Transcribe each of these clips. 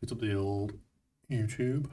Picked up the old YouTube.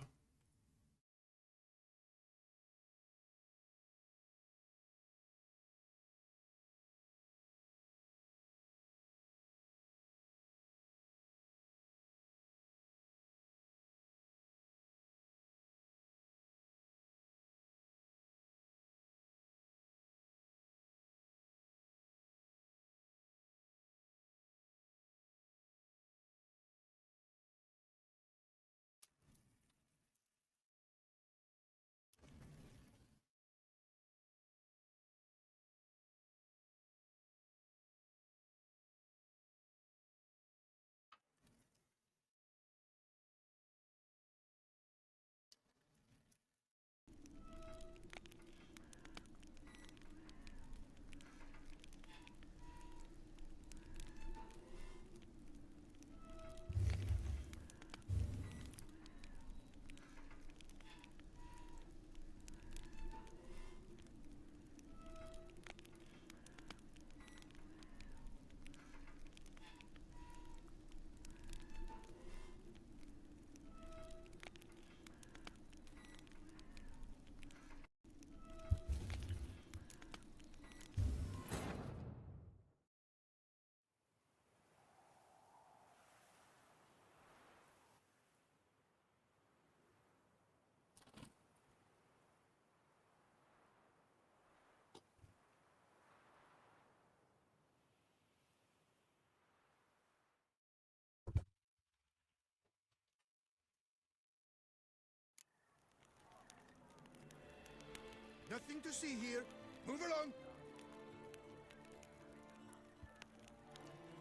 Nothing to see here. Move along.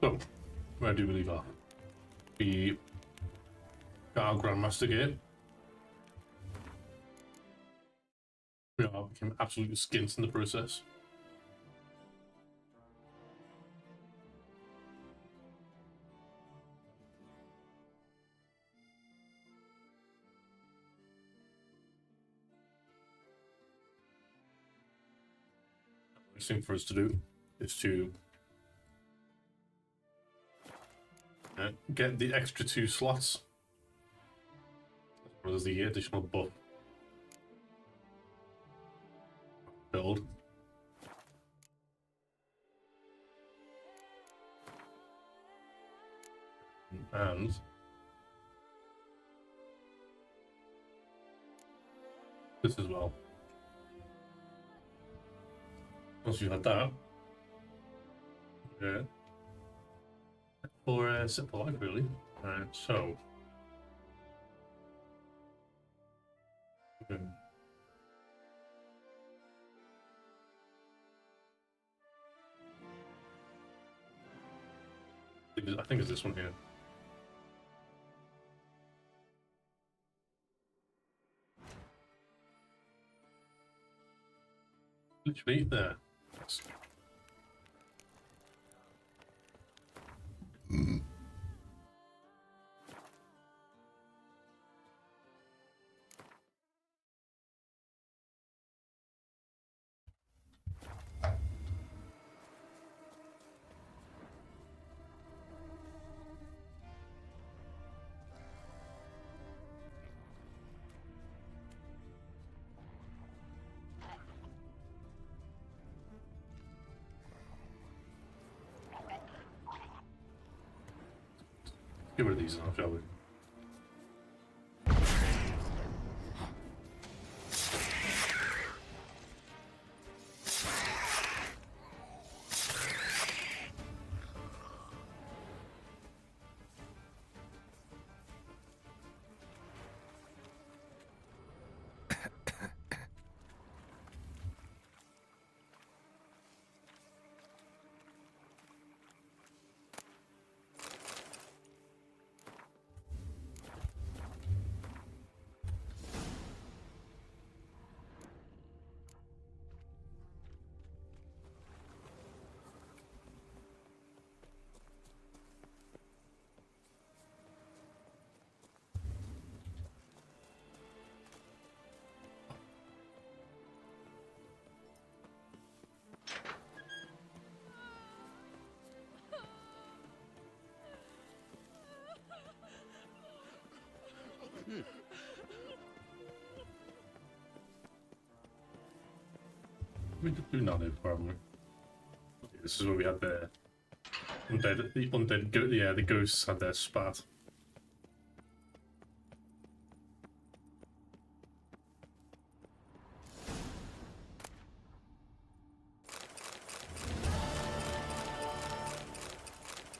So, where do we leave off? We got our Grandmaster Gate. We all became absolutely skint in the process. The next thing for us to do is to get the extra 2 slots, as well as the additional buff build. And this as well. Once you've had that, yeah. For simple life, really. So, okay. I think it's this one here. Literally there. Yes. Get rid of these now, shall we? We did do Nano before, haven't we? This is where we had the undead, yeah, the ghosts had their spat.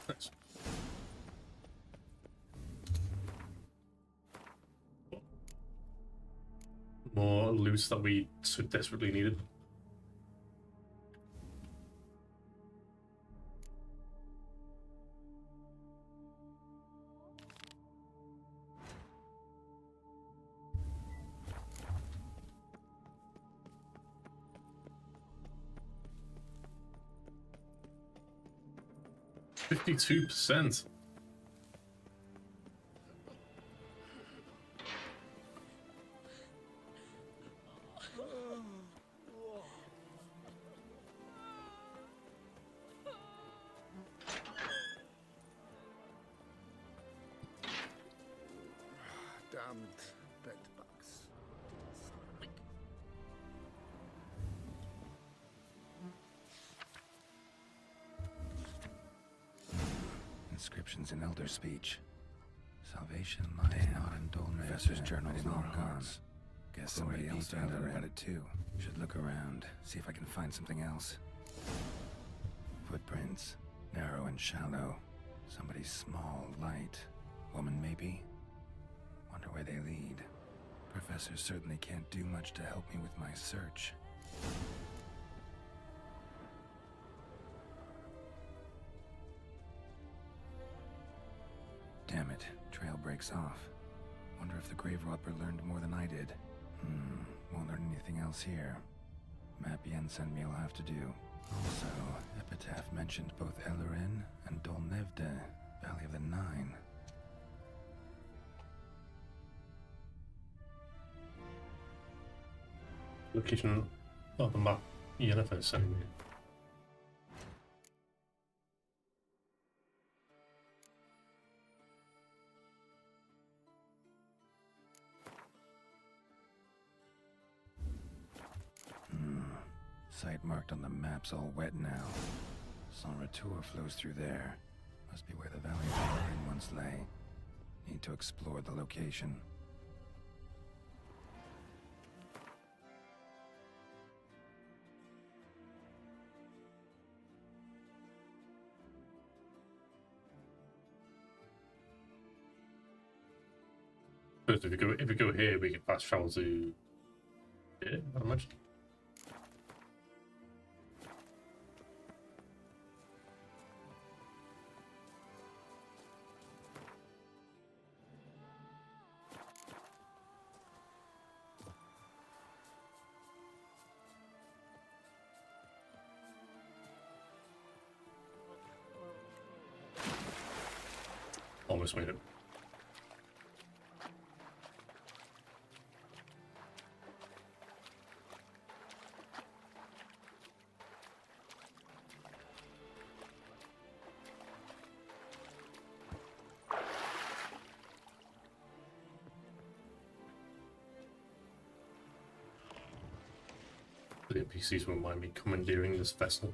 Nice. More loot that we so desperately needed. %52%. Damned bed bugs. Inscriptions in Elder speech. Salvation lies not in dullness. Professor's journal's long gone. Guess somebody else found out about it too. Should look around, see if I can find something else. Footprints, narrow and shallow. Somebody small, light. Woman maybe? Wonder where they lead. Professor certainly can't do much to help me with my search. Damn it, trail breaks off. Wonder if the grave robber learned more than I did. Won't learn anything else here. Map Jensen me'll have to do. Also, Epitaph mentioned both Ellerin and Dolnevde, Valley of the Nine. Location of the map Yennefer sent me. Site marked on the map's all wet now. Sans Retour flows through there. Must be where the Valley of the Nine once lay. Need to explore the location. First, if we go here, we can fast travel to here, I imagine. Almost made it. The NPCs won't mind me commandeering this vessel.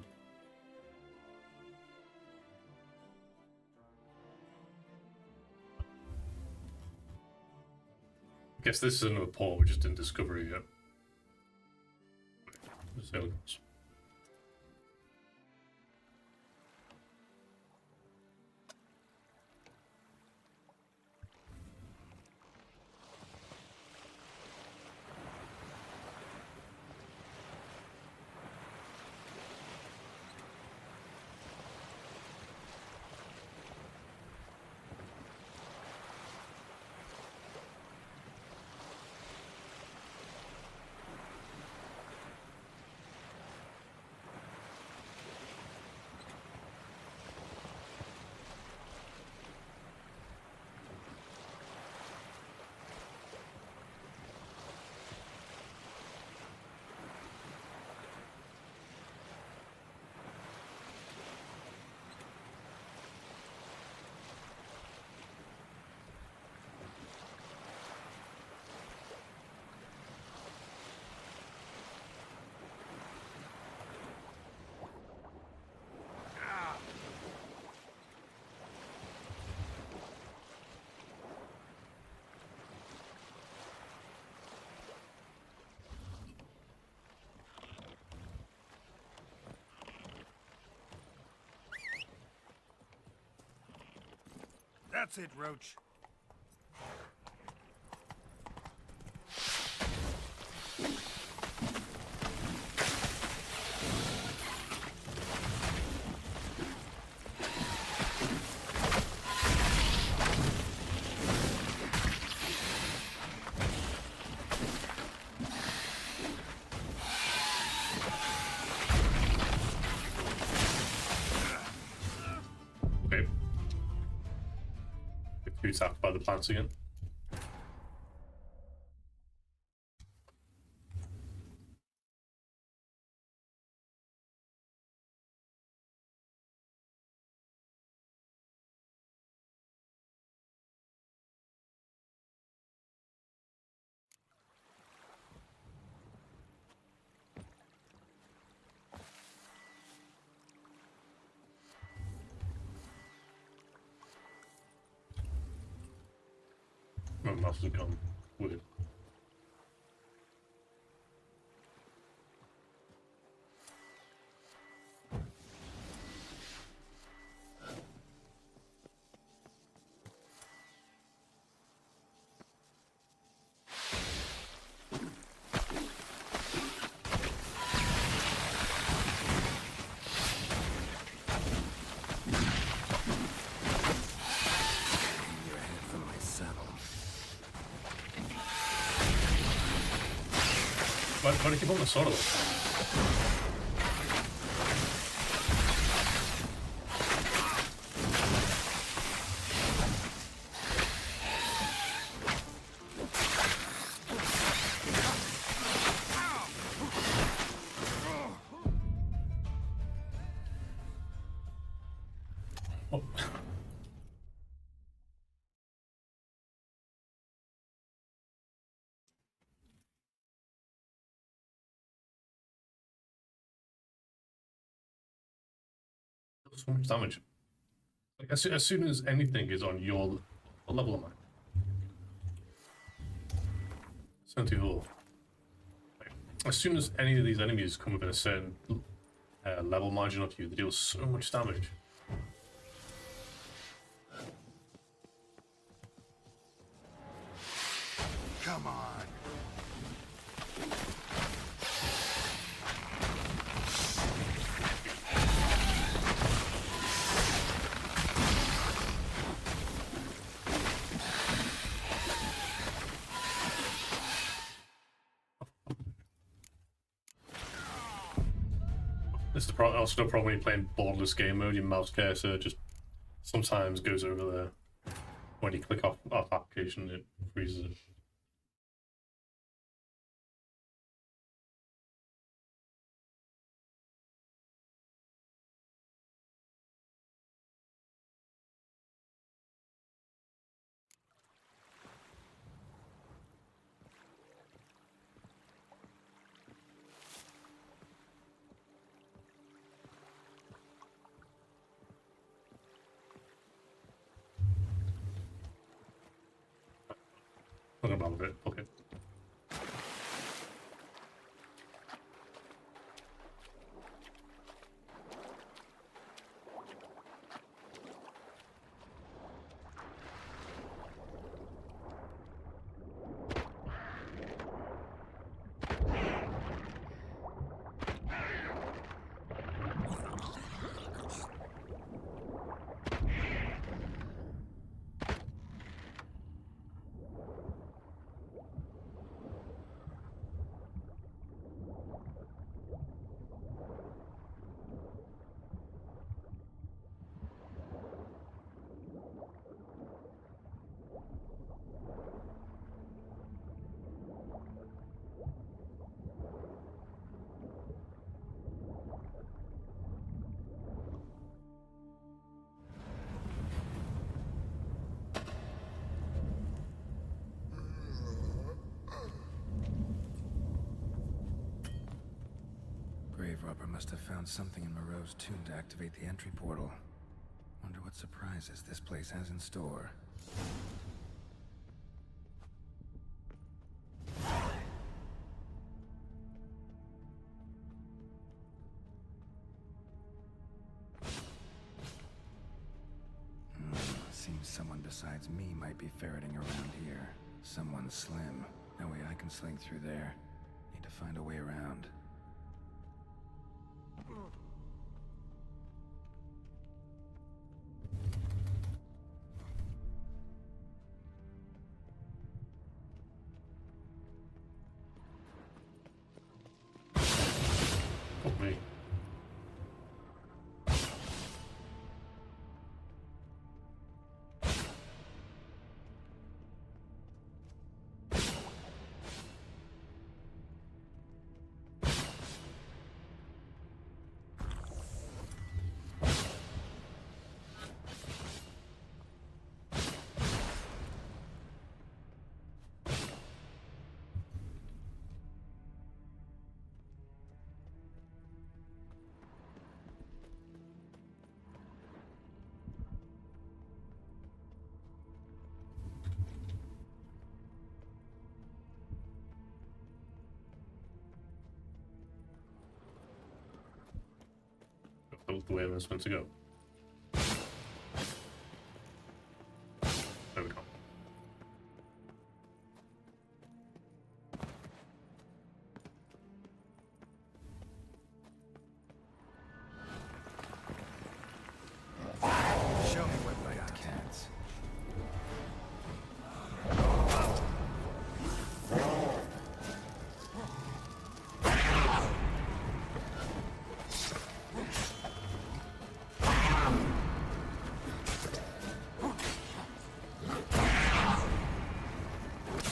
I guess this is another port we just didn't discover yet. There it goes. That's it, Roach. Okay. Get too attacked by the plants again. My mouse has gone weird. Your head from my saddle. Why do you keep on the sword though? Oh. So much damage. Like, as soon as anything is on your what level am I? 74. Like, as soon as any of these enemies come within a certain level margin of you, they deal so much damage. Come on. This is also the problem when you're playing borderless game mode. Your mouse cursor just sometimes goes over there. When you click off application, it freezes it. Nothing wrong with it. Okay. Grave robber must have found something in Moreau's tomb to activate the entry portal. Wonder what surprises this place has in store. Seems someone besides me might be ferreting around here. Someone slim. No way I can slink through there. Need to find a way around. Fuck me. That was the way I was meant to go. There we go. Show me what I got. Cats.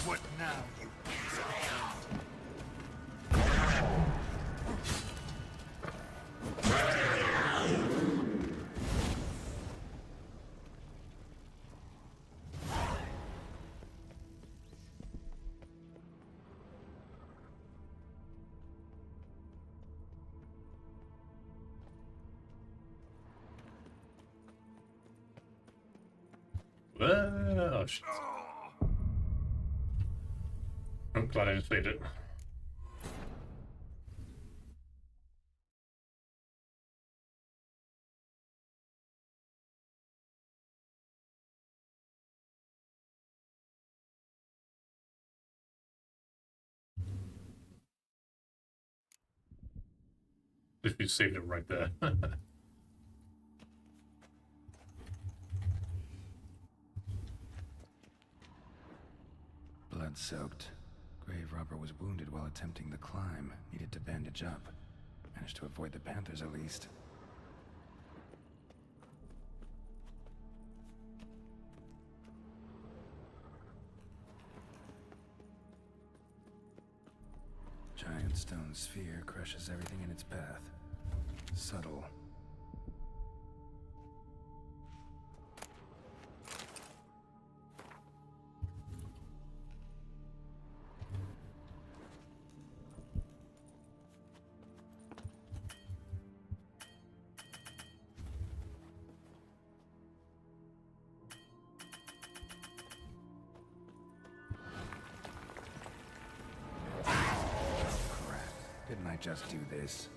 What now, you piece of shit? Oh, shit. I'm glad I just played it. If you saved it right there. Blood-soaked. Grave robber was wounded while attempting the climb. Needed to bandage up. Managed to avoid the panthers at least. Giant stone sphere crushes everything in its path. Subtle. Didn't I just do this?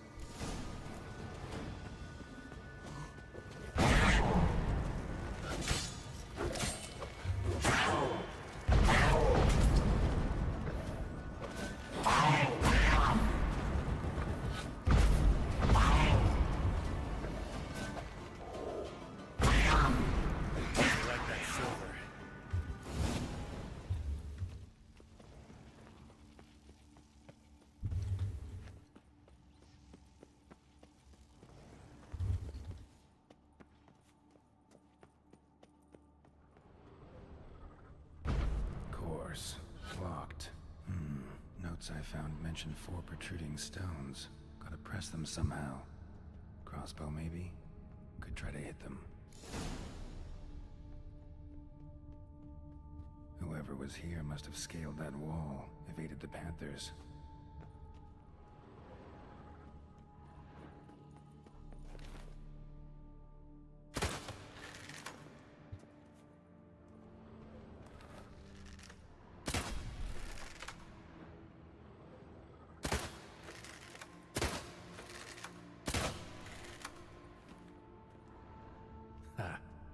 Locked. Notes I found mention 4 protruding stones. Gotta press them somehow. Crossbow, maybe? Could try to hit them. Whoever was here must have scaled that wall, evaded the panthers.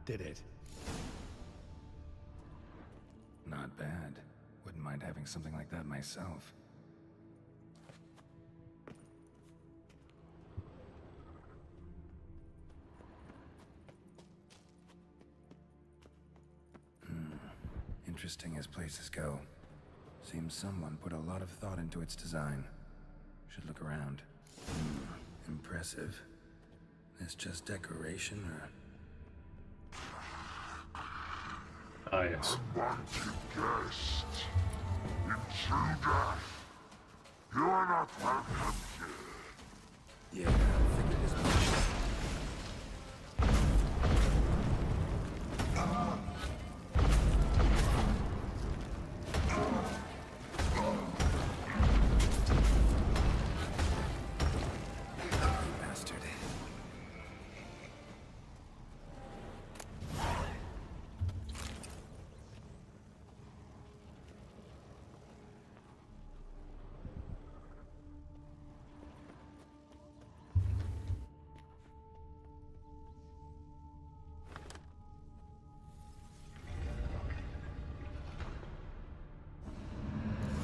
Did it. Not bad. Wouldn't mind having something like that myself. Interesting as places go. Seems someone put a lot of thought into its design. Should look around. Impressive. This just decoration, or... Ah, yes. Unwanted guest. Intruder. You are not welcome here. Yeah, I figured as much. Bastard.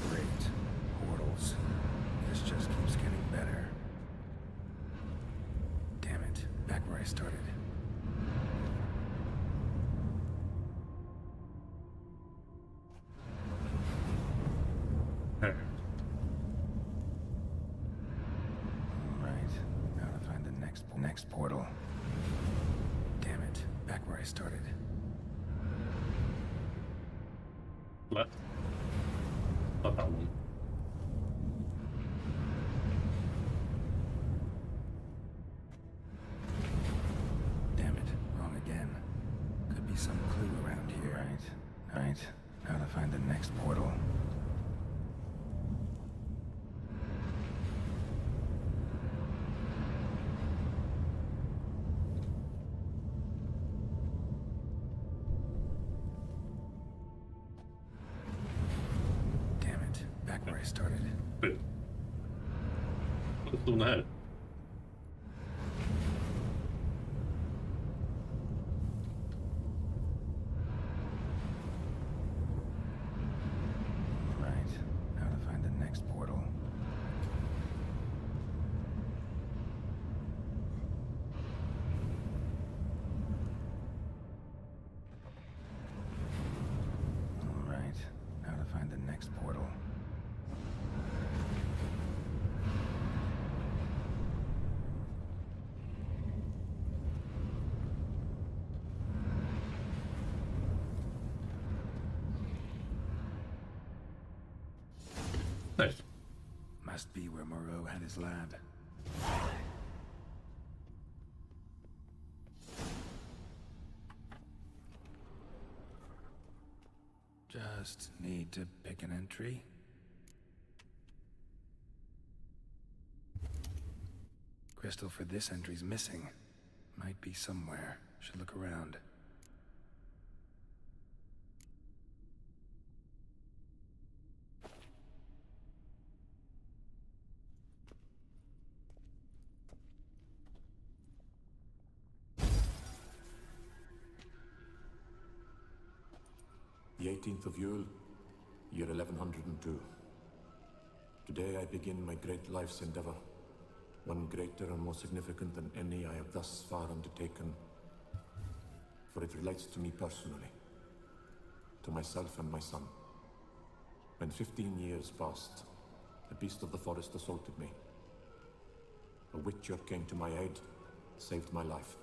Great. Portals. This just keeps getting better. Damn it. Back where I started. Hey. Right. Now to find the next portal. Damn it. Back where I started. Left. Not that one. Damn it. Wrong again. Could be some clue around here. Right. Now to find the next portal. Damn it. Back where I started. But what's on ahead? Right. Now to find the next portal. All right. Now to find the next portal. Nice. Must be where Moreau had his lab. Just need to pick an entry. Crystal for this entry's missing. Might be somewhere. Should look around. The 18th of Yule, year 1102. Today I begin my great life's endeavor, one greater and more significant than any I have thus far undertaken, for it relates to me personally, to myself and my son. When 15 years passed, a beast of the forest assaulted me. A witcher came to my aid, saved my life.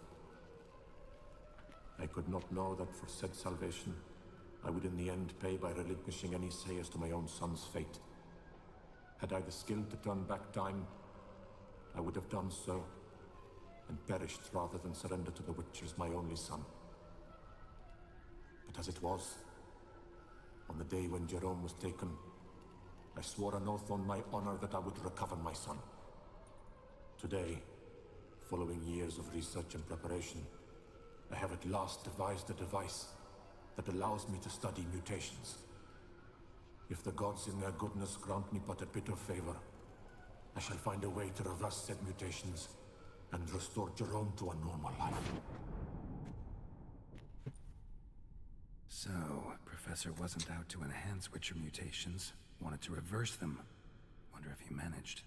I could not know that for said salvation, I would in the end pay by relinquishing any say as to my own son's fate. Had I the skill to turn back time, I would have done so, and perished rather than surrender to the Witchers my only son. But as it was, on the day when Jerome was taken, I swore an oath on my honor that I would recover my son. Today, following years of research and preparation, I have at last devised a device that allows me to study mutations. If the gods in their goodness grant me but a bit of favor, I shall find a way to reverse said mutations and restore Jerome to a normal life. So, Professor wasn't out to enhance Witcher mutations, wanted to reverse them. Wonder if he managed,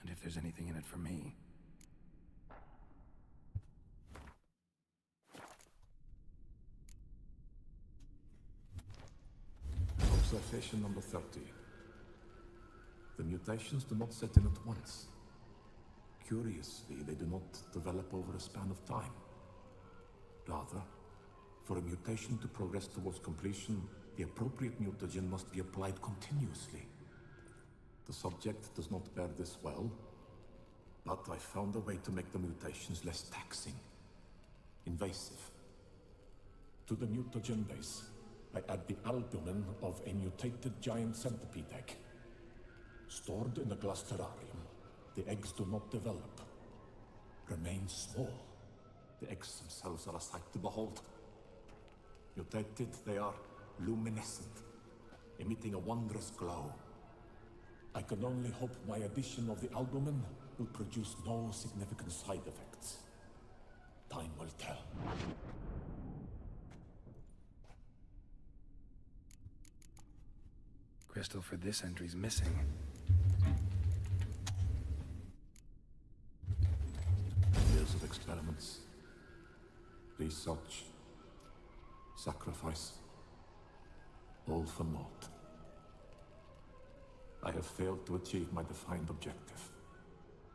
and if there's anything in it for me. Observation number 30. The mutations do not set in at once. Curiously, they do not develop over a span of time. Rather, for a mutation to progress towards completion, the appropriate mutagen must be applied continuously. The subject does not bear this well, but I found a way to make the mutations less taxing, invasive. To the mutagen base, I add the albumin of a mutated giant centipede egg. Stored in a glass terrarium, the eggs do not develop, remain small. The eggs themselves are a sight to behold. Mutated, they are luminescent, emitting a wondrous glow. I can only hope my addition of the albumin will produce no significant side effects. Time will tell. Crystal for this entry's missing. Years of experiments, research, sacrifice, all for naught. I have failed to achieve my defined objective.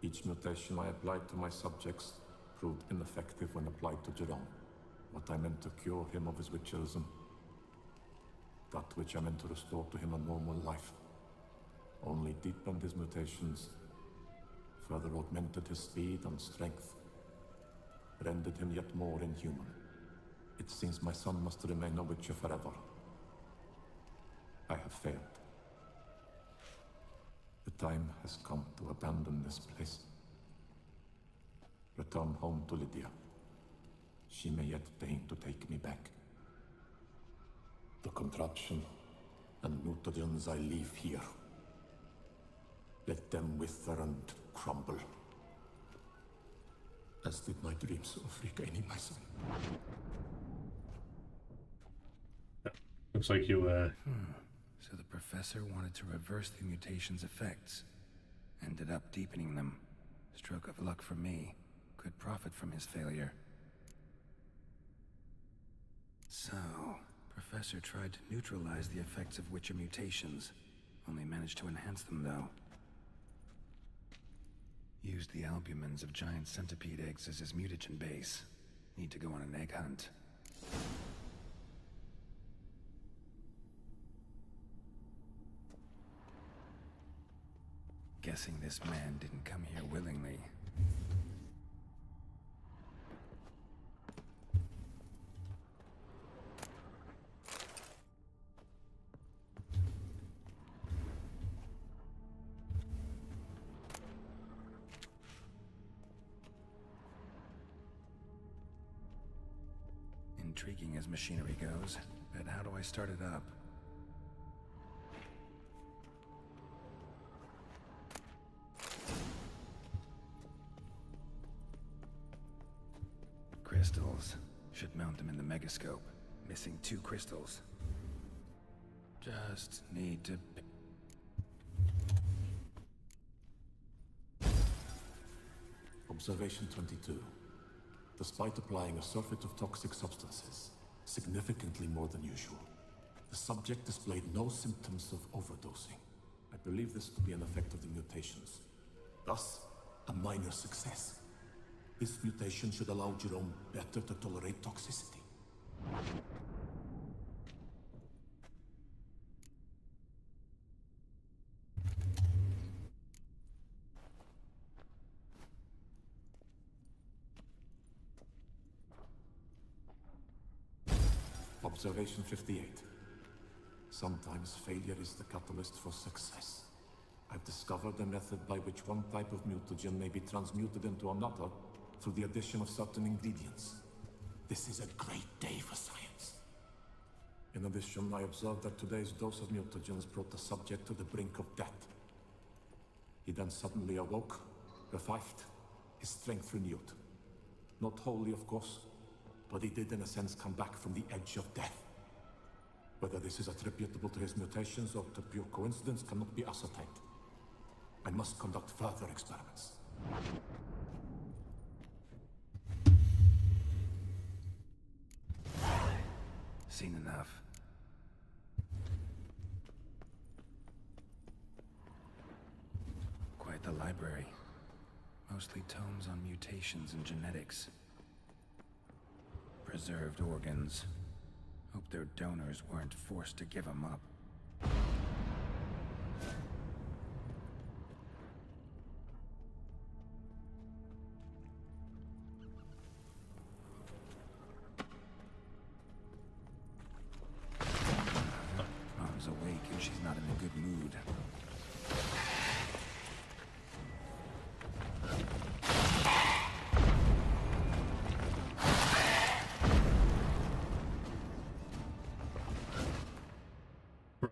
Each mutation I applied to my subjects proved ineffective when applied to Jerome. What I meant to cure him of his witcherism, that which I meant to restore to him a normal life, only deepened his mutations, further augmented his speed and strength, rendered him yet more inhuman. It seems my son must remain a witcher forever. I have failed. The time has come to abandon this place. Return home to Lydia. She may yet deign to take me back. The contraption and mutagens I leave here, let them wither and crumble, as did my dreams of regaining my son. Looks like you So the professor wanted to reverse the mutation's effects. Ended up deepening them. Stroke of luck for me. Could profit from his failure. So, Professor tried to neutralize the effects of Witcher mutations. Only managed to enhance them, though. Used the albumins of giant centipede eggs as his mutagen base. Need to go on an egg hunt. Guessing this man didn't come here willingly. Intriguing as machinery goes, but how do I start it up? Crystals. Should mount them in the megascope. Missing 2 crystals. Just need to... Observation 22. Despite applying a surfeit of toxic substances, significantly more than usual, the subject displayed no symptoms of overdosing. I believe this to be an effect of the mutations. Thus, a minor success. This mutation should allow Jerome better to tolerate toxicity. Observation 58. Sometimes failure is the catalyst for success. I've discovered a method by which one type of mutagen may be transmuted into another through the addition of certain ingredients. This is a great day for science. In addition, I observed that today's dose of mutagens brought the subject to the brink of death. He then suddenly awoke, revived, his strength renewed. Not wholly, of course, but he did in a sense come back from the edge of death. Whether this is attributable to his mutations or to pure coincidence cannot be ascertained. I must conduct further experiments. Seen enough. Quite the library. Mostly tomes on mutations and genetics. Preserved organs. Hope their donors weren't forced to give them up. Mom's awake and she's not in a good mood.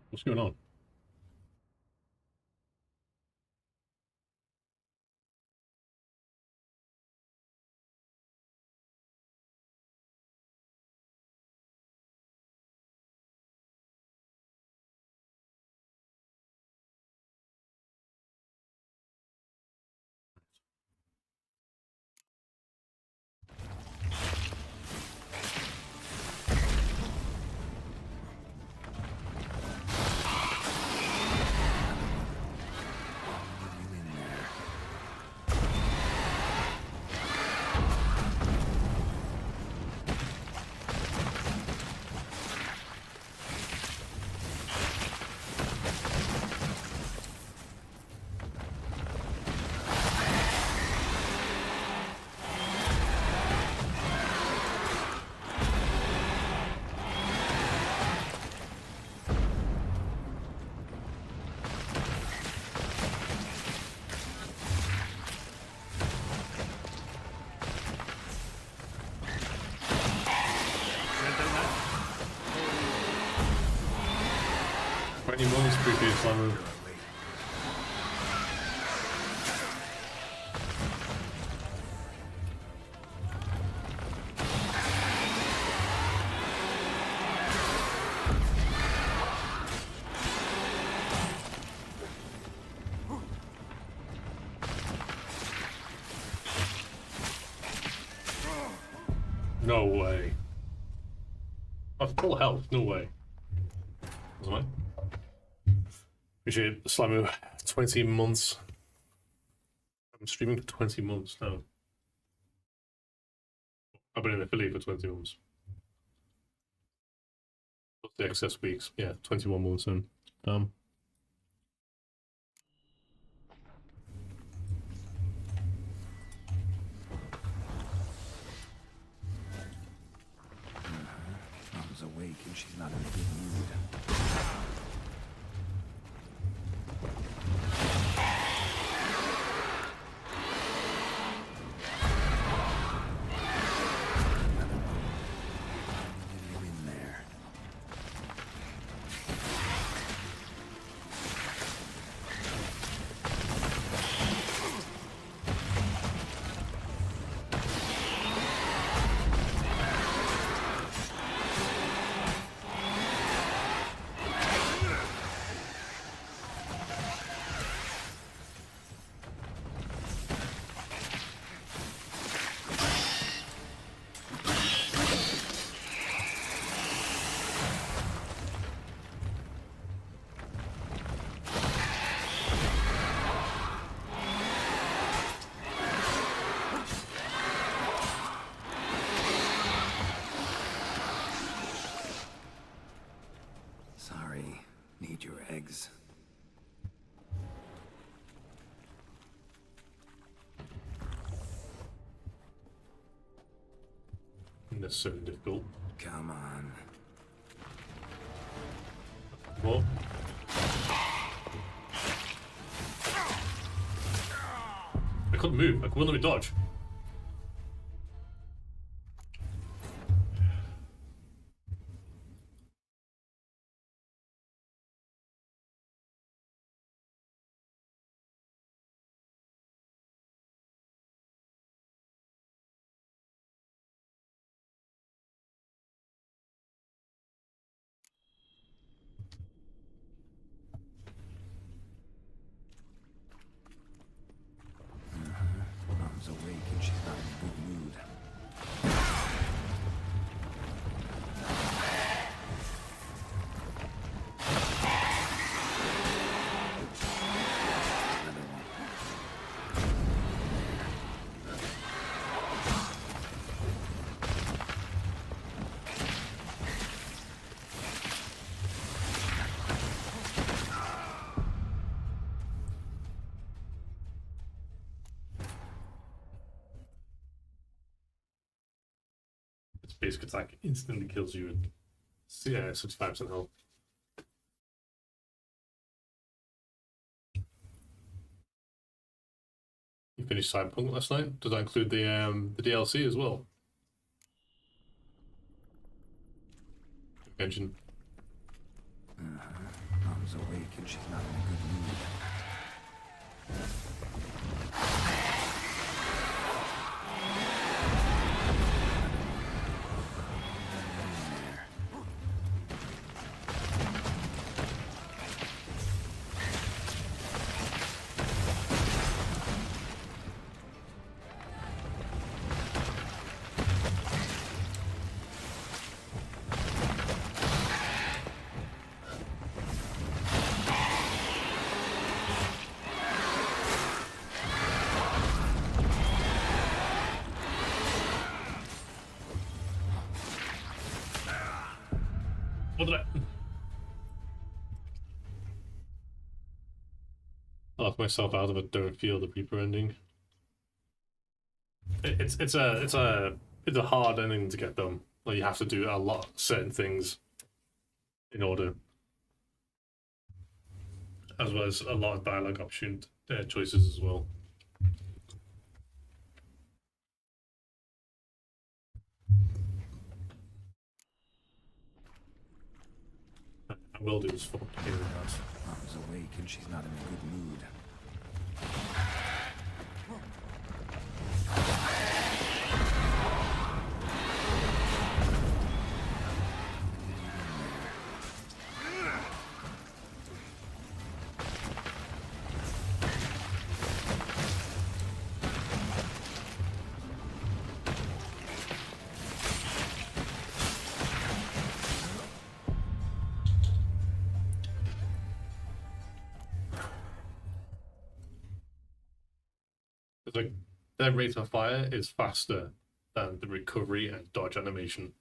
What's going on? You in there? Any moments creepy Slammer. No way. I've full health, no way. Wasn't I? Appreciate Slamu. 20 months. I'm streaming for 20 months now. I've been in affiliate for 20 months. Plus the excess weeks. Yeah, 21 months in. Mom's awake and she's not in a good mood. You in there? Sorry, need your eggs. That's so difficult. Come on. What? I couldn't move. I couldn't let me dodge. basic attack instantly kills you at 65% health. You finished Cyberpunk last night? Does that include the DLC as well? Engine. Mom's awake and she's not in a good mood. What did I locked myself out of it. Don't feel the Reaper ending. It's a hard ending to get done. Like you have to do a lot certain things in order, as well as a lot of dialogue option choices as well. I will do this for here. Mom's awake and she's not in a good mood. It's like their rate of fire is faster than the recovery and dodge animation.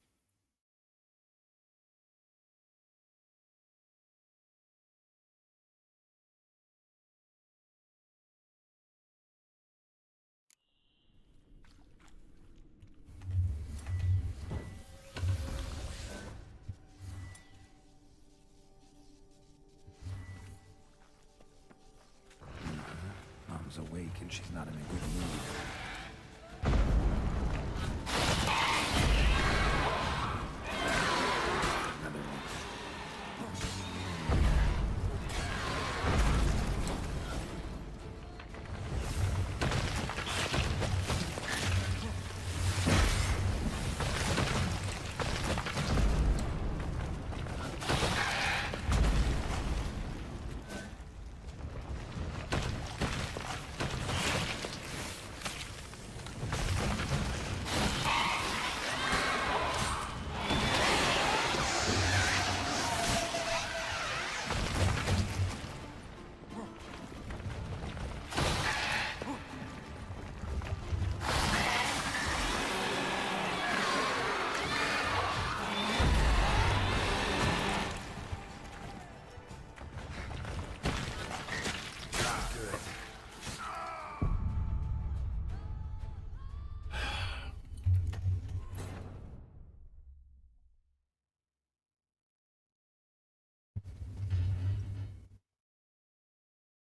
Mom's awake and she's not in a good mood.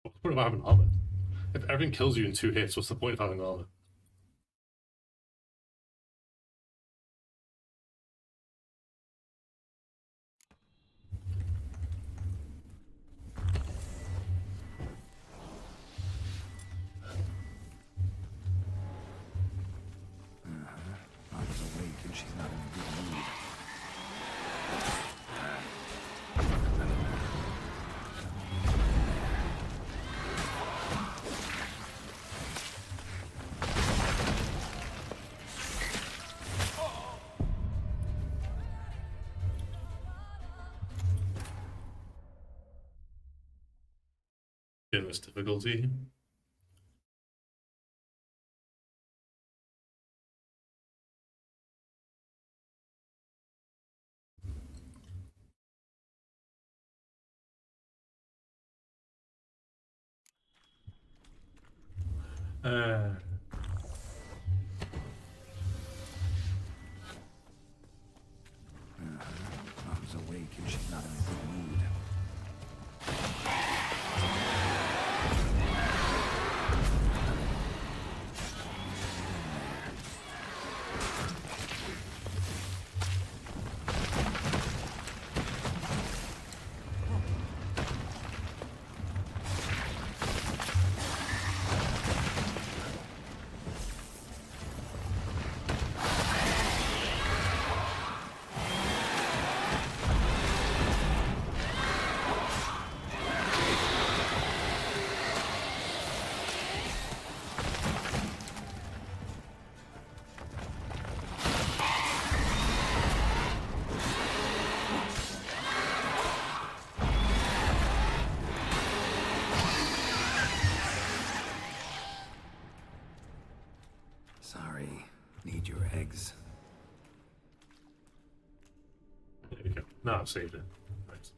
What's the point of having armor? If everything kills you in 2 hits, what's the point of having armor? Mom's awake and she's not in a good mood. In this difficulty. No, I've saved it. Nice.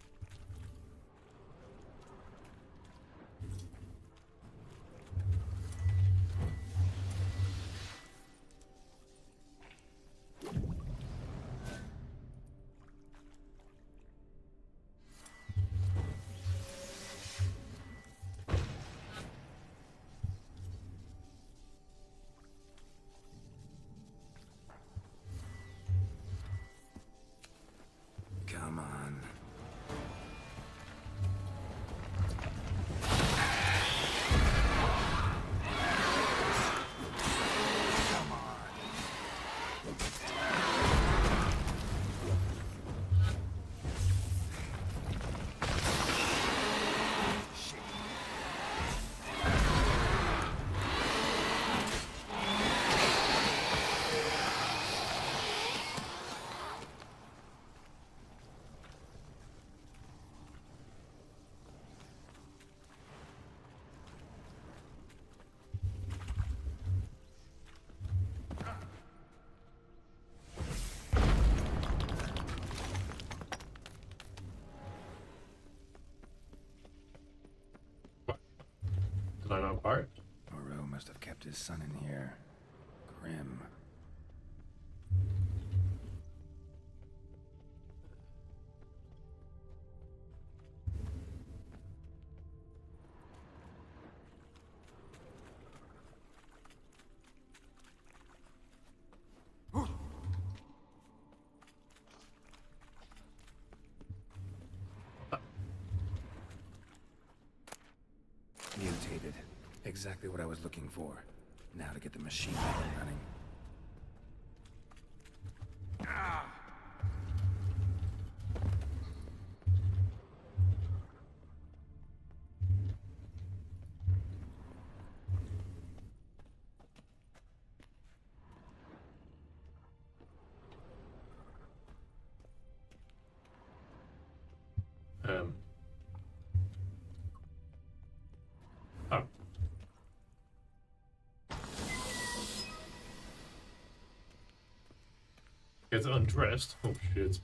Come on. Did I not acquire it? Moreau must have kept his son in here. Grim. Mutated. Exactly what I was looking for. Now to get the machine up and running. Oh. Gets undressed. Oh shit.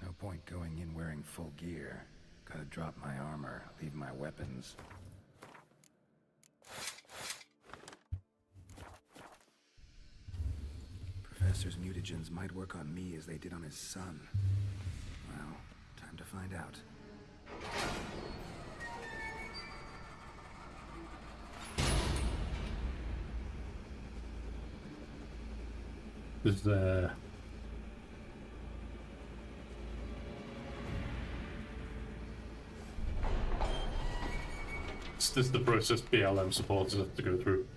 No point going in wearing full gear. Gotta drop my armor, leave my weapons. Professor's mutagens might work on me as they did on his son. Well, time to find out. This is the process BLM supporters have to go through.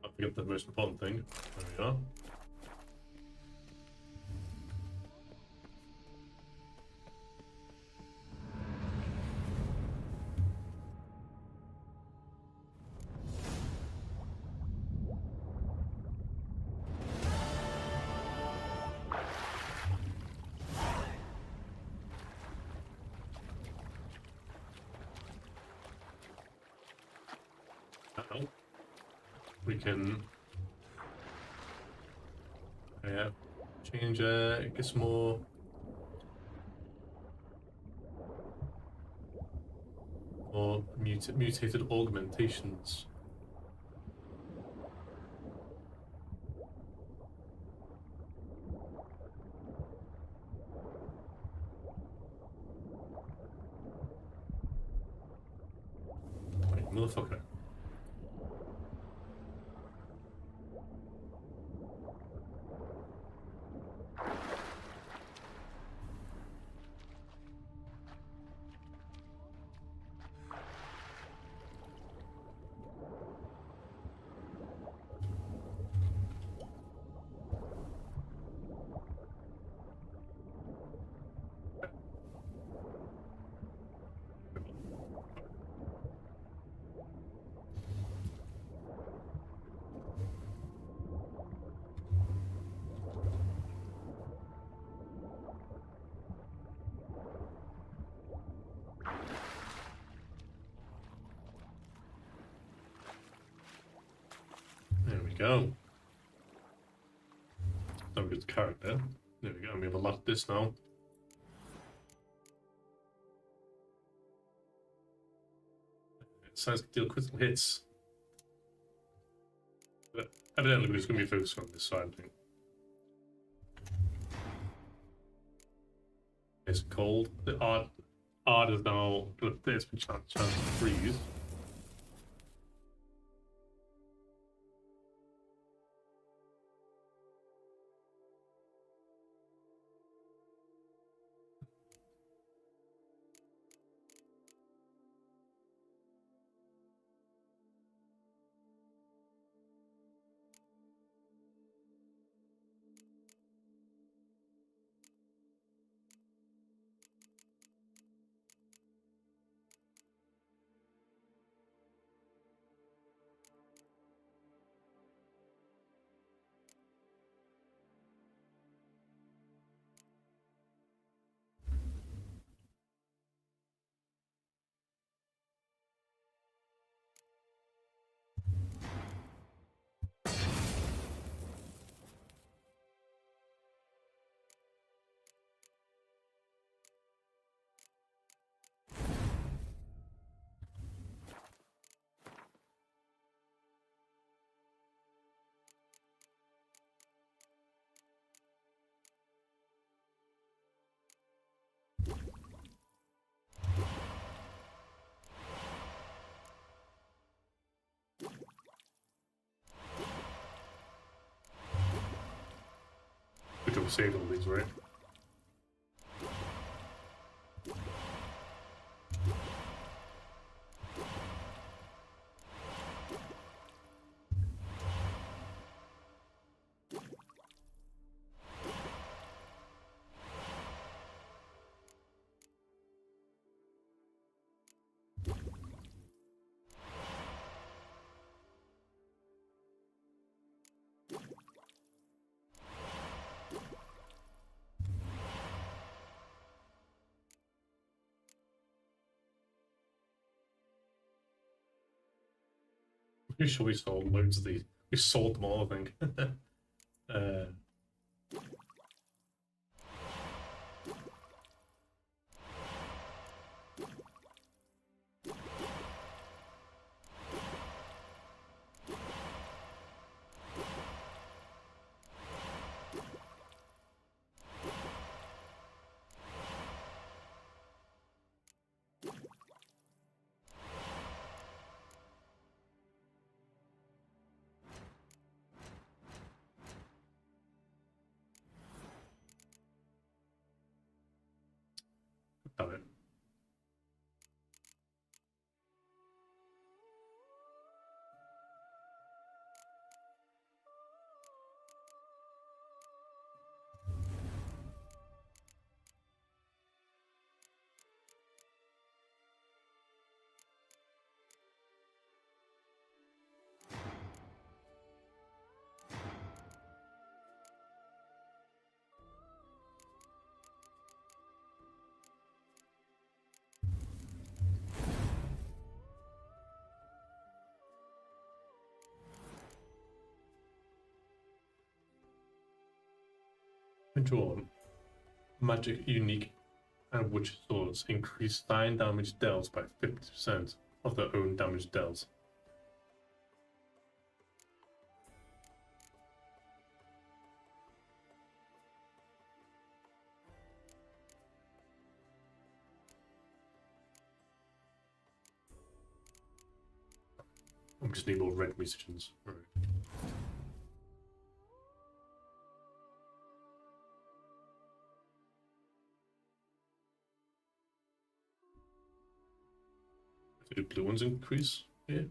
I forget the most important thing. There we are. Now we can change get some more mutated augmentations. Wait, motherfucker. go. Don't get the character. There we go. We have a lot of this now. Science can deal critical hits. But evidently, we're just going to be focused on this side, I think. It's cold. The art is now going to face a chance to freeze. Which will save all these, right? Pretty sure we sold loads of these. We sold them all, I think. uh, Damn it. Drawn. Magic, unique, and witch swords increase dying damage dealt by 50% of their own damage dealt. We just need more red musicians. Right. Do blue ones increase here?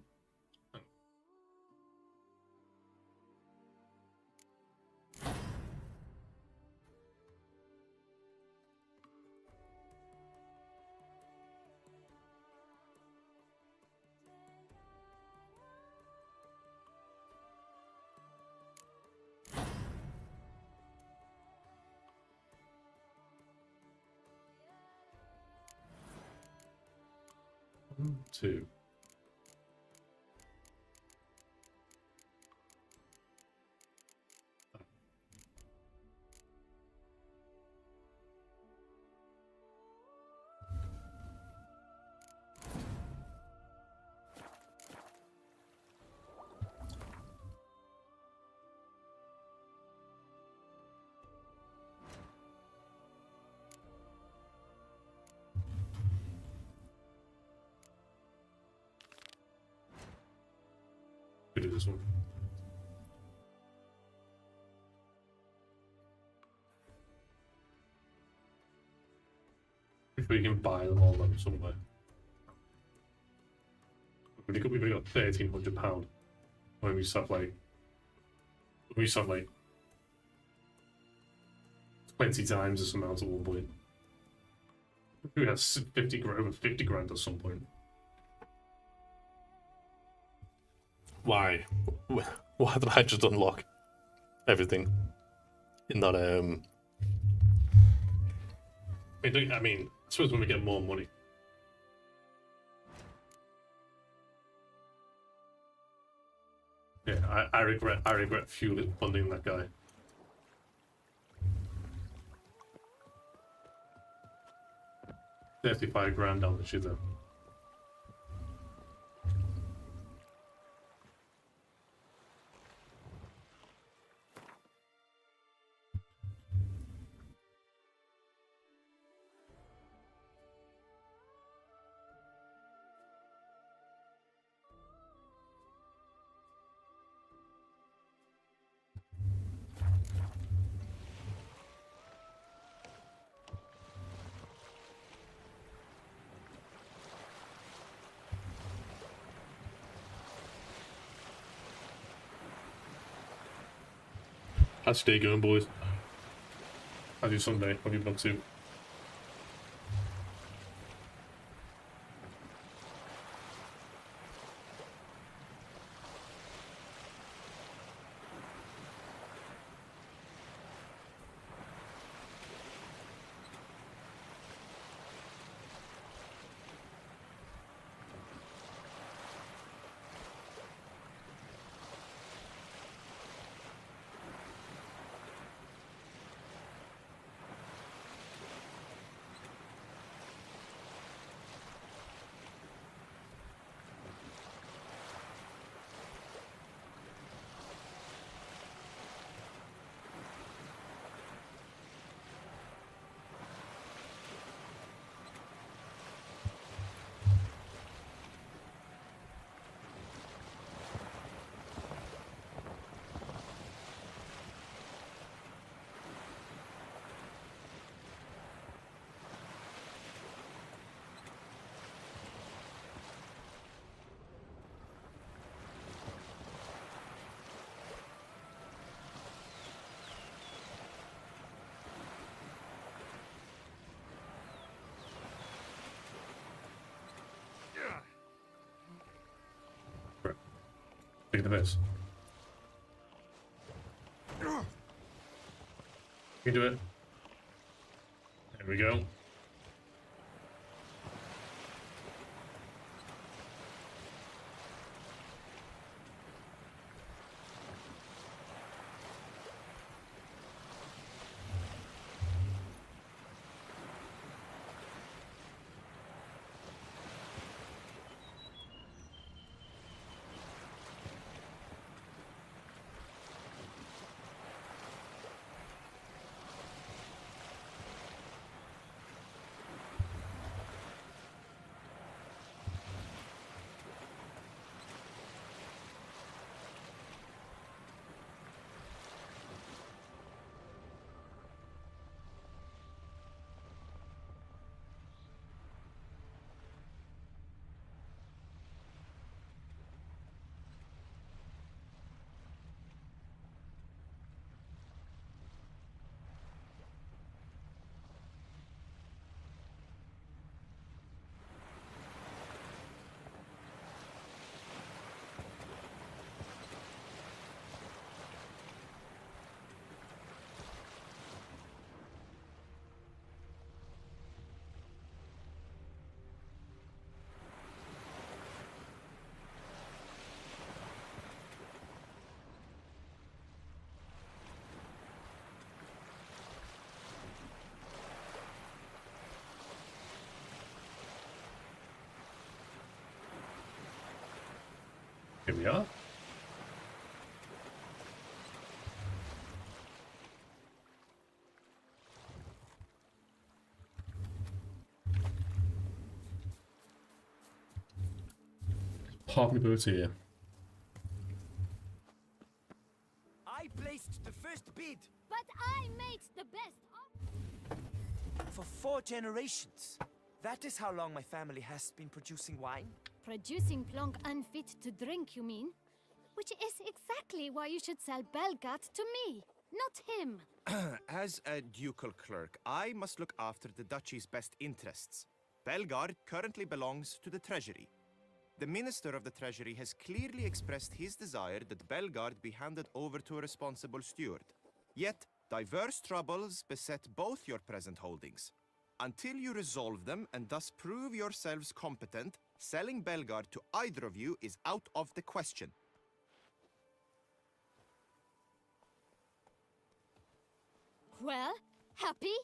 Two. We do this one. If we can buy them all though somewhere. We've got £1,300 when we start like 20 times this amount at one point. We had 50 grand at some point. Why? Why did I just unlock everything in that? I mean, I suppose when we get more money. Yeah, I regret funding that guy. $35 grand down the shitter. How's your day going, boys? How's your Sunday? What have you been up to? Look at the best. We do it. There we go. Here we are. Park the boat here. placed the first bid But I made the best of... for 4 generations. That is how long my family has been producing wine. Producing plonk unfit to drink, you mean? Which is exactly why you should sell Belgard to me, not him. As a ducal clerk, I must look after the duchy's best interests. Belgard currently belongs to the treasury. The minister of the treasury has clearly expressed his desire that Belgard be handed over to a responsible steward. Yet, diverse troubles beset both your present holdings. Until you resolve them and thus prove yourselves competent, selling Belgard to either of you is out of the question. Well, Happy?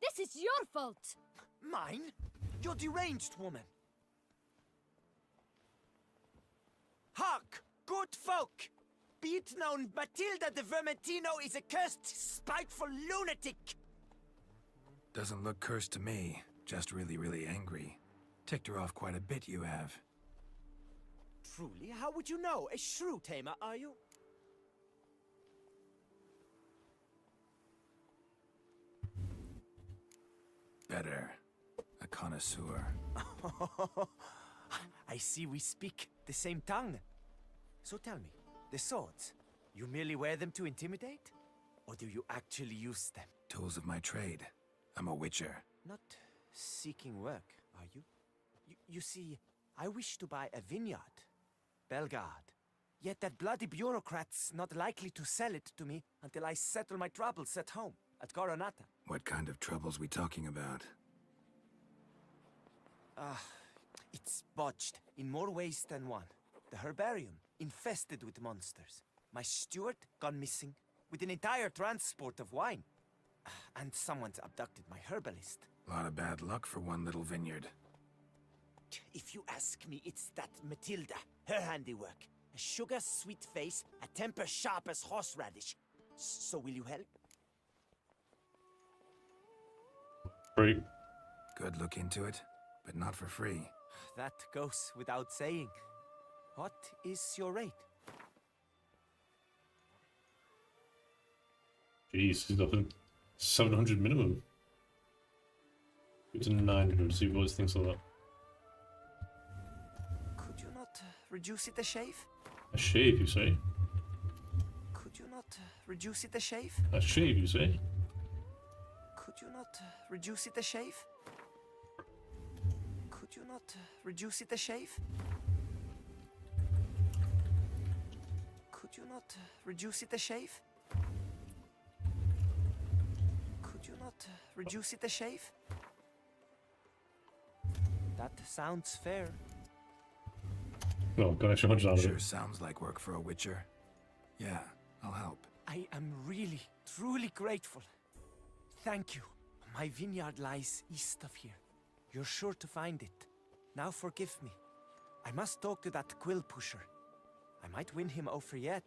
This is your fault! Mine? You're deranged, woman. Hark, good folk! Be it known, Matilda de Vermentino is a cursed, spiteful lunatic! Doesn't look cursed to me. Just really, really angry. Ticked her off quite a bit, you have. Truly? How would you know? A shrew tamer, are you? Better. A connoisseur. I see we speak the same tongue. So tell me, the swords, you merely wear them to intimidate? Or do you actually use them? Tools of my trade. I'm a witcher. Not seeking work, are you? You see, I wish to buy a vineyard. Belgard. Yet that bloody bureaucrat's not likely to sell it to me until I settle my troubles at home, at Coronata. What kind of troubles we talking about? It's botched in more ways than one. The herbarium, infested with monsters. My steward, gone missing, with an entire transport of wine. And someone's abducted my herbalist. A lot of bad luck for one little vineyard. If you ask me, it's that Matilda, her handiwork. A sugar-sweet face, a temper sharp as horseradish. So will you help? Great. Good look into it, but not for free. That goes without saying. What is your rate? Jeez, he's got a 700 minimum. It's a 900, see what he thinks of that. Could you not reduce it a shave? A shave, you say? Could you not reduce it a shave? A shave, you say? Could you not reduce it a shave? Could you not reduce it a shave? Could you not reduce it a shave? Could you not reduce it a shave? That sounds fair. No, got extra 100 out of Sure it. sounds like work for a witcher. Yeah, I'll help. I am really, truly grateful. Thank you. My vineyard lies east of here. You're sure to find it. Now forgive me. I must talk to that quill pusher. I might win him over yet.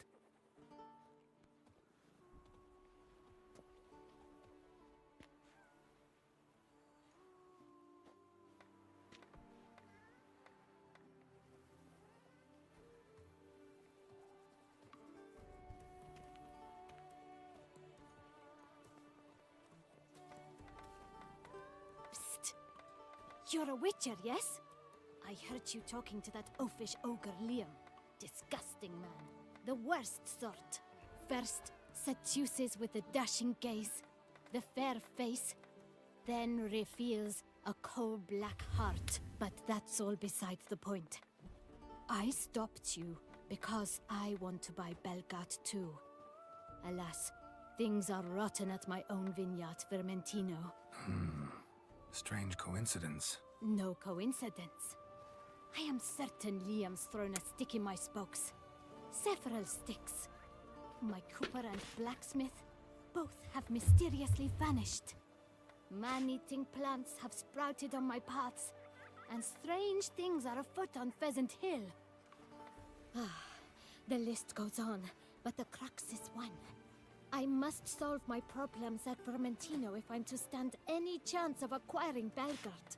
Psst. You're a witcher, yes? I heard you talking to that oafish ogre Liam. Disgusting man. The worst sort. First, seduces with a dashing gaze, the fair face, then reveals a coal-black heart. But that's all besides the point. I stopped you because I want to buy Belgard too. Alas, things are rotten at my own vineyard, Vermentino. Strange coincidence. No coincidence. I am certain Liam's thrown a stick in my spokes. Several sticks. My cooper and blacksmith both have mysteriously vanished. Man-eating plants have sprouted on my paths, and strange things are afoot on Pheasant Hill. The list goes on, but the crux is one. I must solve my problems at Vermentino if I'm to stand any chance of acquiring Belgard.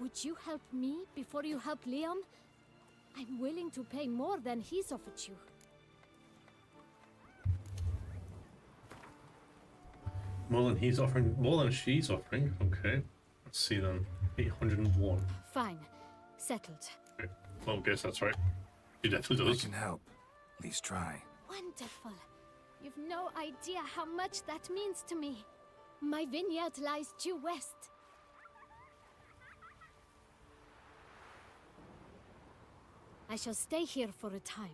Would you help me before you help Liam? I'm willing to pay more than he's offered you. More than he's offering, more than she's offering. Okay. Let's see then. 801. Fine. Settled. Okay. Well, I guess that's right. He definitely I does. can help. At least try. Wonderful. You've no idea how much that means to me. My vineyard lies due west. I shall stay here for a time.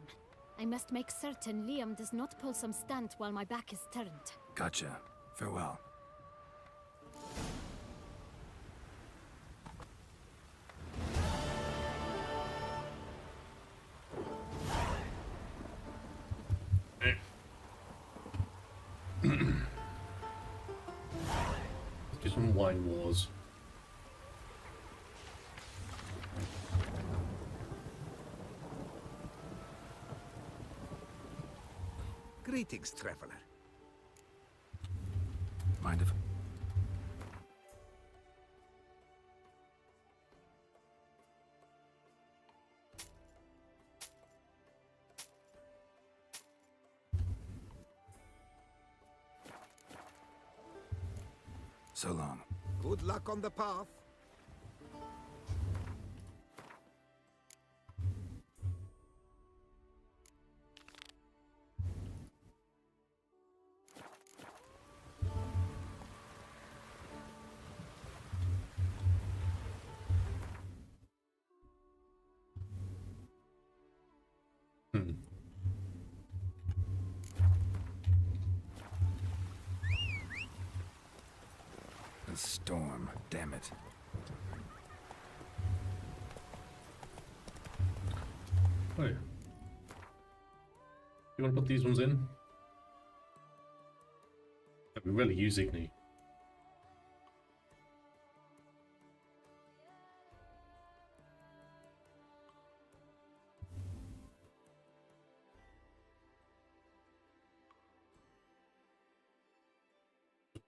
I must make certain Liam does not pull some stunt while my back is turned. Gotcha. Farewell. Eh. Let's do some wine wars. Greetings, traveler. Mind if... So long. Good luck on the path. Hmm. The storm. Damn it. Oh, yeah. You want to put these ones in? We really use Igni.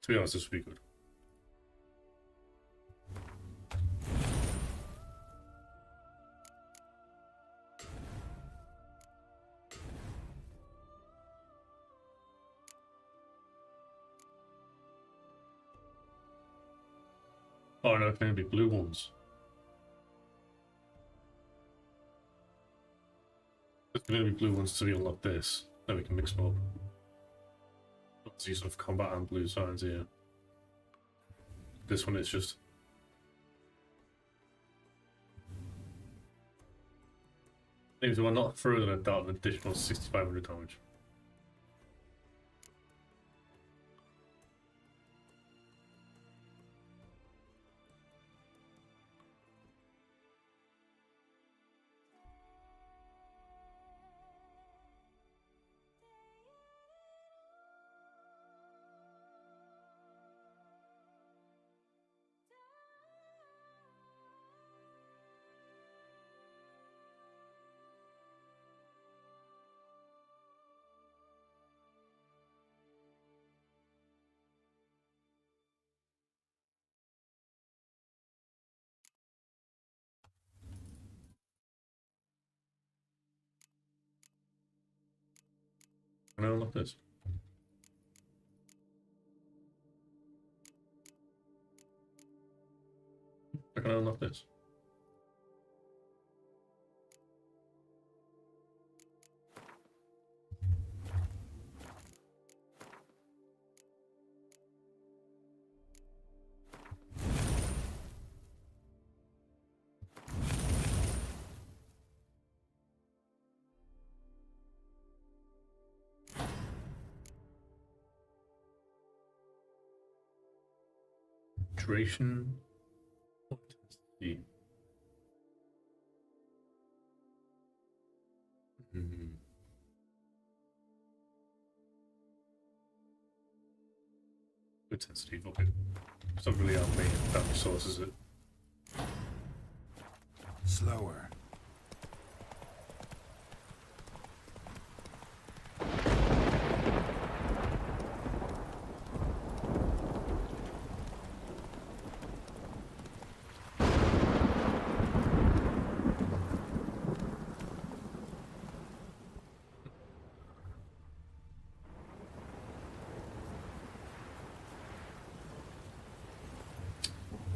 To be honest, this would be good. Oh no, it's going to be blue ones. It's going to be blue ones to be unlock this. Then we can mix them up. Let's use of combat and blue signs here. This one is just... Maybe we're not further than that, an additional 6,500 damage. Can I unlock this? I can unlock this. Duration. Intensity. Intensity, okay. It's not really our main damage source, is it? Slower.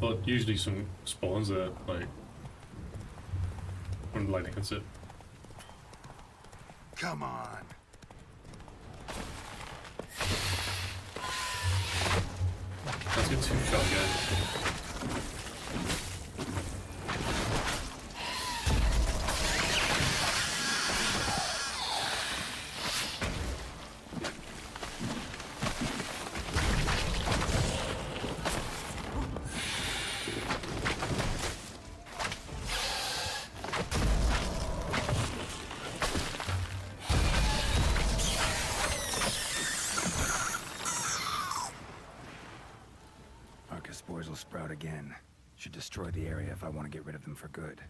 but usually some spawns there, like when lightning hits it. Come on. That's a good two-shot guy. Spores will sprout again. Should destroy the area if I want to get rid of them for good.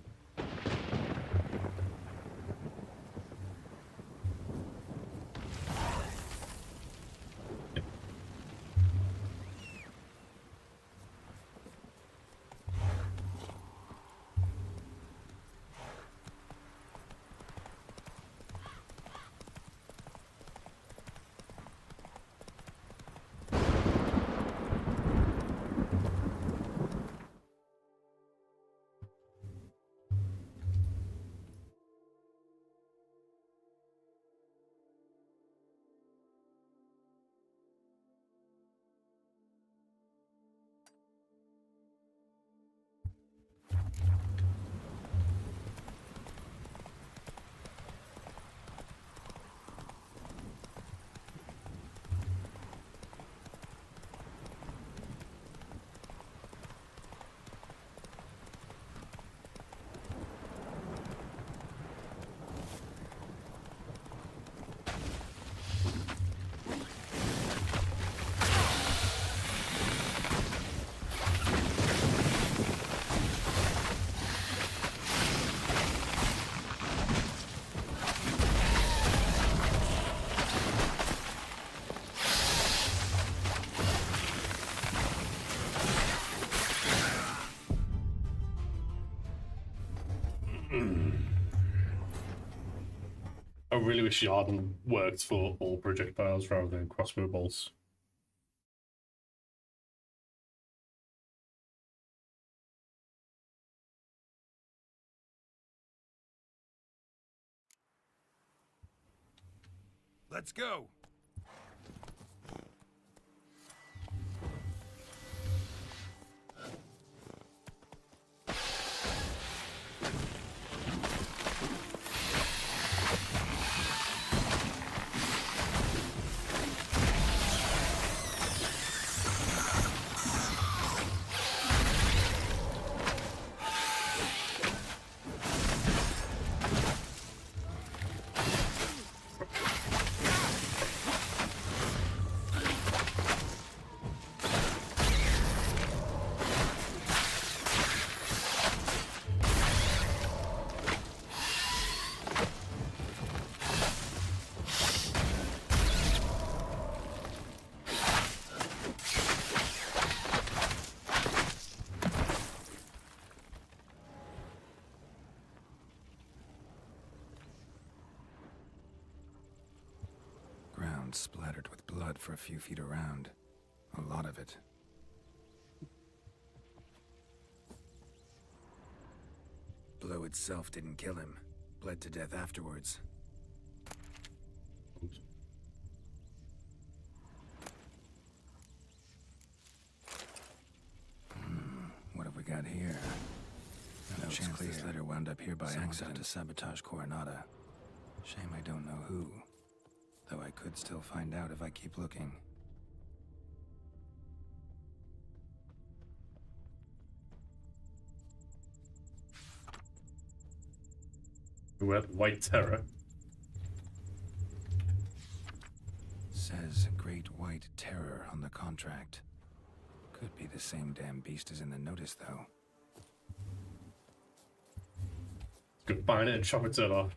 I really wish Yarden worked for all projectiles rather than crossbow bolts. Let's go. Splattered with blood for a few feet around. A lot of it. Blow itself didn't kill him. Bled to death afterwards. Oops. What have we got here? No chance this letter wound up here by accident to sabotage Coronata. Shame I don't know who. Though I could still find out if I keep looking. Who had White Terror? Says Great White Terror on the contract. Could be the same damn beast as in the notice, though. Go find it and chop its head off.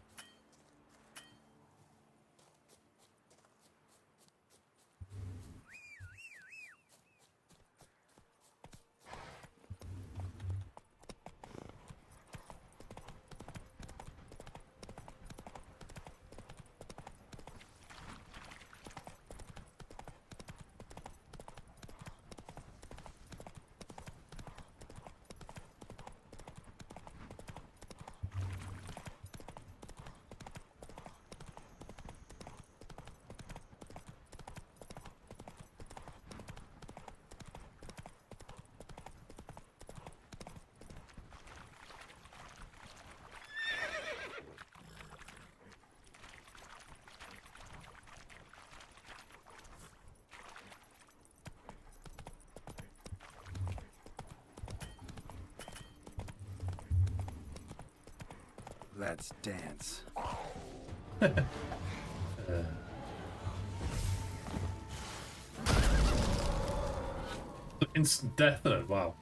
Let's dance. Instant death though, wow.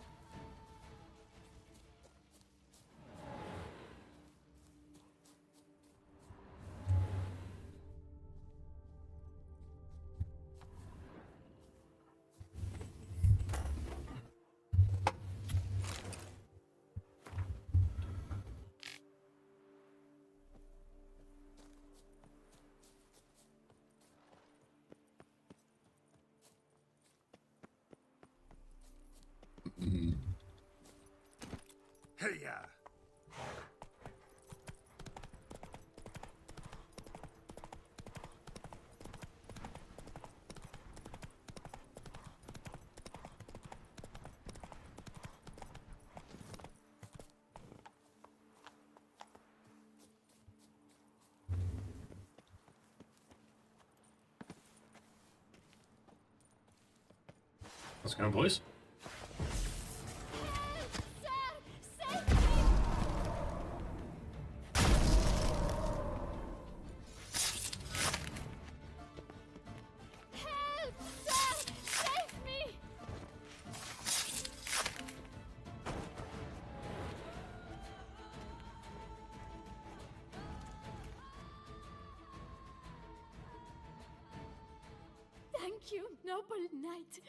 Hey-ya! What's going on, boys? Thank you, noble knight.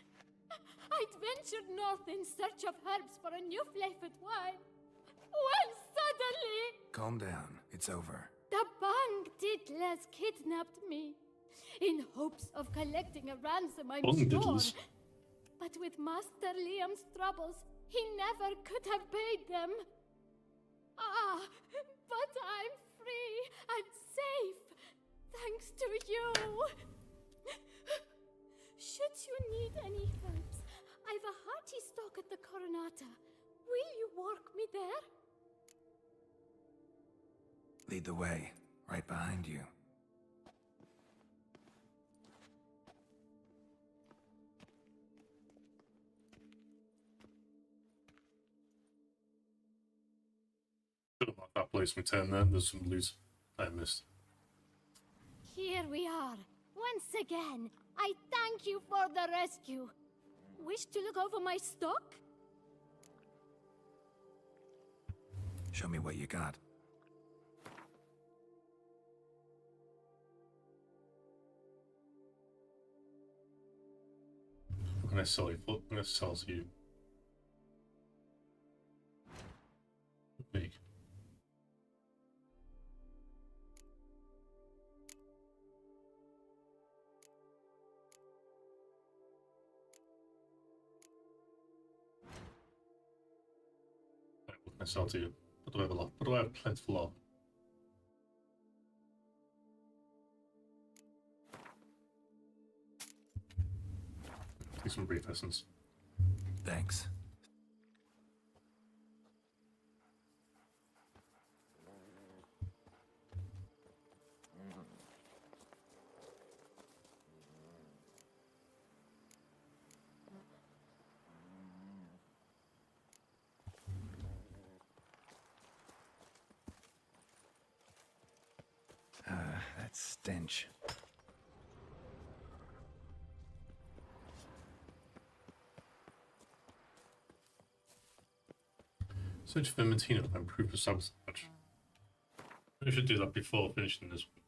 I'd ventured north in search of herbs for a new flavored wine. When suddenly, Calm down. It's over. the Bang Diddlers kidnapped me. In hopes of collecting a ransom, I'm Bang sure. Diddlers? But with Master Liam's troubles, he never could have paid them. Ah, but I'm free and safe, thanks to you. Should you need any herbs, I've a hearty stock at the Coronata. Will you walk me there? Lead the way. Right behind you. Should have marked that place from 10 then. There's some loot I missed. Here we are. Once again, I thank you for the rescue. Wish to look over my stock? Show me what you got. What can I sell you? What can I sell to you? Big. What can I sell to you? What do I have a lot? What do I have plentiful of? Take some brief essence. Thanks. That stench. Search for Mentina to improve the sabotage. I should do that before finishing this one.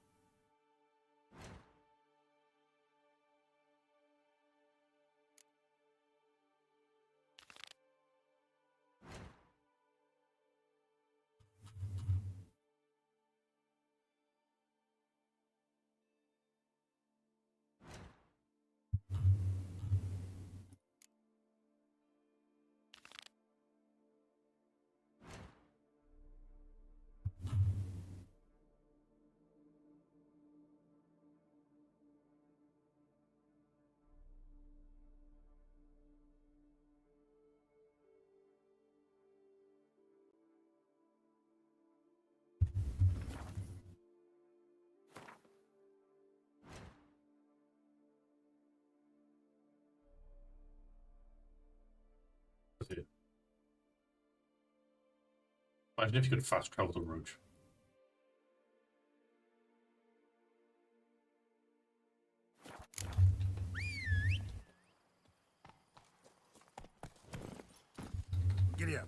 Imagine if you could fast travel to Roach. Giddy up.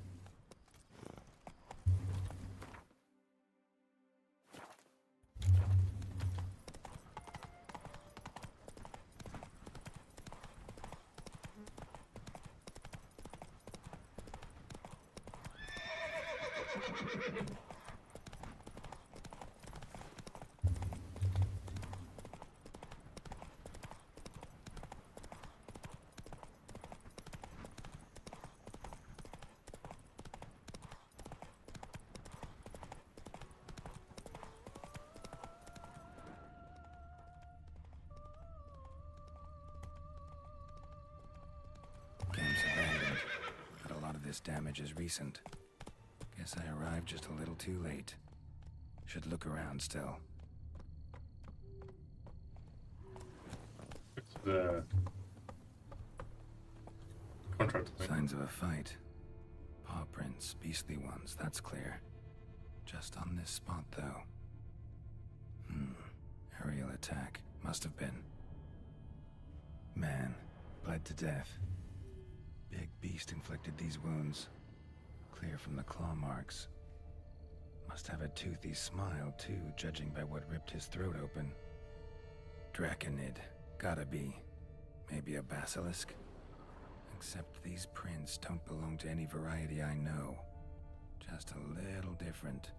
Camp's abandoned, but a lot of this damage is recent. Guess I arrived just a little too late. Should look around still. It's the contract thing. Signs of a fight. Paw prints, beastly ones, that's clear. Just on this spot, though. Aerial attack. Must have been. Man, bled to death. Big beast inflicted these wounds. Clear from the claw marks. Must have a toothy smile, too, judging by what ripped his throat open. Draconid. Gotta be. Maybe a basilisk? Except these prints don't belong to any variety I know. Just a little different.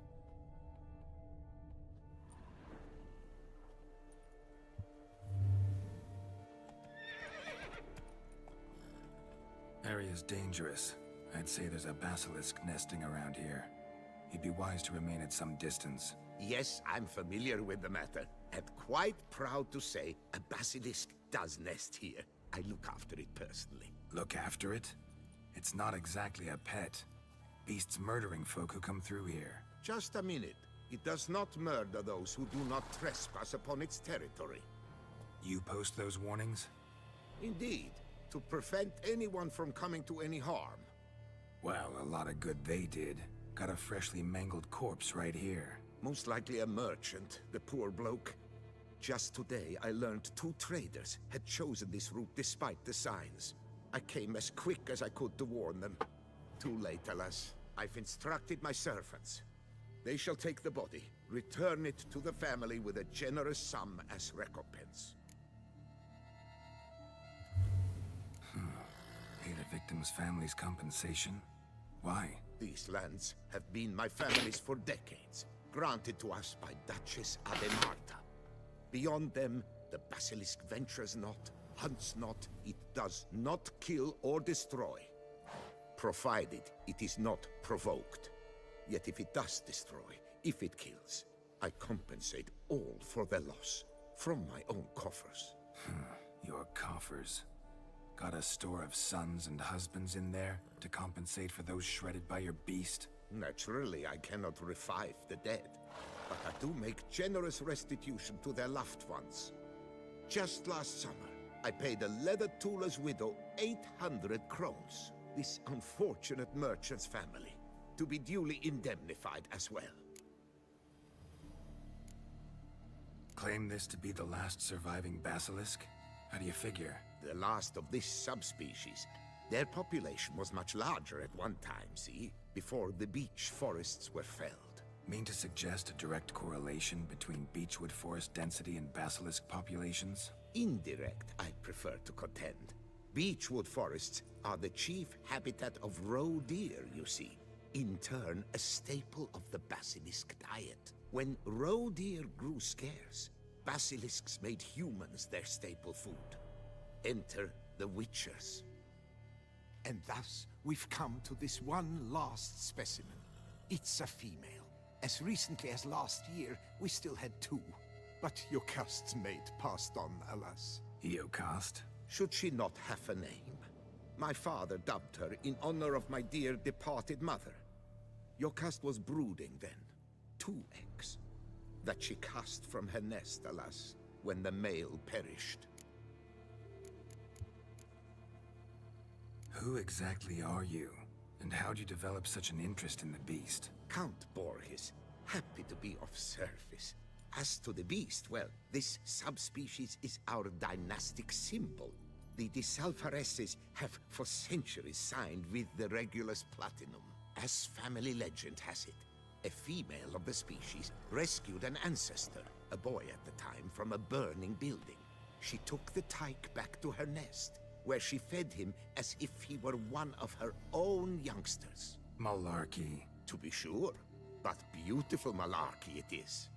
Area's dangerous. I'd say there's a basilisk nesting around here. You'd be wise to remain at some distance. Yes, I'm familiar with the matter, and quite proud to say a basilisk does nest here. I look after it personally. Look after it? It's not exactly a pet. Beasts murdering folk who come through here. Just a minute. It does not murder those who do not trespass upon its territory. You post those warnings? Indeed, to prevent anyone from coming to any harm. Well, a lot of good they did. Got a freshly mangled corpse right here. Most likely a merchant, the poor bloke. Just today, I learned 2 traders had chosen this route despite the signs. I came as quick as I could to warn them. Too late, alas. I've instructed my servants. They shall take the body, return it to the family with a generous sum as recompense. Pay the victim's family's compensation? Why? These lands have been my family's for decades, granted to us by Duchess Ademarta. Beyond them, the basilisk ventures not, hunts not, it does not kill or destroy. Provided it is not provoked. Yet if it does destroy, if it kills, I compensate all for their loss, from my own coffers. Your coffers. Got a store of sons and husbands in there to compensate for those shredded by your beast? Naturally, I cannot revive the dead, but I do make generous restitution to their loved ones. Just last summer, I paid a leather tooler's widow 800 crowns, this unfortunate merchant's family, to be duly indemnified as well. Claim this to be the last surviving basilisk? How do you figure? The last of this subspecies. Their population was much larger at one time, see? Before the beech forests were felled. Mean to suggest a direct correlation between beechwood forest density and basilisk populations? Indirect, I'd prefer to contend. Beechwood forests are the chief habitat of roe deer, you see. In turn, a staple of the basilisk diet. When roe deer grew scarce, basilisks made humans their staple food. Enter the witchers. And thus, we've come to this one last specimen. It's a female. As recently as last year, we still had 2. But Jocast's mate passed on, alas. Jocast? Should she not have a name? My father dubbed her in honor of my dear departed mother. Jocast was brooding then. 2 eggs. That she cast from her nest, alas, when the male perished. Who exactly are you? And how'd you develop such an interest in the beast? Count Borges, happy to be of service. As to the beast, well, this subspecies is our dynastic symbol. The Disalfaresses have for centuries signed with the Regulus Platinum. As family legend has it, a female of the species rescued an ancestor, a boy at the time, from a burning building. She took the tyke back to her nest, where she fed him as if he were one of her own youngsters. Malarkey. To be sure, but beautiful malarkey it is.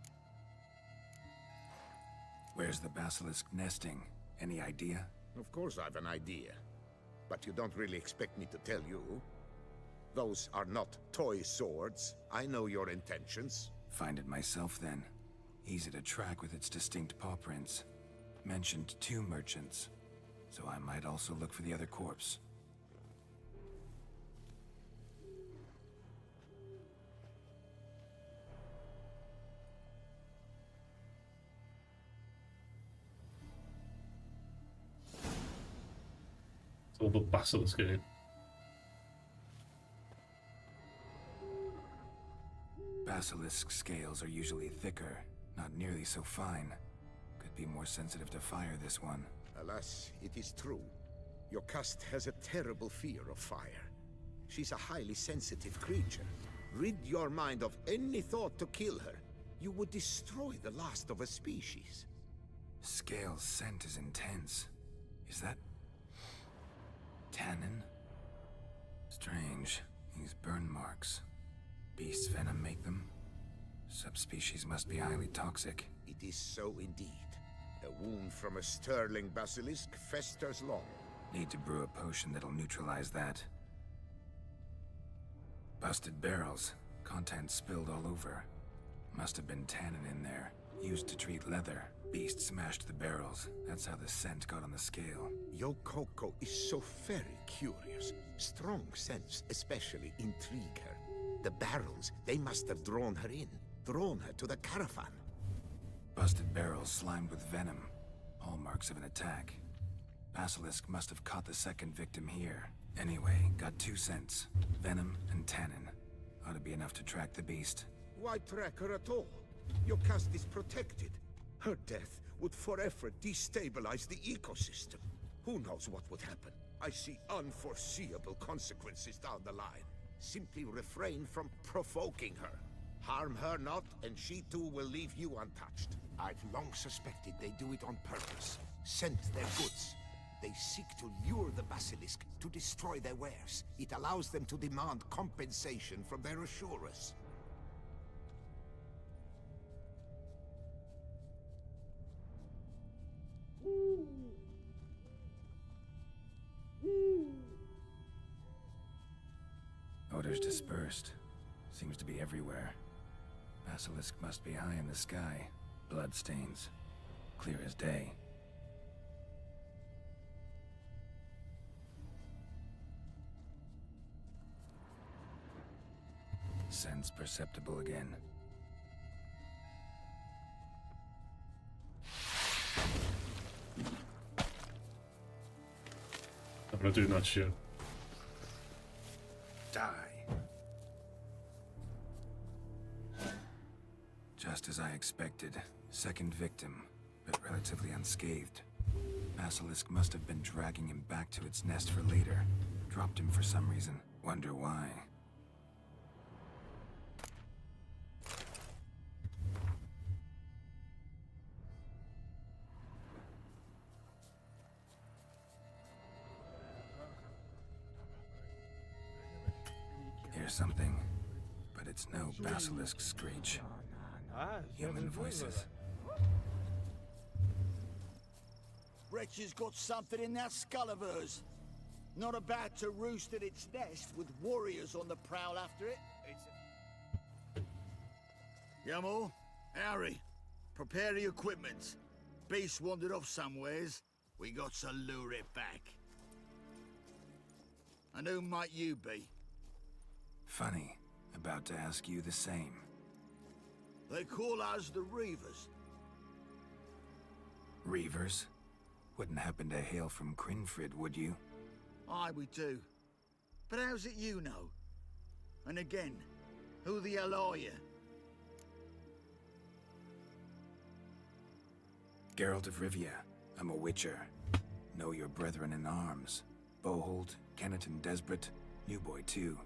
Where's the basilisk nesting? Any idea? Of course I've an idea, but you don't really expect me to tell you. Those are not toy swords. I know your intentions. Find it myself then. Easy to track with its distinct paw prints. Mentioned 2 merchants, so I might also look for the other corpse. It's all the basilisk in it. Basilisk scales are usually thicker, not nearly so fine. Could be more sensitive to fire, this one. Alas, it is true. Your cast has a terrible fear of fire. She's a highly sensitive creature. Rid your mind of any thought to kill her. You would destroy the last of a species. Scale's scent is intense. Is that... tannin? Strange. These burn marks. Beast's venom make them? Subspecies must be highly toxic. It is so indeed. A wound from a sterling basilisk festers long. Need to brew a potion that'll neutralize that. Busted barrels. Contents spilled all over. Must have been tannin in there. Used to treat leather. Beast smashed the barrels. That's how the scent got on the scale. Yokoko is so very curious. Strong scents especially intrigue her. The barrels, they must have drawn her in. Drawn her to the caravan. Busted barrels slimed with venom. Hallmarks of an attack. Basilisk must have caught the second victim here. Anyway, got 2 scents. Venom and tannin. Ought to be enough to track the beast. Why track her at all? Your caste is protected. Her death would forever destabilize the ecosystem. Who knows what would happen? I see unforeseeable consequences down the line. Simply refrain from provoking her. Harm her not, and she too will leave you untouched. I've long suspected they do it on purpose. Scent their goods. They seek to lure the basilisk to destroy their wares. It allows them to demand compensation from their assurers. Odors dispersed. Seems to be everywhere. Basilisk must be high in the sky. Bloodstains. Clear as day. Scents perceptible again. I'm gonna do that shit. Die. Just as I expected. Second victim, but relatively unscathed. Basilisk must have been dragging him back to its nest for later. Dropped him for some reason. Wonder why. Hear something, but it's no basilisk screech. Human voices. Wretch has got something in that skull of hers. Not about to roost at its nest with warriors on the prowl after it. Yamo, Harry, prepare the equipment. Beast wandered off somewheres. We got to lure it back. And who might you be? Funny. About to ask you the same. They call us the Reavers. Reavers? Wouldn't happen to hail from Crinfrid, would you? Aye, we do. But how's it you know? And again, who the hell are you? Geralt of Rivia. I'm a witcher. Know your brethren in arms. Boholt, Kennet and Desbret, new boy too.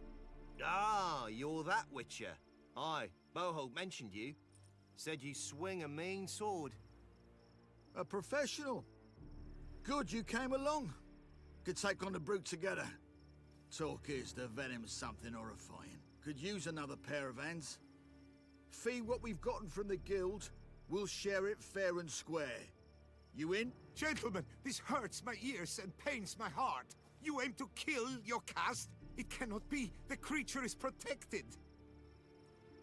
Ah, you're that witcher. Aye, Boholt mentioned you. Said you swing a mean sword. A professional. Good you came along. Could take on the brute together. Talk is the venom's something horrifying. Could use another pair of hands. Fee what we've gotten from the guild. We'll share it fair and square. You in? Gentlemen, this hurts my ears and pains my heart. You aim to kill your caste? It cannot be. The creature is protected.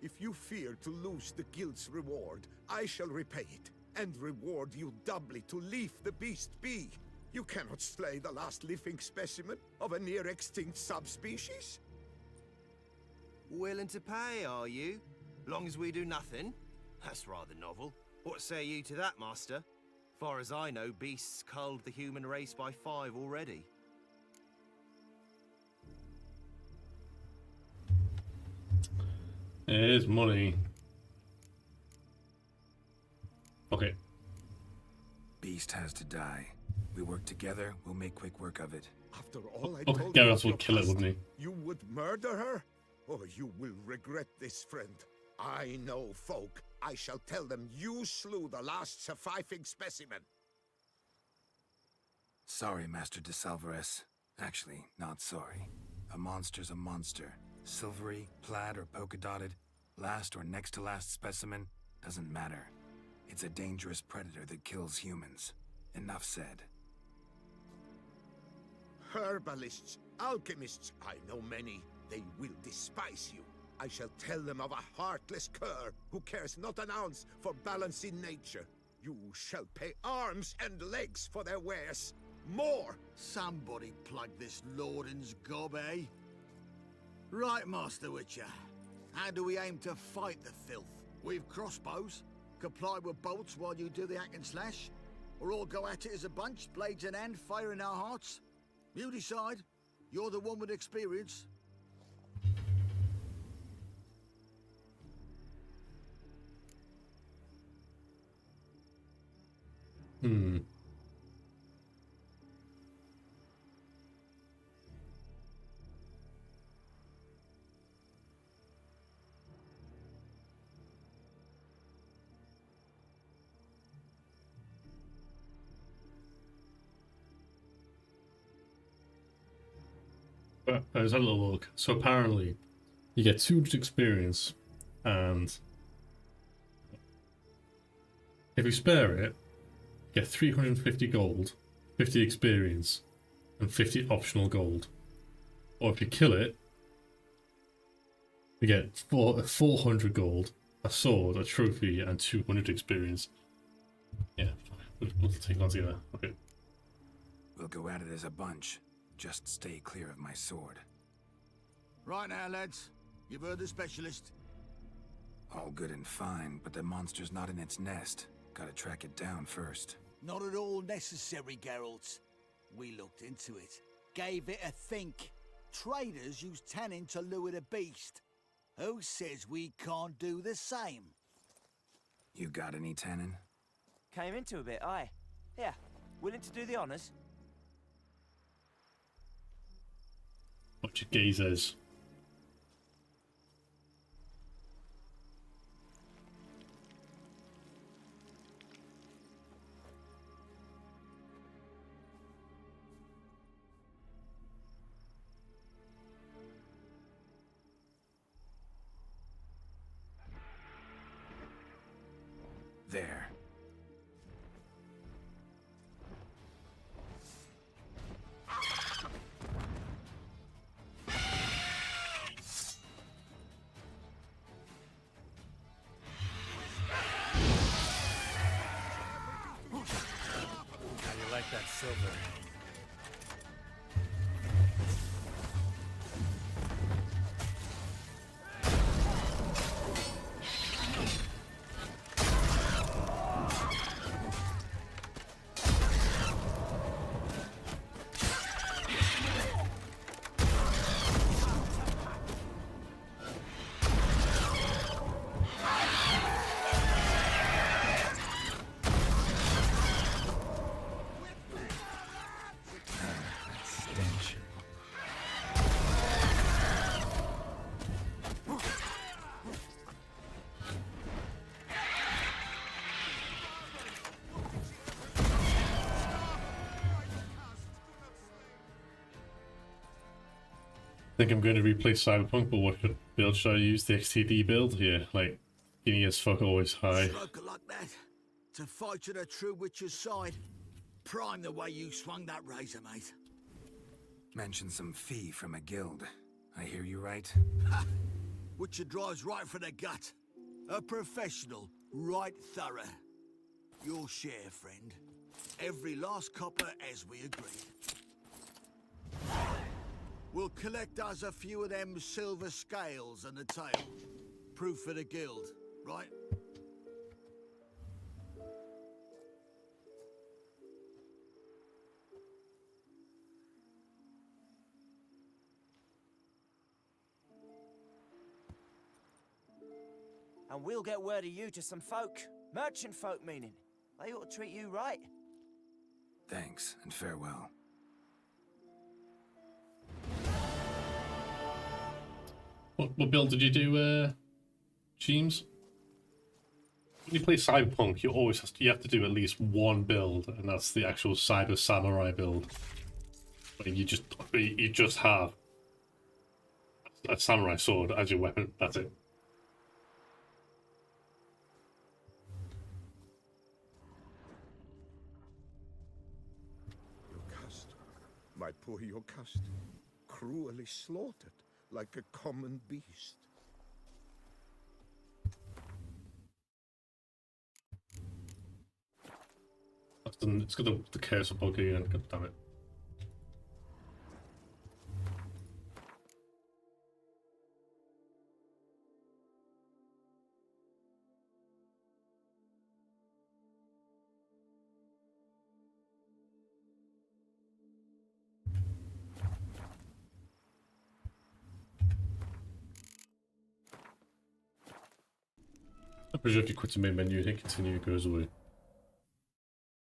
If you fear to lose the guild's reward, I shall repay it, and reward you doubly to leave the beast be. You cannot slay the last living specimen of a near-extinct subspecies. Willing to pay, are you? Long as we do nothing? That's rather novel. What say you to that, master? Far as I know, beasts culled the human race by 5 already. Here's money. Okay. Beast has to die. We work together, we'll make quick work of it. After all I Okay, told Gareth you would kill it, past, wouldn't he? You would murder her? Oh, you will regret this, friend. I know folk. I shall tell them you slew the last surviving specimen. Sorry, Master de Salvarez. Actually, not sorry. A monster's a monster. Silvery, plaid, or polka-dotted, last or next to last specimen, doesn't matter. It's a dangerous predator that kills humans. Enough said. Herbalists, alchemists, I know many. They will despise you. I shall tell them of a heartless cur who cares not an ounce for balance in nature. You shall pay arms and legs for their wares. More! Somebody plug this Lorden's gob, eh? Right, Master Witcher. How do we aim to fight the filth? We've crossbows. Comply with bolts while you do the hack and slash? Or all go at it as a bunch, blades in hand, fire in our hearts? You decide. You're the one with experience. I just had a little look. So apparently, you get 200 experience, and if you spare it, you get 350 gold, 50 experience, and 50 optional gold. Or if you kill it, you get 400 gold, a sword, a trophy, and 200 experience. Yeah, we'll take on together. Okay. We'll go at it as a bunch. Just stay clear of my sword. Right now, lads. You've heard the specialist. All good and fine, but the monster's not in its nest. Gotta track it down first. Not at all necessary, Geralt. We looked into it. Gave it a think. Traders use tannin to lure the beast. Who says we can't do the same? You got any tannin? Came into a bit, aye. Yeah, willing to do the honours? Bunch of geezers. There. How you like that silver? think I'm going to replace Cyberpunk, but what build should I use? The XTD build here, like skinny as fuck, always high. Stroke like that. To fight at a true witcher's side. Prime the way you swung that razor, mate. Mentioned some fee from a guild. I hear you right? Ha! Witcher drives right for the gut. A professional, right thorough. Your share, friend. Every last copper as we agreed. We'll collect us a few of them silver scales and a tail. Proof for the guild, right? And we'll get word of you to some folk. Merchant folk, meaning. They ought to treat you right. Thanks, and farewell. What build did you do, James? When you play Cyberpunk, you have to do at least one build, and that's the actual Cyber Samurai build. Where you just have a samurai sword as your weapon. That's it. Yocasta, my poor Yocasta, cruelly slaughtered like a common beast. It's got the curse of bug again, god damn it. I'm pretty sure if you quit the main menu and hit continue, it goes away.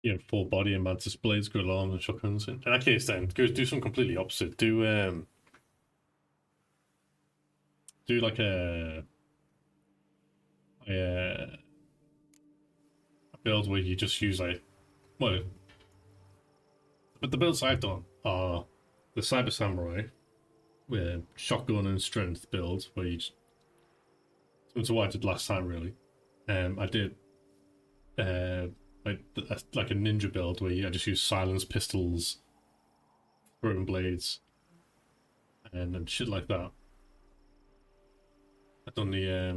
You know, full body and mantis blades, good alarms and shotguns. In that case, then do something completely opposite. Do like a build where you just use but the builds I've done are the Cyber Samurai with shotgun and strength builds where you just, similar to what I did last time really. I did like a ninja build where I just use silence pistols, throwing blades, and shit like that. I've done a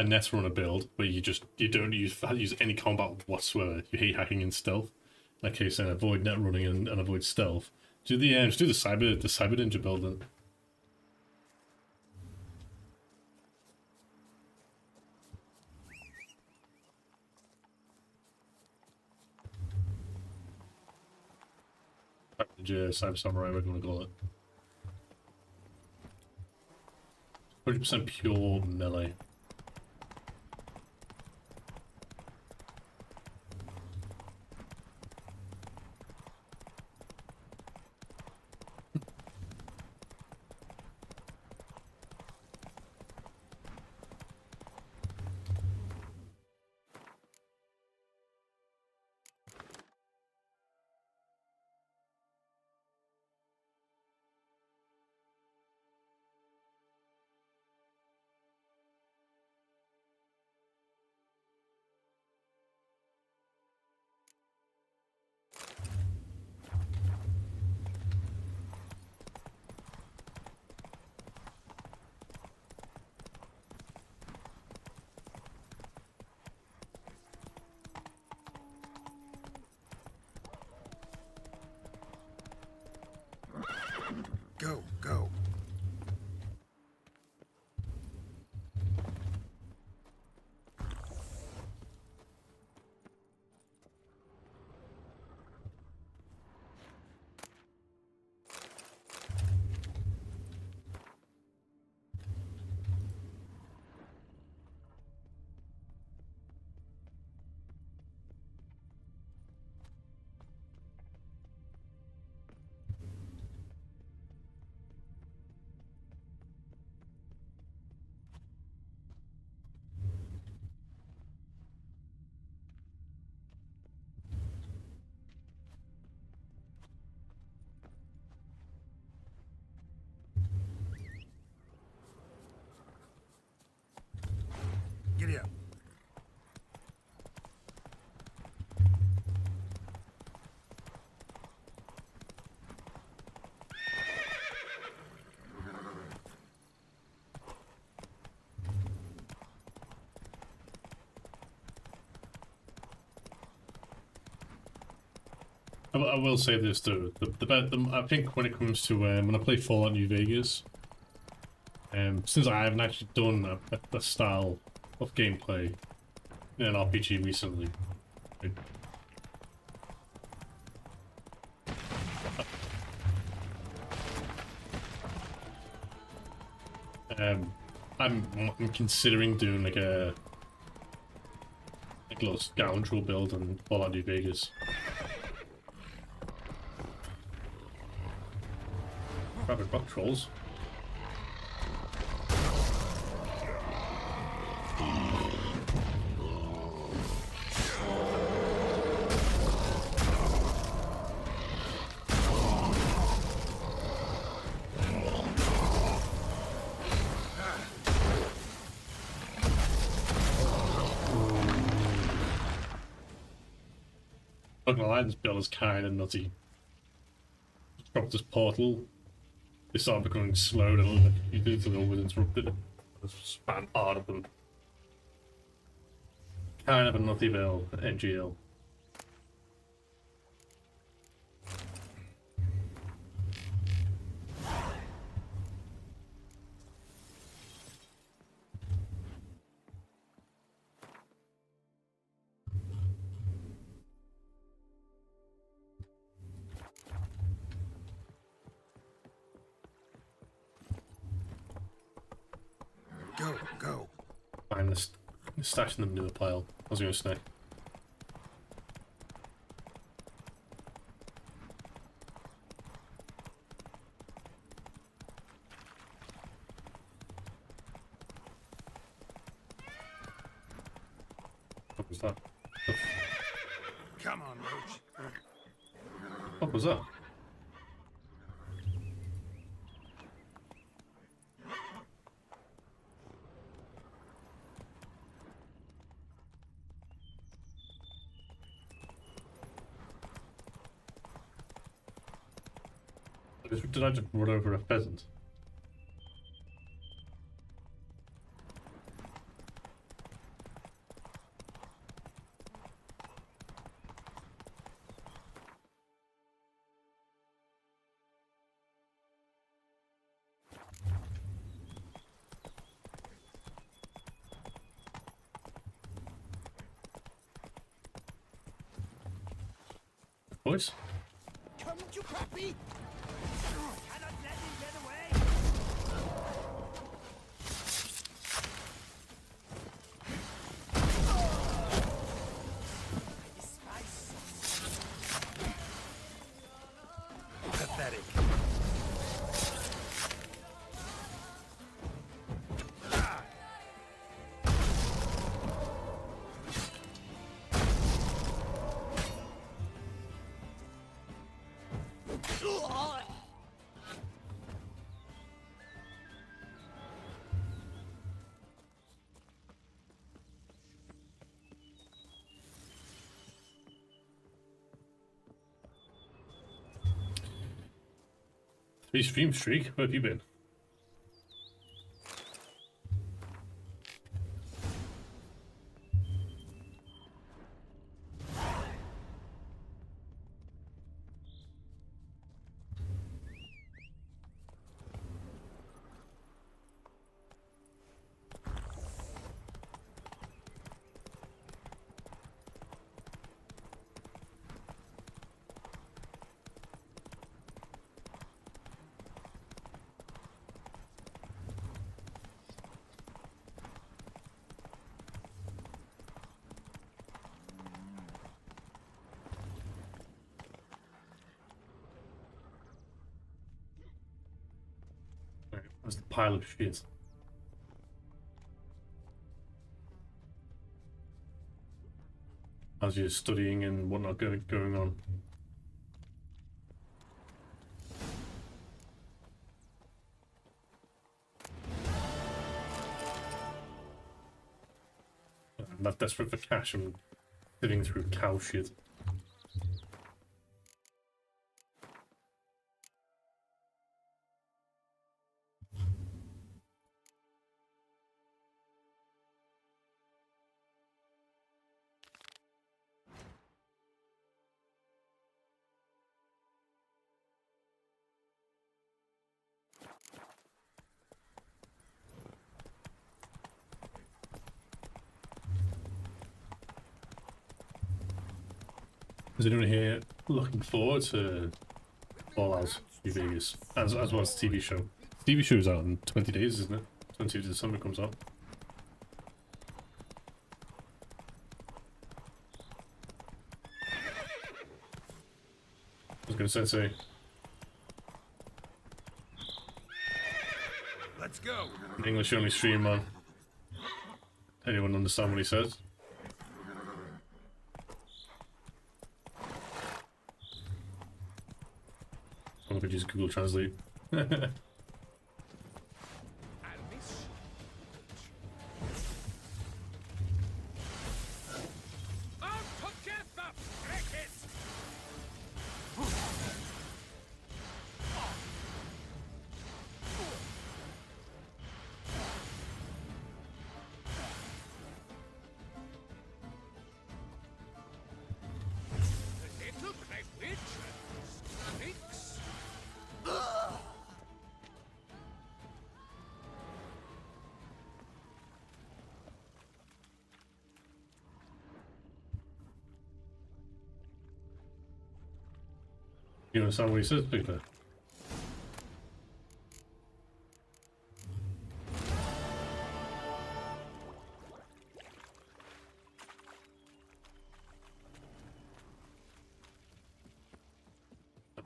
net runner build where you don't use any combat whatsoever. You hate hacking and stealth. In that case, then avoid net running and avoid stealth. Just do the cyber ninja build then. Cyber Samurai, whatever you want to call it. 100% pure melee. Go, go. I will say this though, I think when it comes to when I play Fallout New Vegas, since I haven't actually done a style of gameplay in an RPG recently, I'm considering doing like a little scoundrel build on Fallout New Vegas. Rabbit rock trolls. Not gonna lie, this build is kind of nutty. Dropped this portal. They started becoming slowed a little bit. You do the always interrupted. Just spam hard of them. Kind of a nutty build, NGL. Go. Fine, let's stash them into a pile. I was gonna say. What was that? Come on, Roach. What was that? Did I just run over a pheasant? Boys? Come to Pappy! Cannot let him get away! Pathetic. Stream streak? Where have you been? That's the pile of shit. As you're studying and whatnot going on. I'm not desperate for cash, I'm sitting through cow shit. Is anyone here looking forward to Fallout New Vegas as well as the TV show? The TV show is out in 20 days, isn't it? 20th of December comes out. I was going to say. Let's go. English only stream, man. Anyone understand what he says? I could use Google Translate. You understand what he says, Peter?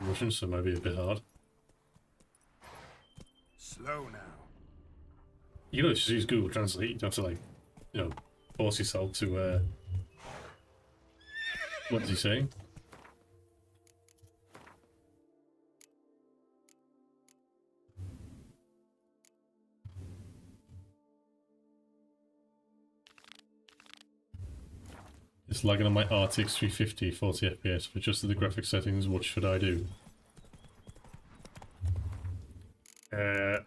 Russian, so maybe a bit hard. Slow now. You know, just use Google Translate. You don't have to, like, you know, force yourself to, what is he saying? It's lagging on my RTX 350, 40 FPS. I've adjusted the graphic settings. What should I do?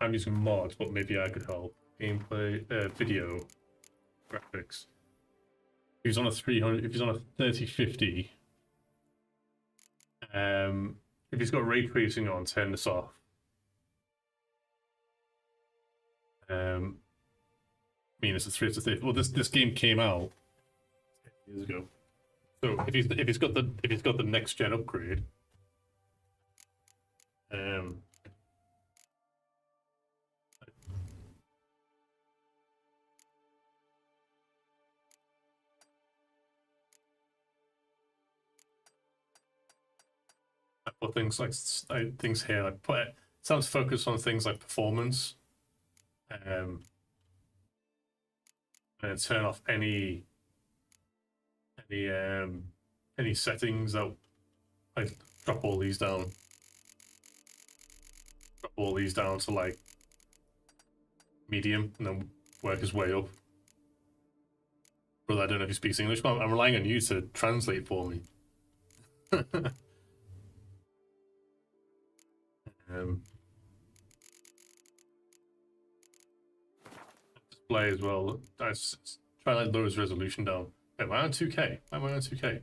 I'm using mods, but maybe I could help. Gameplay, video, graphics. If he's on a 300, if he's on a 3050, if he's got ray tracing on, turn this off. I mean, it's a 350. Well, this game came out years ago. So if he's got the next gen upgrade, I put things like things here. I put sounds focused on things like performance, and turn off any settings that I drop all these down. Drop all these down to like medium and then work his way up. Brother, I don't know if he speaks English, but I'm relying on you to translate for me. Display as well. I try to like lower his resolution down. Wait, am I on 2K? Why am I on 2K?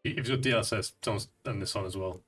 If you've got DLSS, turn this on as well.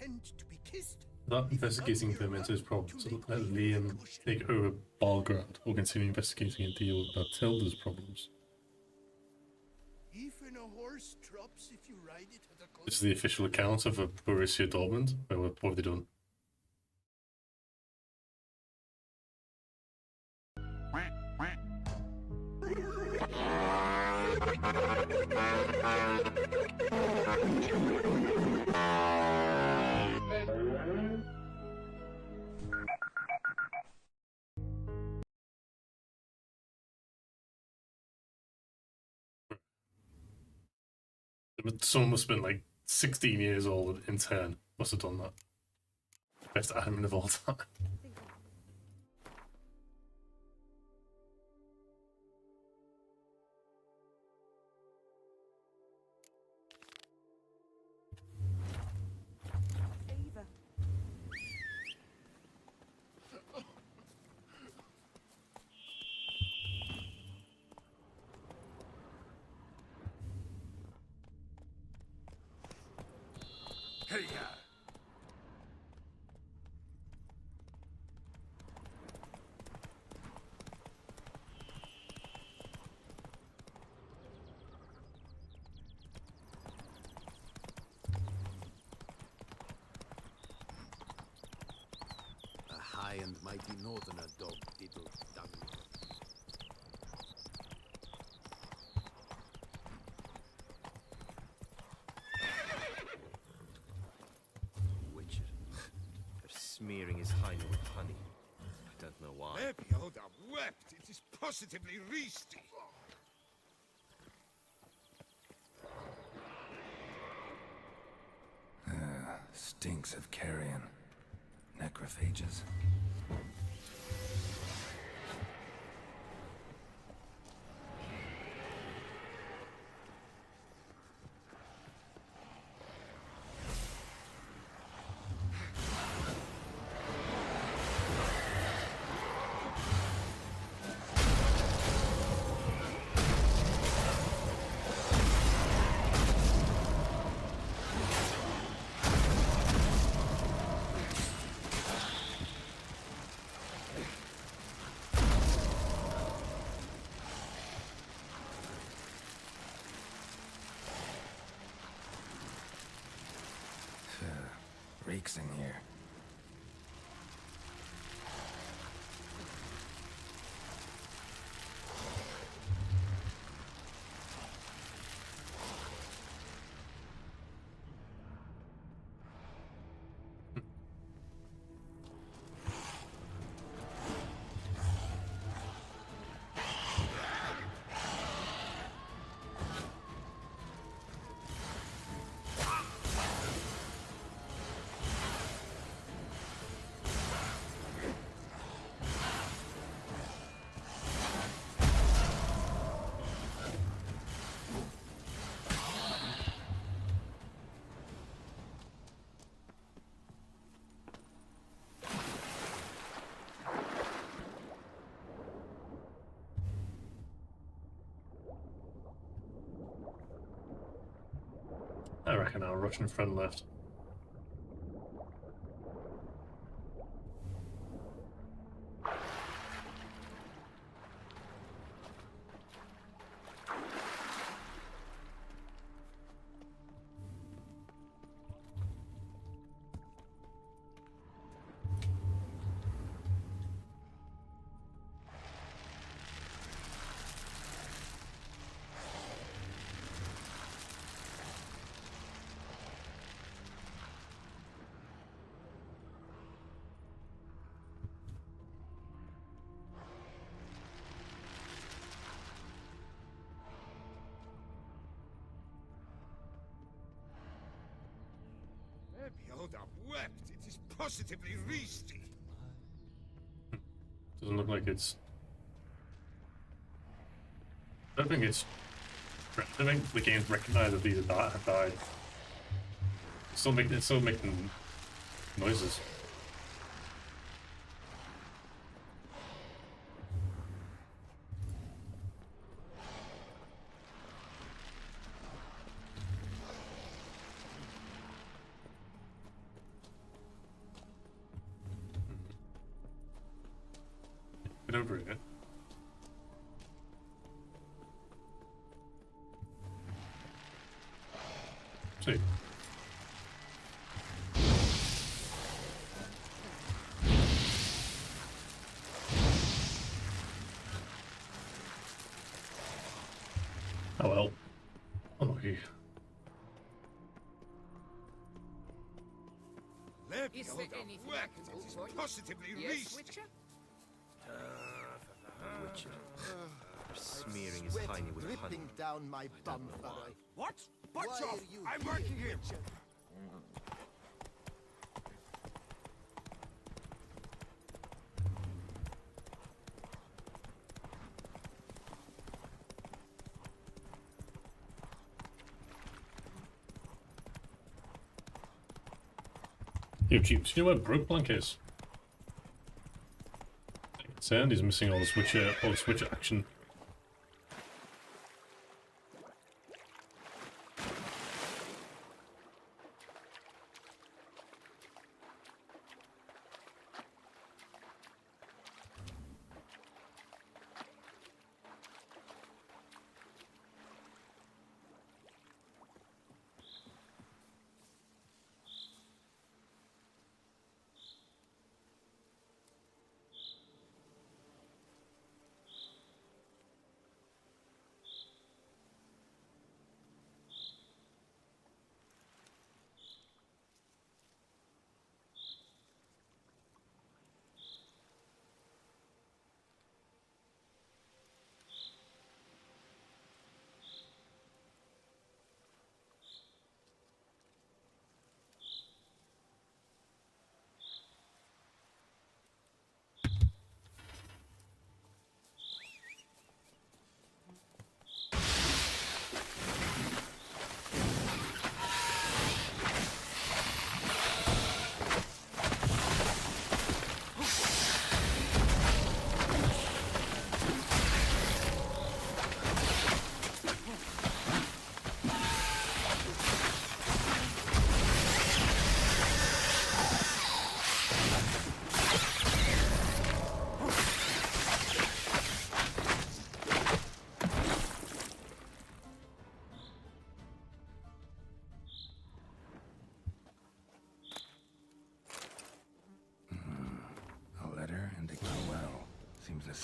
consent to be kissed. Not investigating them into his problems. So let Liam take over Balgrad or continue investigating and deal with Matilda's problems. Even a horse drops if you ride it at a This is the official account of Borussia Dortmund. What have they done? Someone must have been like 16 years old in turn. Must have done that. Best admin of all time. High and mighty northerner dog diddle dung. Witcher. They're smearing his hymen with honey. I don't know why. Behold, I've wept. It is positively reasty. Stinks of carrion. Necrophages. Reeks in here. I reckon our Russian friend left. Behold, I've wept. It is positively reasty. Doesn't look like it's. I don't think it's. I think the game's recognized that these have died. It's still making noises. Get over here. See. Oh well. Unlucky. Is there anything I can do for you? Positively Yes, Witcher? Smearing his hiney with honey. Dripping down my bum furrow. What? Butch Why off! are you I'm working here! Witcher? Yo, Jeeps, you know where Broke Blank is? Concerned he's missing all the switcher action.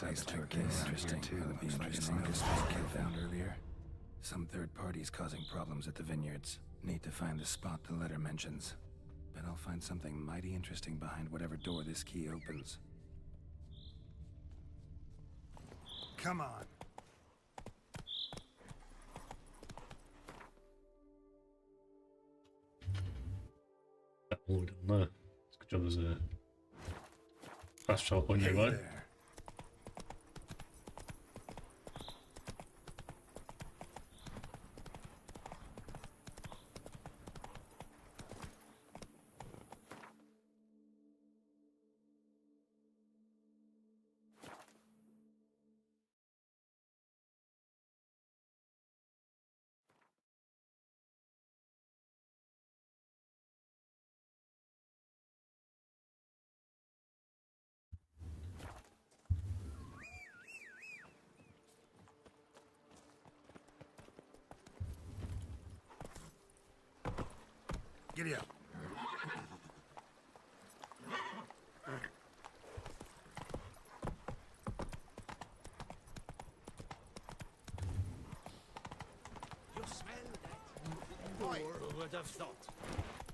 Place like this interesting too. That'd be interesting. Like I found earlier. Some third parties causing problems at the vineyards. Need to find the spot the letter mentions. Bet I'll find something mighty interesting behind whatever door this key opens. Come on. All done there. It's a good job there's a fast travel point nearby. There. Giddy up. You smell that? Who would have thought?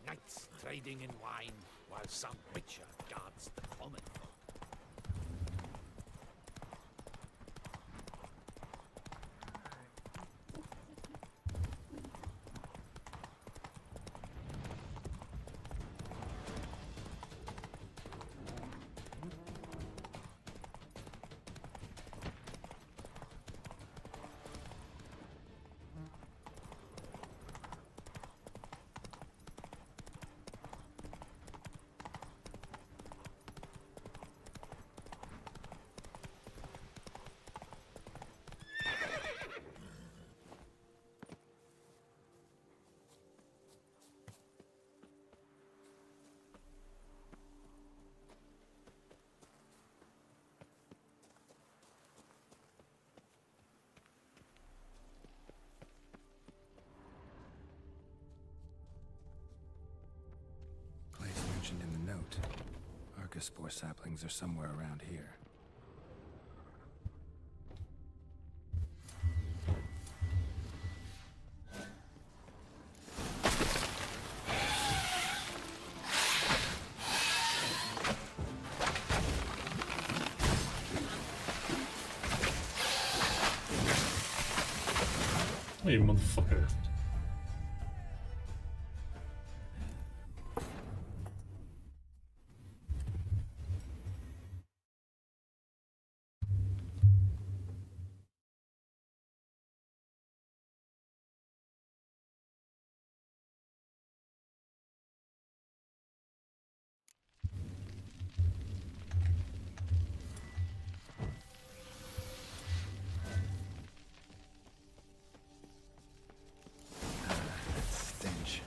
Knights trading in wine while some witcher guards the common folk. mentioned in the note. Archospore saplings are somewhere around here. Oh, you motherfucker. Stench.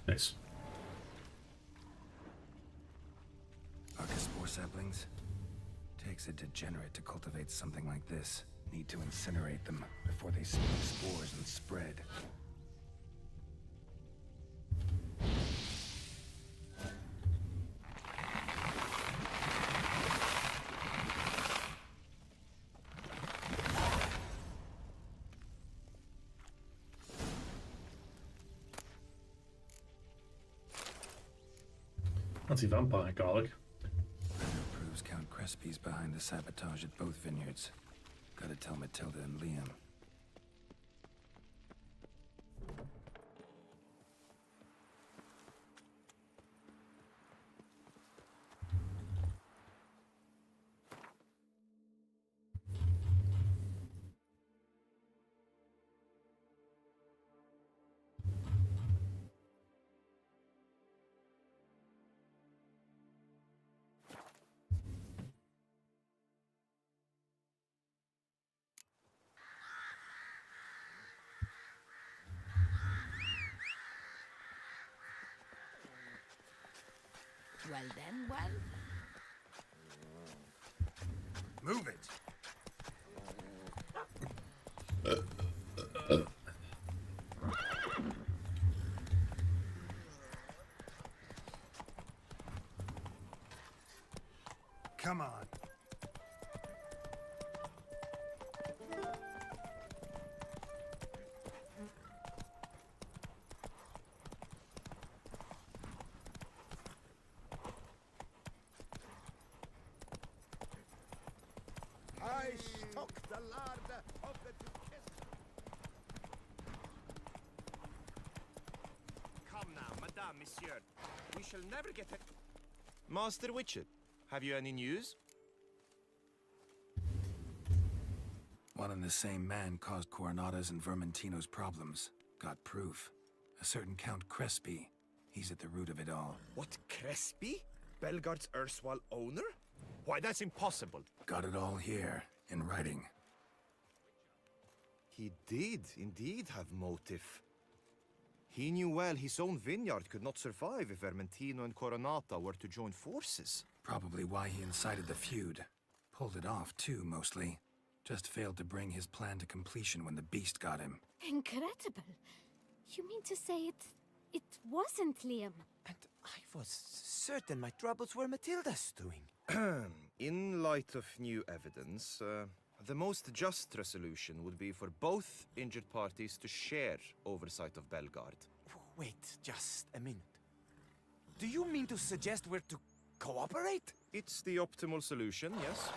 Nice. Archospore saplings? Takes a degenerate to cultivate something like this. Need to incinerate them before they spread spores and spread. Anti-vampire garlic. Proves Count Crespi's behind the sabotage at both vineyards. Gotta tell Matilda and Liam. Well then, well. Move it. Come on. I stock the larder of the Duchess. Come now, Madame, Monsieur. We shall never get it. Master Witcher, have you any news? One and the same man caused Coronata's and Vermentino's problems. Got proof. A certain Count Crespi. He's at the root of it all. What, Crespi? Belgard's erstwhile owner? Why, that's impossible. Got it all here, in writing. He did indeed have motive. He knew well his own vineyard could not survive if Vermentino and Coronata were to join forces. Probably why he incited the feud. Pulled it off, too, mostly. Just failed to bring his plan to completion when the beast got him. Incredible. You mean to say it wasn't Liam? And I was certain my troubles were Matilda's doing. In light of new evidence, the most just resolution would be for both injured parties to share oversight of Belgard. Wait just a minute. Do you mean to suggest we're to cooperate? It's the optimal solution, yes.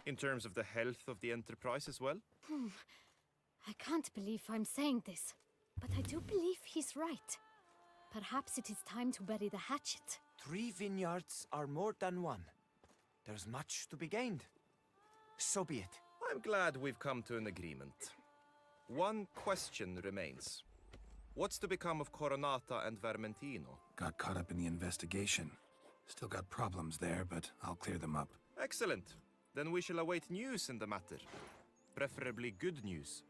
In terms of the health of the enterprise as well. I can't believe I'm saying this, but I do believe he's right. Perhaps it is time to bury the hatchet. 3 vineyards are more than one. There's much to be gained. So be it. I'm glad we've come to an agreement. One question remains. What's to become of Coronata and Vermentino? Got caught up in the investigation. Still got problems there, but I'll clear them up. Excellent. Then we shall await news in the matter. Preferably good news.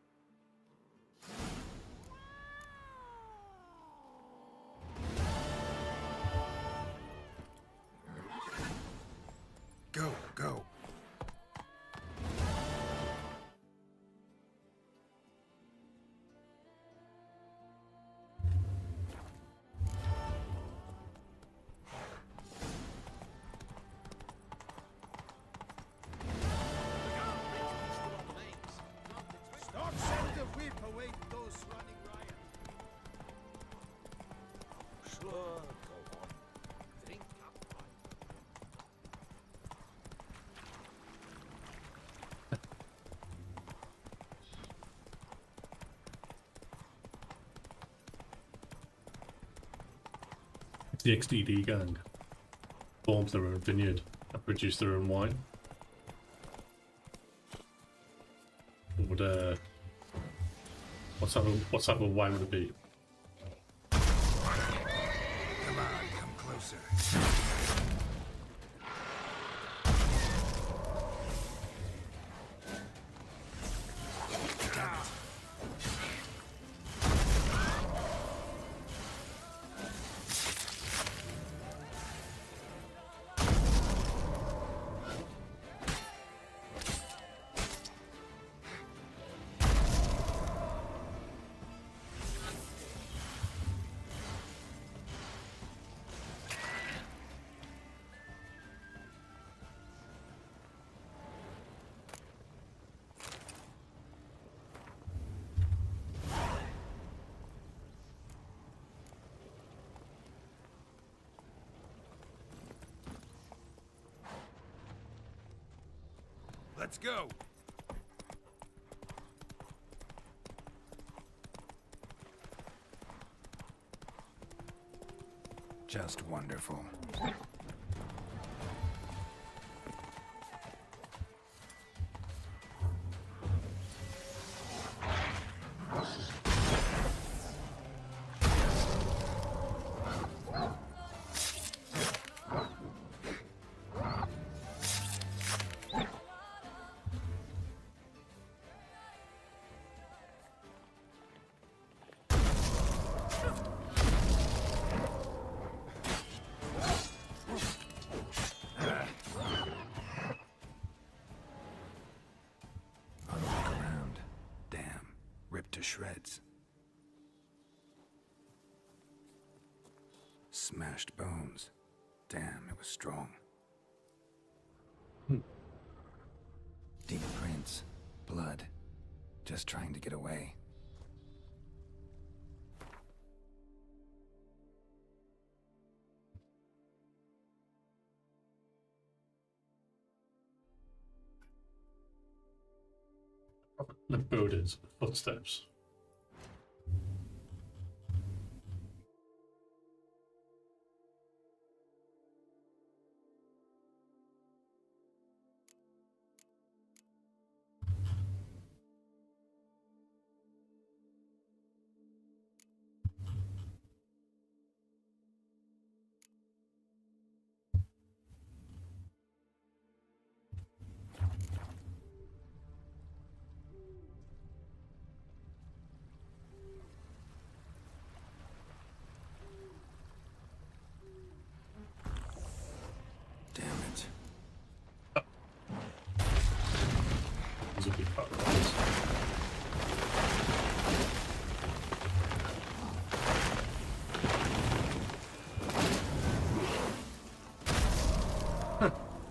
the XDD gang formed their own vineyard and produced their own wine, what type of wine would it be? Come on, come closer. Let's go. Just wonderful. To shreds. Smashed bones. Damn, it was strong. Deep prints. Blood. Just trying to get away. The Bodin's footsteps.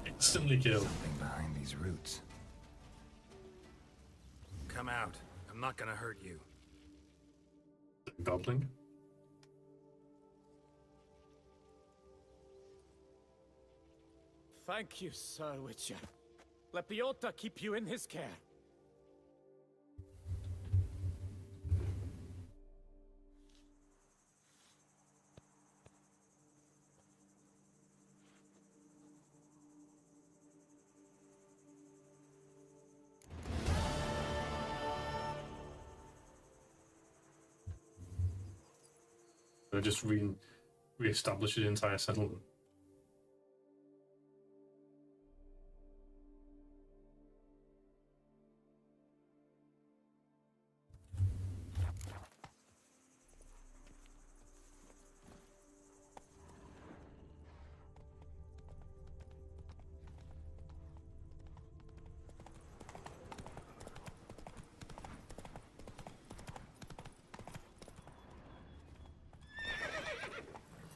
Instantly killed. Something behind these roots. Come out. I'm not gonna hurt you. Goblin. Thank you, Sir Witcher. Let Biota keep you in his care. Or just re-establish the entire settlement.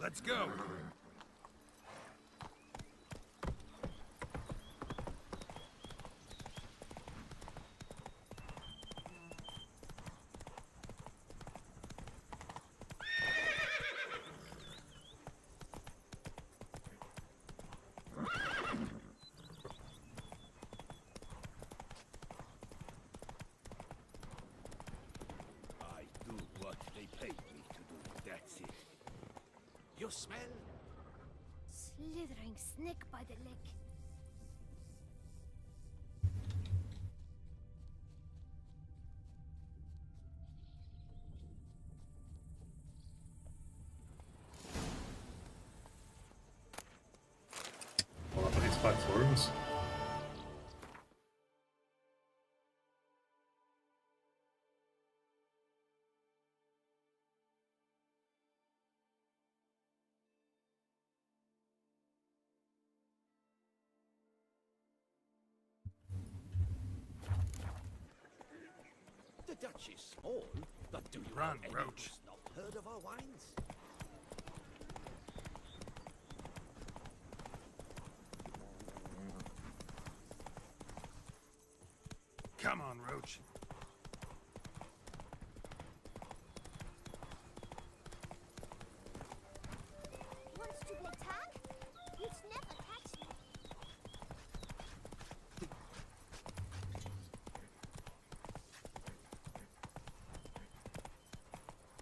Let's go. I do what they paid me to do. That's it. You smell slithering snake by the leg. Well, that makes 5 florins. The Dutch is small, but do you Run, know Roach. who's not heard of our wines? Come on, Roach. Wants to play tag? You'd never catch me.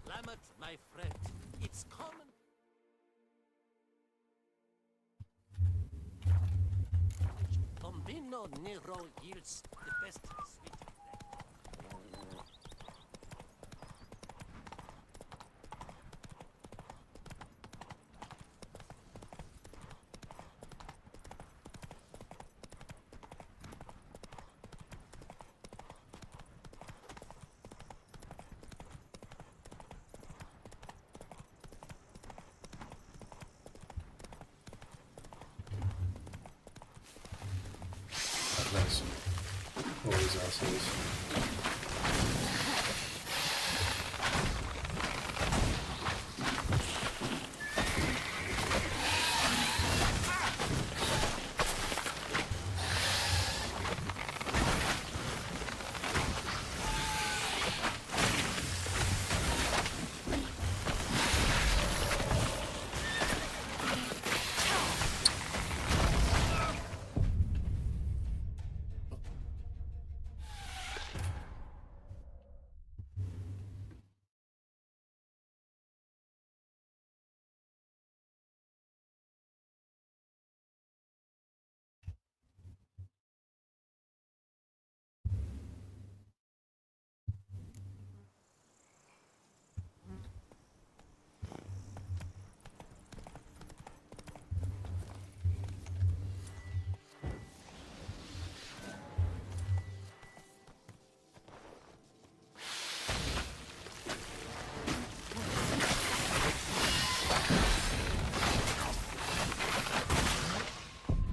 Lamet, my friend, it's common. Bombino Nero yields the best sweet bread. Nice. All these assholes.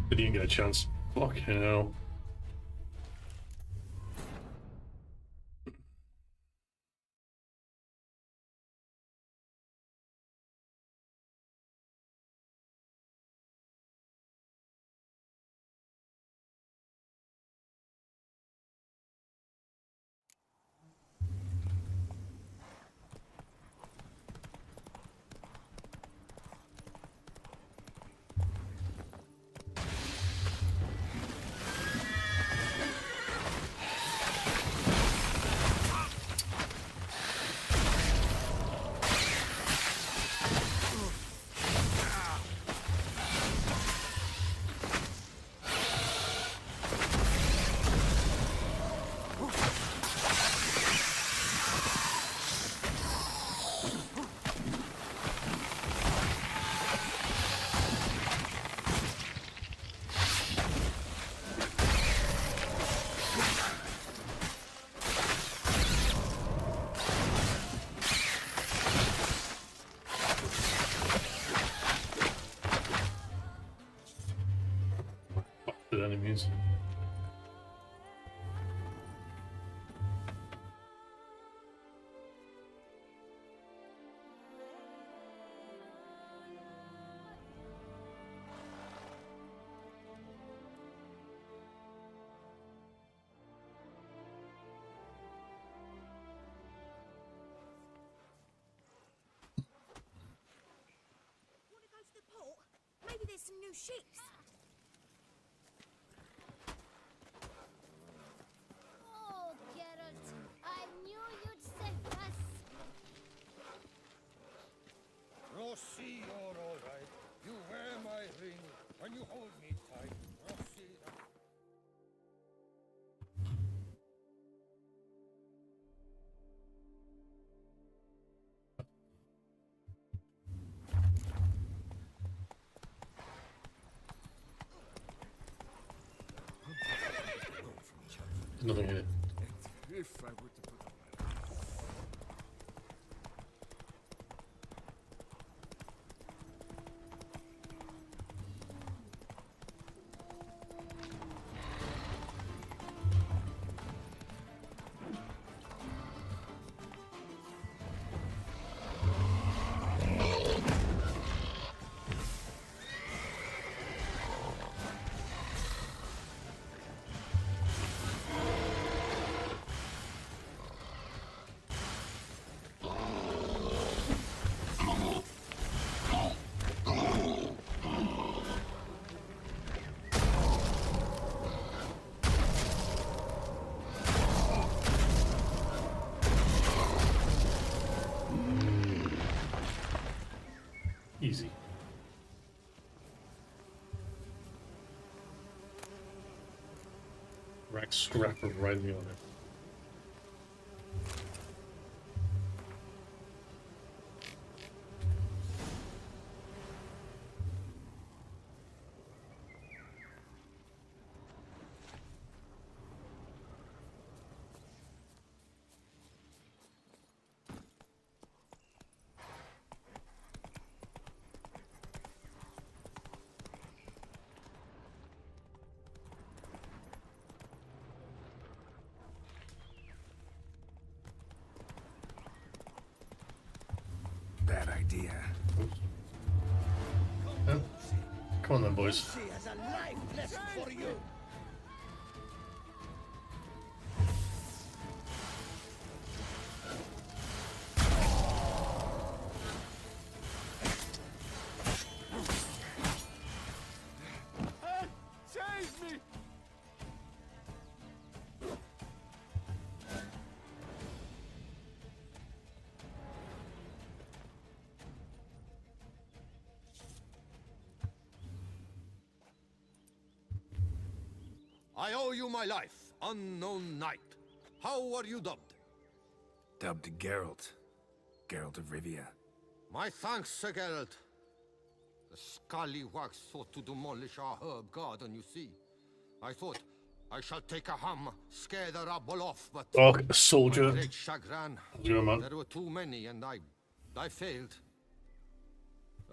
Didn't even get a chance. Fucking hell. Bastard enemies. Wanna go to the port? Maybe there's some new ships. Oh, Geralt, I knew you'd save us. Rossi, you're all right. You wear my ring Nothing in it. If I were to put Easy. Rack scrapper right me on it. Bad idea. Huh? Come on then, boys. She has a life lesson for you. save me! I owe you my life, unknown knight. How are you dubbed? Dubbed Geralt. Geralt of Rivia. My thanks, Sir Geralt. The scallywags sought to demolish our herb garden, you see. I thought, I shall take a hammer, scare the rabble off, but... Oh, a soldier. my great chagrin. Yeah, man. There were too many, and I failed.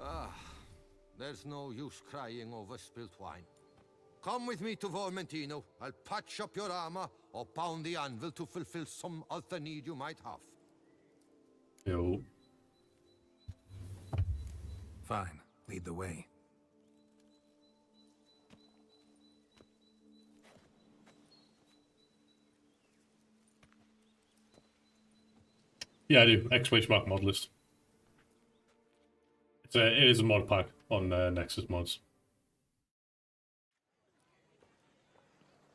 Ah, there's no use crying over spilt wine. Come with me to Vermentino. I'll patch up your armor or pound the anvil to fulfill some other need you might have. Yo. Fine. Lead the way. Yeah, I do. Exclamation mark mod list. It is a mod pack on Nexus mods.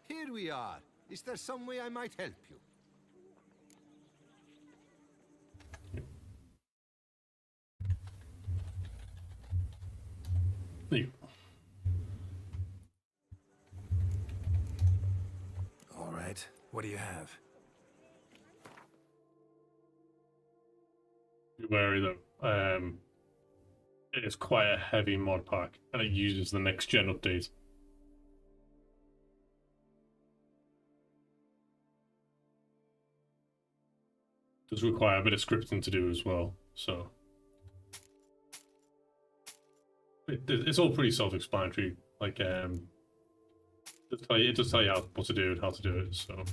Here we are. Is there some way I might help you? There you go. All right. What do you have? Be wary though. It is quite a heavy mod pack, and it uses the next gen update. Does require a bit of scripting to do as well, so it's all pretty self-explanatory. Like, it does tell you what to do and how to do it. So.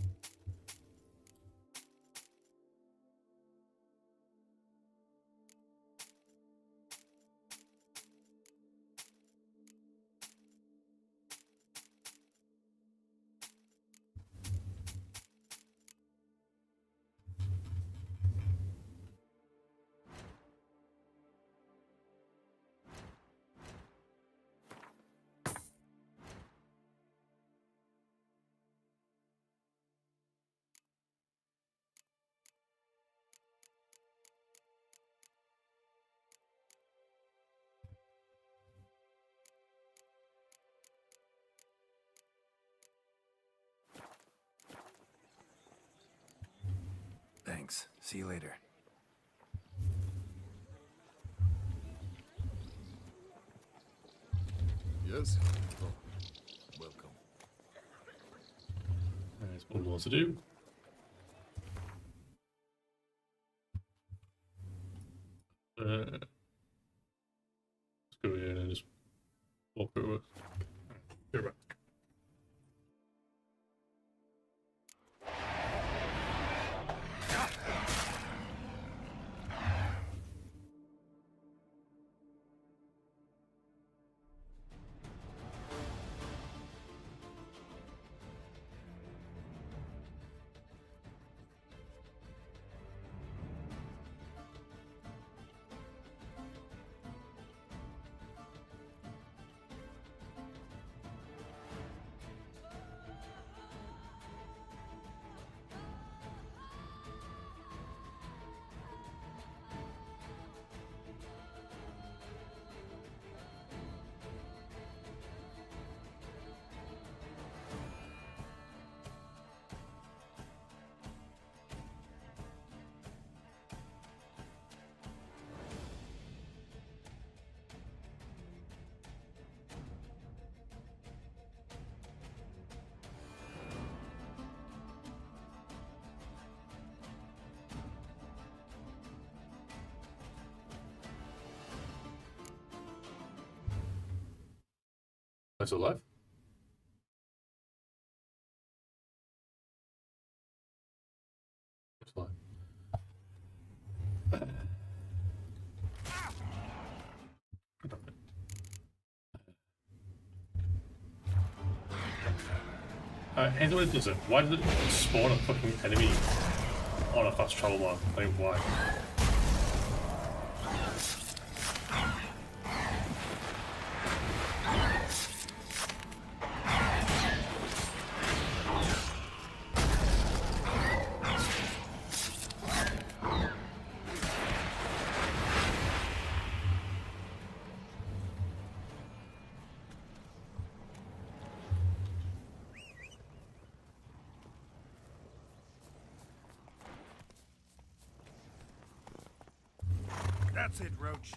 Thanks. See you later. Yes? Oh, welcome. Nice, got more to do. Let's go here and just walk over. Be right back. That's alive. It's alive. Here's what it does it. Why does it spawn a fucking enemy on a fast travel bar? Like, why? That's it, Roach.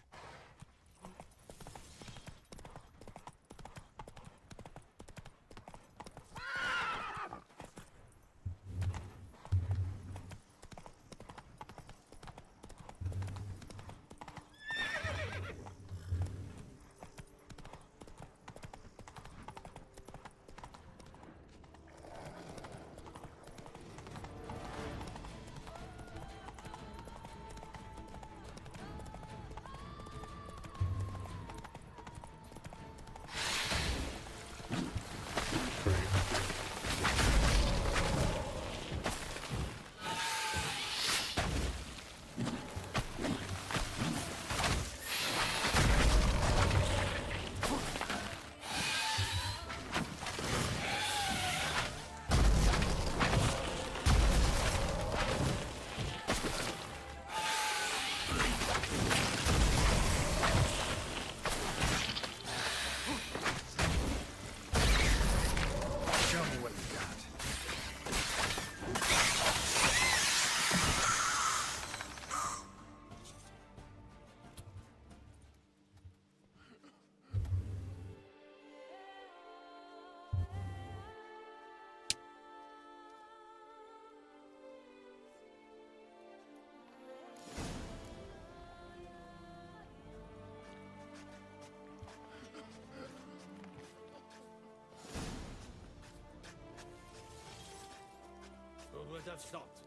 Who would have thought?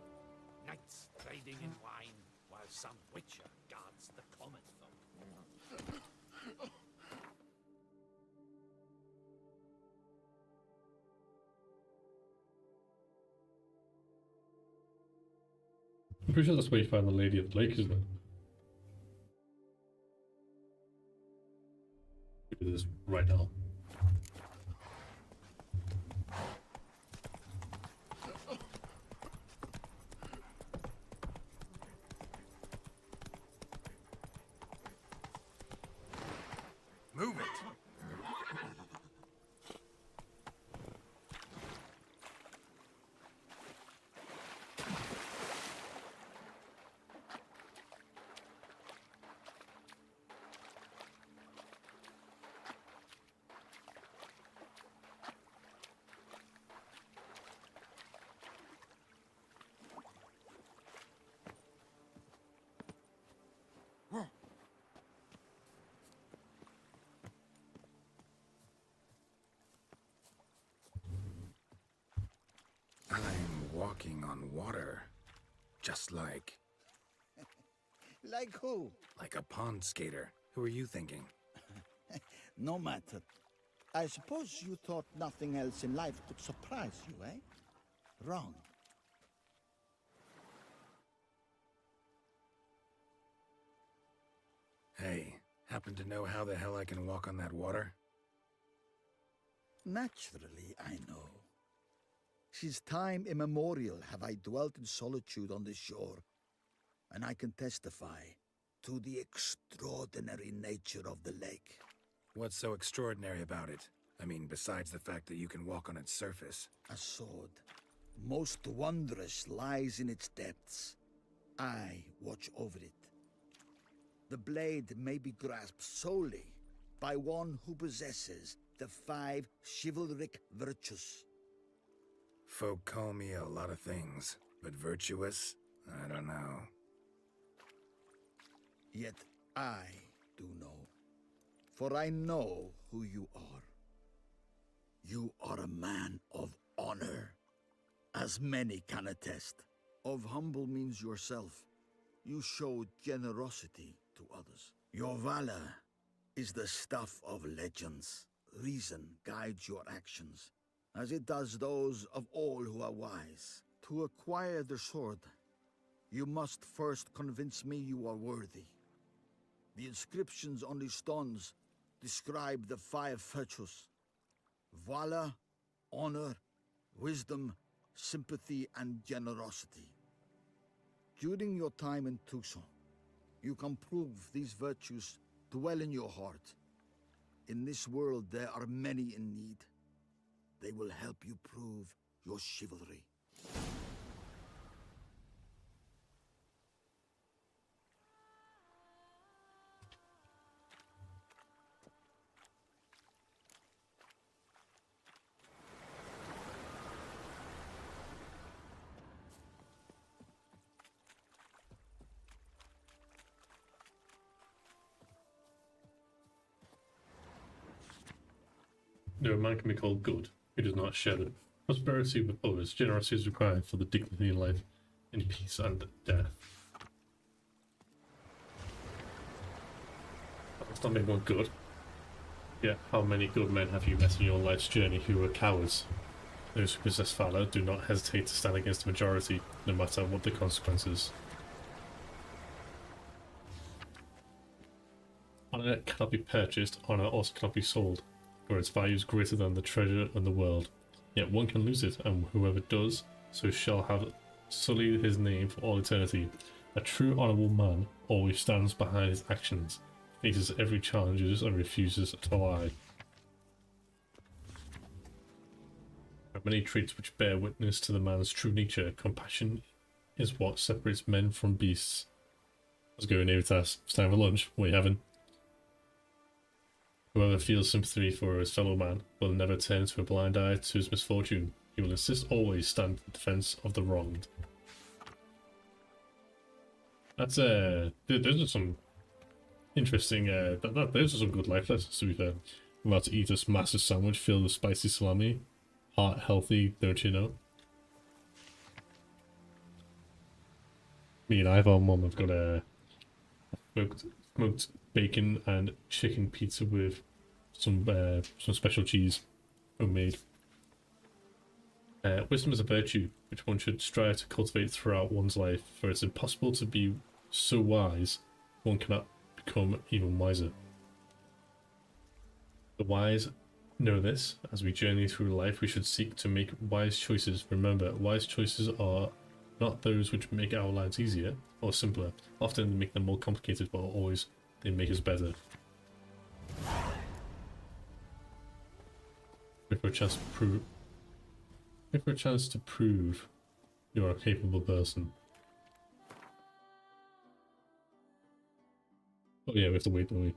Knights trading in wine, while some witcher guards the common folk. I'm pretty sure that's where you find the Lady of the Lake, isn't it? Look at this right now. Move it. I'm walking on water. Just like... Like who? like a pond skater. Who are you thinking? No matter. I suppose you thought nothing else in life could surprise you, eh? Wrong. Hey, happen to know how the hell I can walk on that water? Naturally, I know. Since time immemorial have I dwelt in solitude on this shore, and I can testify to the extraordinary nature of the lake. What's so extraordinary about it? I mean, besides the fact that you can walk on its surface. A sword, most wondrous, lies in its depths. I watch over it. The blade may be grasped solely by one who possesses the 5 chivalric virtues. Folk call me a lot of things, but virtuous? I don't know. Yet I do know, for I know who you are. You are a man of honor, as many can attest. Of humble means yourself. You showed generosity to others. Your valor is the stuff of legends. Reason guides your actions, as it does those of all who are wise. To acquire the sword, you must first convince me you are worthy. The inscriptions on the stones describe the 5 virtues: valor, honor, wisdom, sympathy, and generosity. During your time in Tucson, you can prove these virtues dwell in your heart. In this world, there are many in need. They will help you prove your chivalry. No man can be called good who does not share the prosperity with others. Generosity is required for the dignity in life, in peace and death. That's not make one good. Yeah, how many good men have you met in your life's journey who are cowards? Those who possess valor do not hesitate to stand against the majority, no matter what the consequences. Honor cannot be purchased, honor also cannot be sold, for its value is greater than the treasure in the world. Yet one can lose it, and whoever does so shall have sullied his name for all eternity. A true honourable man always stands behind his actions, faces every challenge and refuses to lie. There are many traits which bear witness to the man's true nature. Compassion is what separates men from beasts. Let's go, Navitas. It's time for lunch. What are you having? Whoever feels sympathy for his fellow man will never turn to a blind eye to his misfortune. He will insist always stand in defense of the wronged. That's those are some interesting those are some good life lessons, to be fair. I'm about to eat this massive sandwich filled with spicy salami. Heart healthy, don't you know? Me and Ivar, Mum, have got a smoked bacon and chicken pizza with some special cheese, homemade. Wisdom is a virtue which one should strive to cultivate throughout one's life, for it's impossible to be so wise one cannot become even wiser. The wise know this. As we journey through life, we should seek to make wise choices. Remember, wise choices are not those which make our lives easier or simpler. Often they make them more complicated, but always they make us better. If for a chance to prove you're a capable person. Oh yeah, we have to wait, don't we?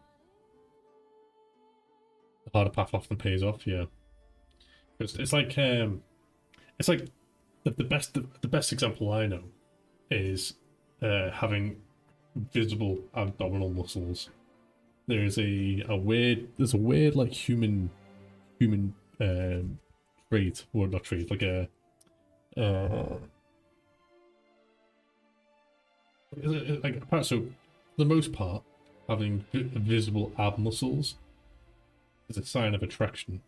The harder path often pays off, yeah. It's like the best example I know is having visible abdominal muscles. There's a weird like human trait, or not trait, like a So, for the most part, having visible ab muscles is a sign of attraction.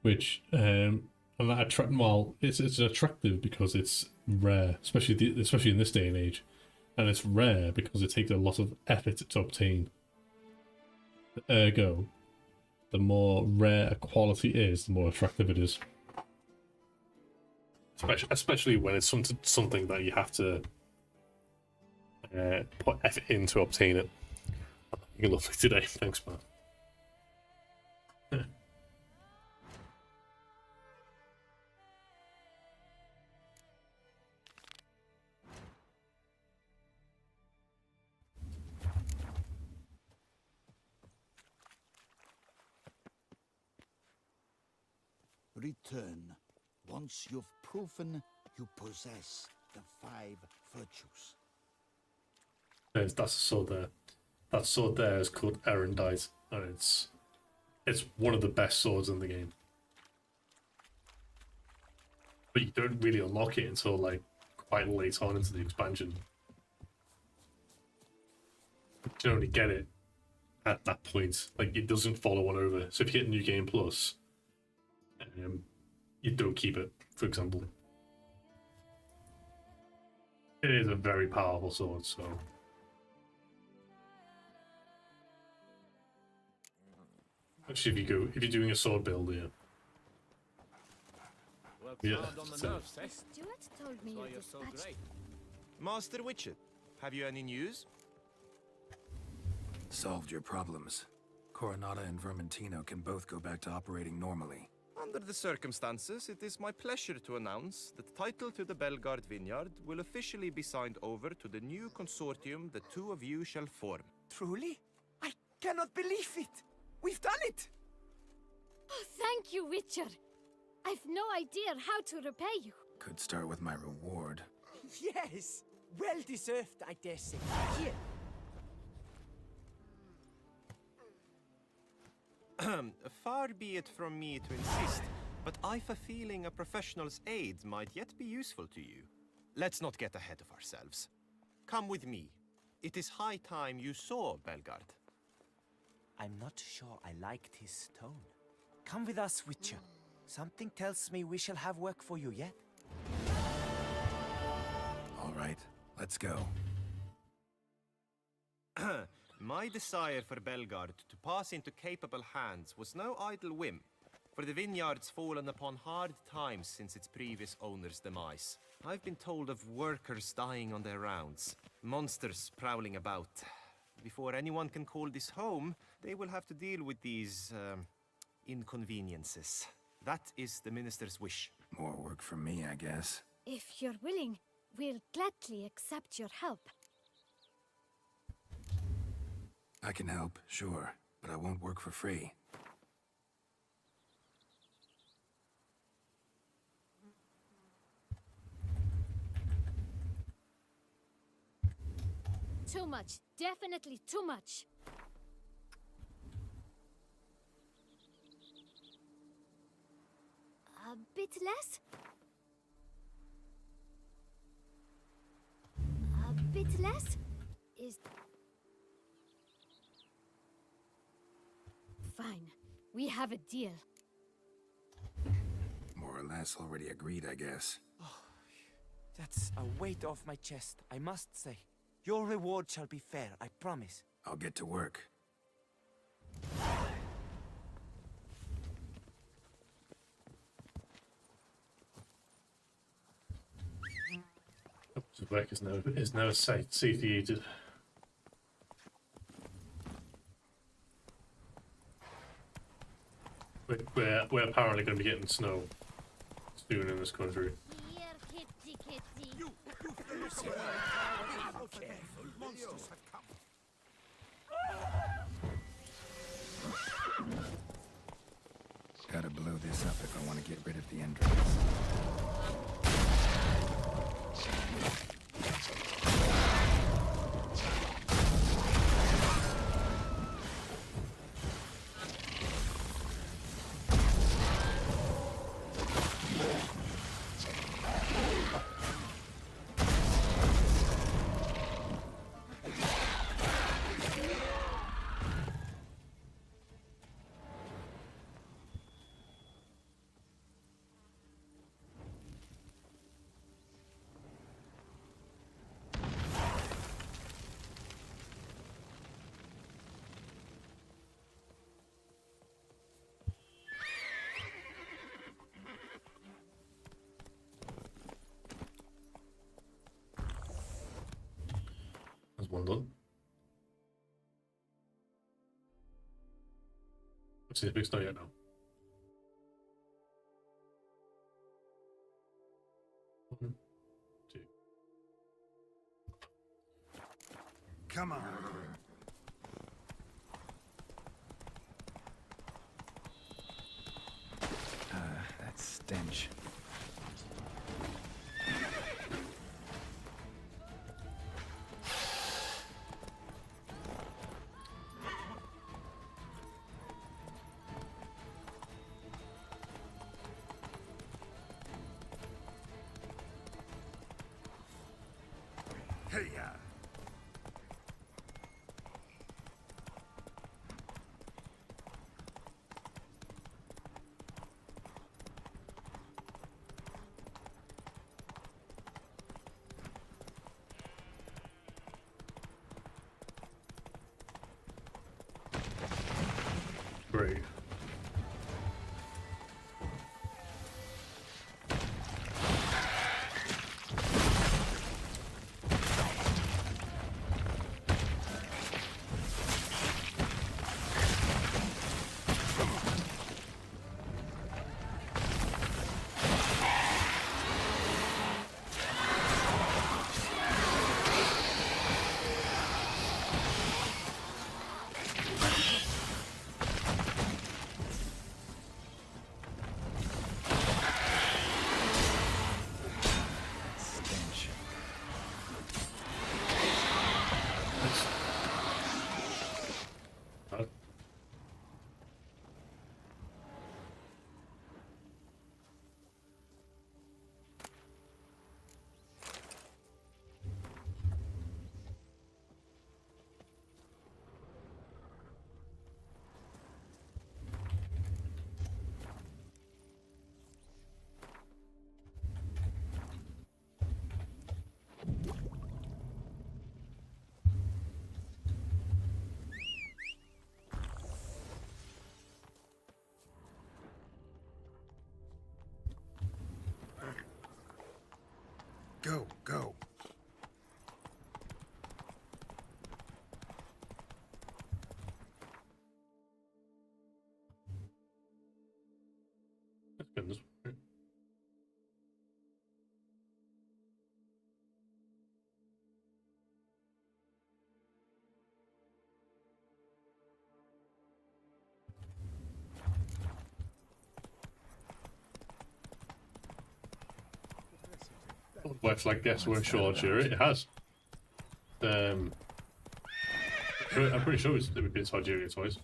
Which, and that it's attractive because it's rare, especially in this day and age, and it's rare because it takes a lot of effort to obtain. Ergo, the more rare a quality is, the more attractive it is. Especially when it's something that you have to put effort in to obtain it. You're lovely today, thanks, man. Return once you've proven you possess the 5 virtues. That's a sword there. That sword there is called Erendite, and it's one of the best swords in the game. But you don't really unlock it until like quite late on into the expansion. You can only get it at that point. Like, it doesn't follow one over. So if you hit New Game Plus, you don't keep it, for example. It is a very powerful sword, so... Actually, if you're doing a sword build, yeah. Yeah. Stuart told me you dispatched. Master Witcher, have you any news? Solved your problems. Coronata and Vermentino can both go back to operating normally. Under the circumstances, it is my pleasure to announce that title to the Belgard vineyard will officially be signed over to the new consortium the two of you shall form. Truly? I cannot believe it! We've done it! Oh, thank you, Witcher. I've no idea how to repay you. Could start with my reward. Yes! Well deserved, I dare say. Here. Far be it from me to insist, but I've a feeling a professional's aid might yet be useful to you. Let's not get ahead of ourselves. Come with me. It is high time you saw Belgard. I'm not sure I liked his tone. Come with us, Witcher. Something tells me we shall have work for you yet. All right, let's go. My desire for Belgard to pass into capable hands was no idle whim, for the vineyard's fallen upon hard times since its previous owner's demise. I've been told of workers dying on their rounds, monsters prowling about. Before anyone can call this home, they will have to deal with these, inconveniences. That is the minister's wish. More work for me, I guess. If you're willing, we'll gladly accept your help. I can help, sure, but I won't work for free. Too much. Definitely too much. A bit less? A bit less? Is... Fine. We have a deal. More or less already agreed, I guess. Oh, that's a weight off my chest, I must say. Your reward shall be fair, I promise. I'll get to work. The work is now satiated. We're apparently going to be getting snow soon in this country. Here, kitty, kitty. You careful, monsters have come. Gotta blow this up if I want to get rid of the entrance. one done. Let's see if it's not yet now. One, two. Come on. That stench. Hey-ya. Great. Stench. Uh, Go, go. That's good. This one. Works like guess we're sure, jury. It has. I'm pretty sure it's Algeria twice.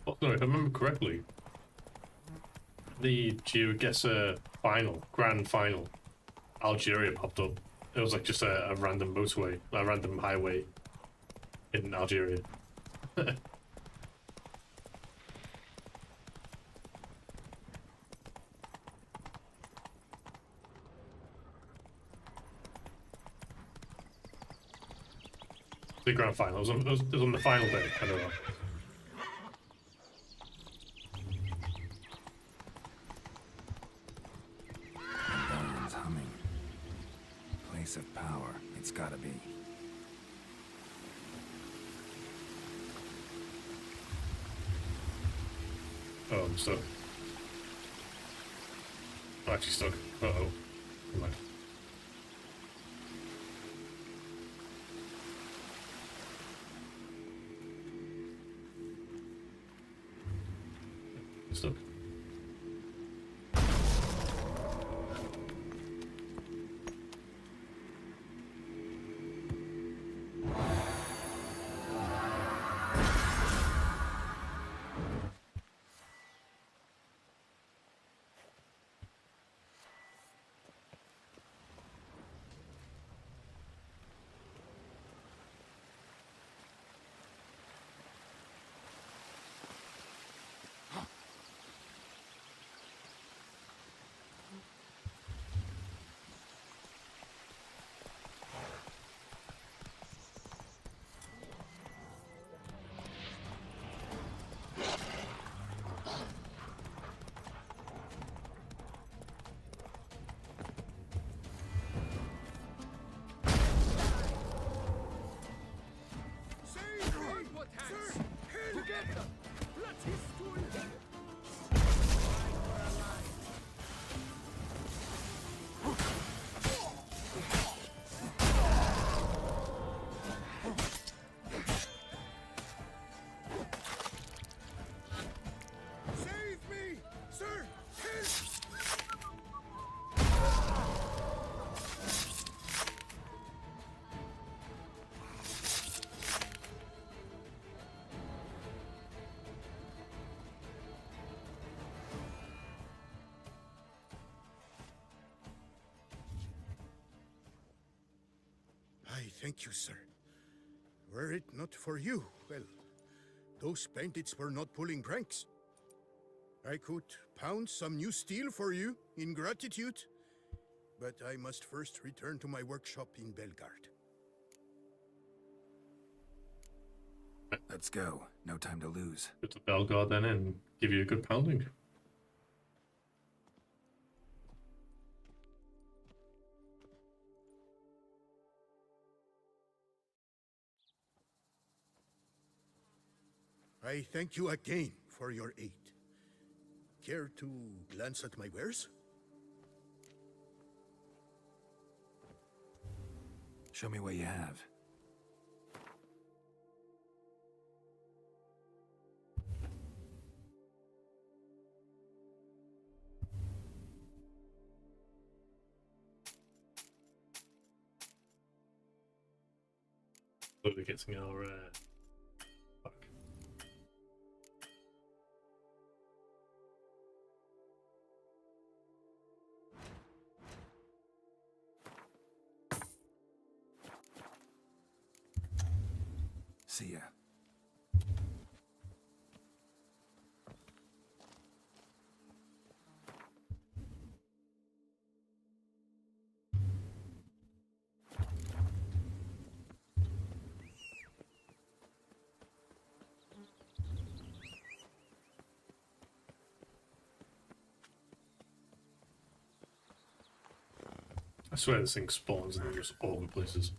Oh, no, if I remember correctly, the Jew gets a grand final. Algeria popped up. It was like just a random motorway, a random highway in Algeria. The grand final. It was on the final day. I don't know. Rebellion's humming. Place of power. It's gotta be. Oh, I'm stuck. I'm actually stuck. Uh-oh. Never mind. Stuck. thank you, sir. Were it not for you, well, those bandits were not pulling pranks. I could pound some new steel for you in gratitude, but I must first return to my workshop in Belgard. Let's go. No time to lose. Go to Belgard then and give you a good pounding. I thank you again for your aid. Care to glance at my wares? Show me what you have. Slowly getting our back. See ya. I swear this thing spawns and then just all over places.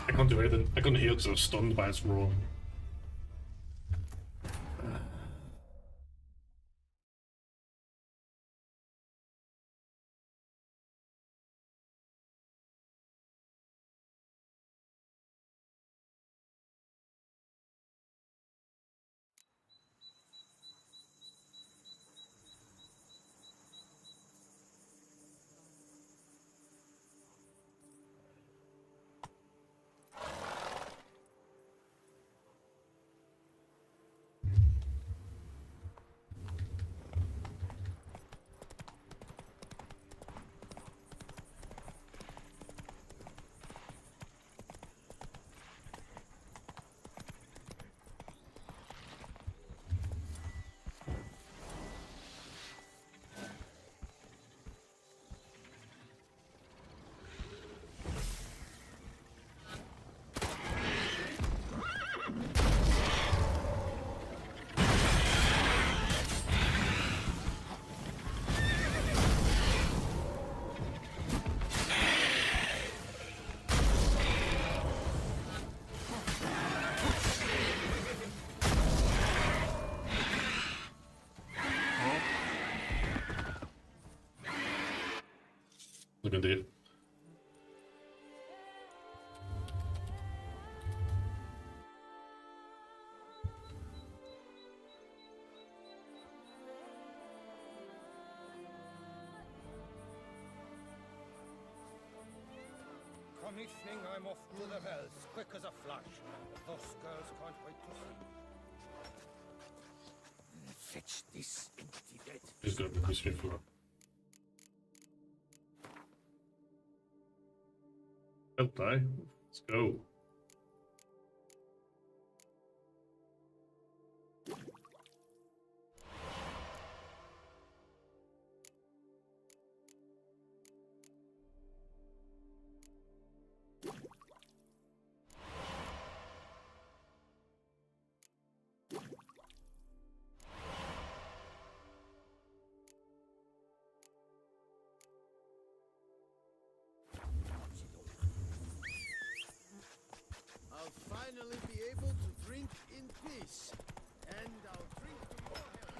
I can't do anything. I couldn't heal because I was stunned by its roar. Look at it. evening, I'm off to the wells, quick as a flash. Those girls can't wait to see. Fetch this empty dead. He's gonna be pushing for. Don't die. Let's go. I'll finally be able to drink in peace. And I'll drink to your health.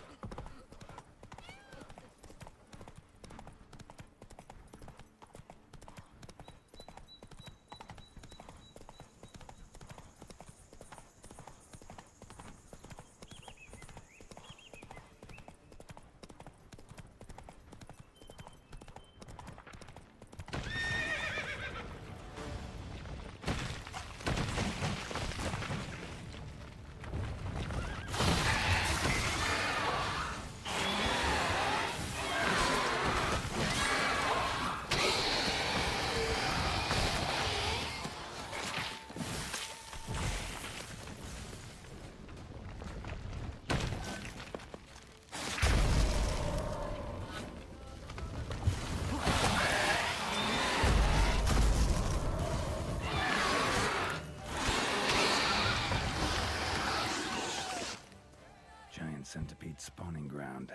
Giant centipede spawning ground.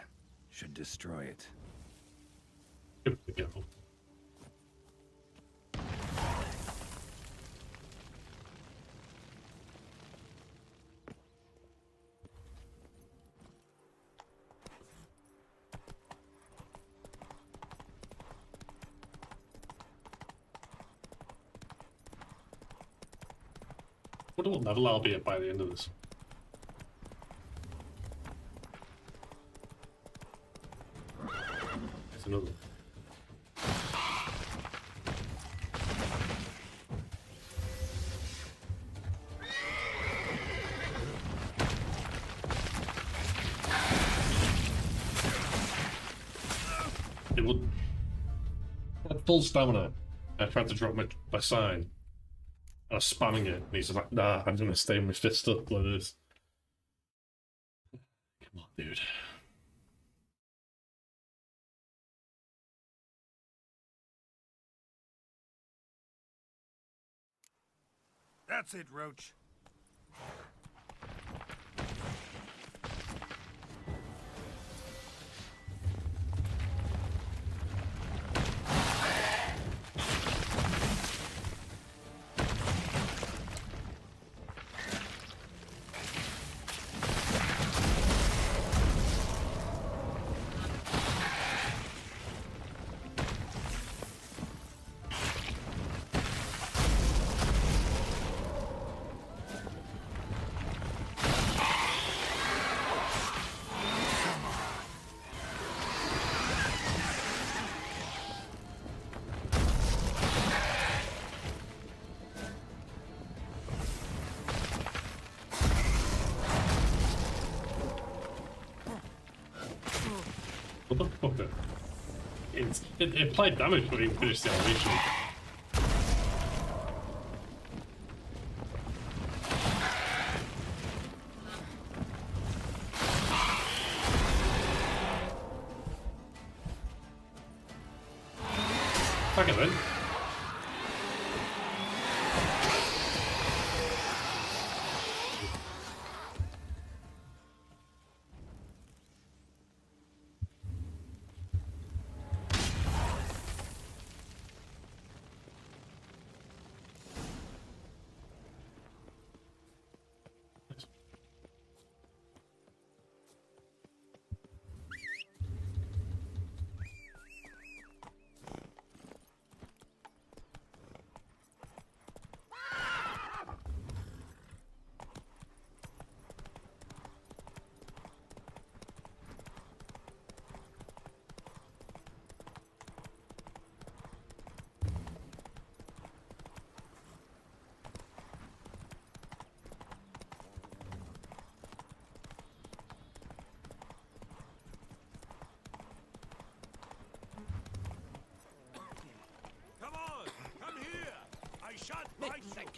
Should destroy it. Be careful. Wonder what level I'll be at by the end of this. There's another one. It would at full stamina. I tried to drop my sign. I was spamming it, and he's just like, nah, I'm gonna stay with my fist up like this. Come on, dude. That's it, Roach. Motherfucker. It applied damage but it finished the animation. Fuck it then.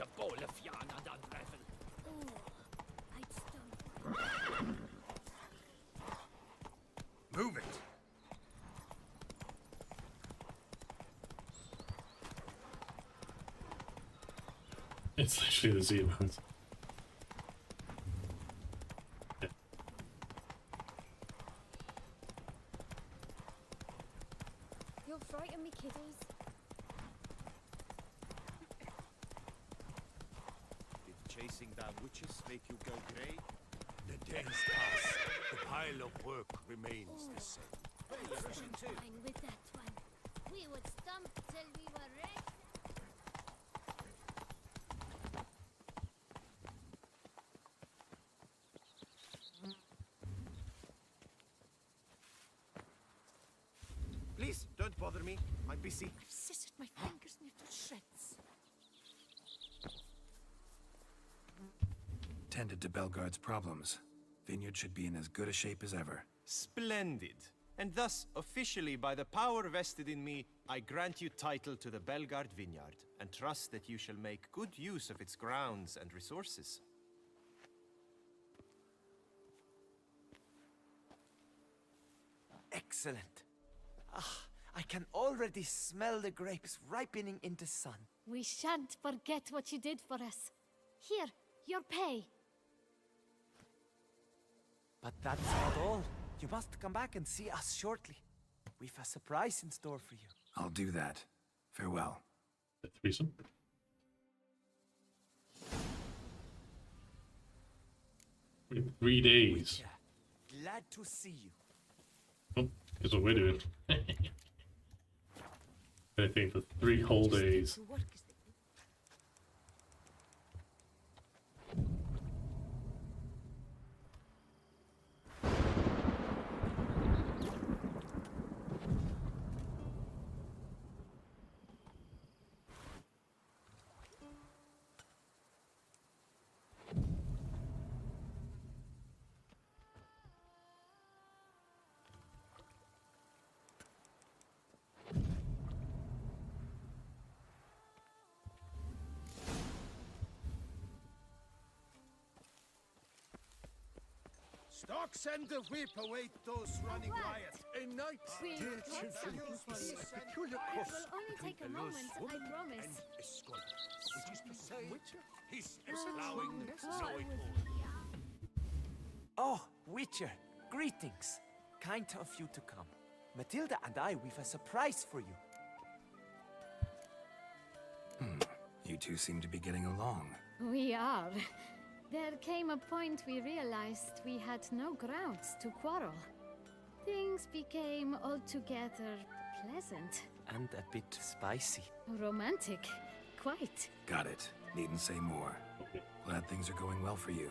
a bowl of yarn and unravel. Oh, I'd stone. Move it. It's literally the Z-Mans. Yeah. You'll frighten me, kiddies. Did chasing down witches make you go grey? The days pass. The pile of work remains the same. Fine with that one. We would stomp till we were ready. Please, don't bother me. I'm busy. I've scissored my fingers near to shreds. Tended to Belgard's problems. Vineyard should be in as good a shape as ever. Splendid. And thus, officially, by the power vested in me, I grant you title to the Belgard Vineyard, and trust that you shall make good use of its grounds and resources. Excellent. Ah, I can already smell the grapes ripening in the sun. We shan't forget what you did for us. Here, your pay. But that's not all. You must come back and see us shortly. We've a surprise in store for you. I'll do that. Farewell. The threesome. In 3 days. Witcher, glad to see you. Oh, here's what we're doing. Anything for 3 whole days. To work is Stocks and the whip await those running riot. A night, We dear got children, something for is you. a peculiar It cross will only take a between a moment, loose I woman promise. and a scholar, which is to say, he's Oh, allowing God, I know-it-all. Oh, Witcher, greetings. Kind of you to come. Matilda and I, we've a surprise for you. You two seem to be getting along. We are. There came a point we realized we had no grounds to quarrel. Things became altogether pleasant. And a bit spicy. Romantic. Quite. Got it. Needn't say more. Glad things are going well for you.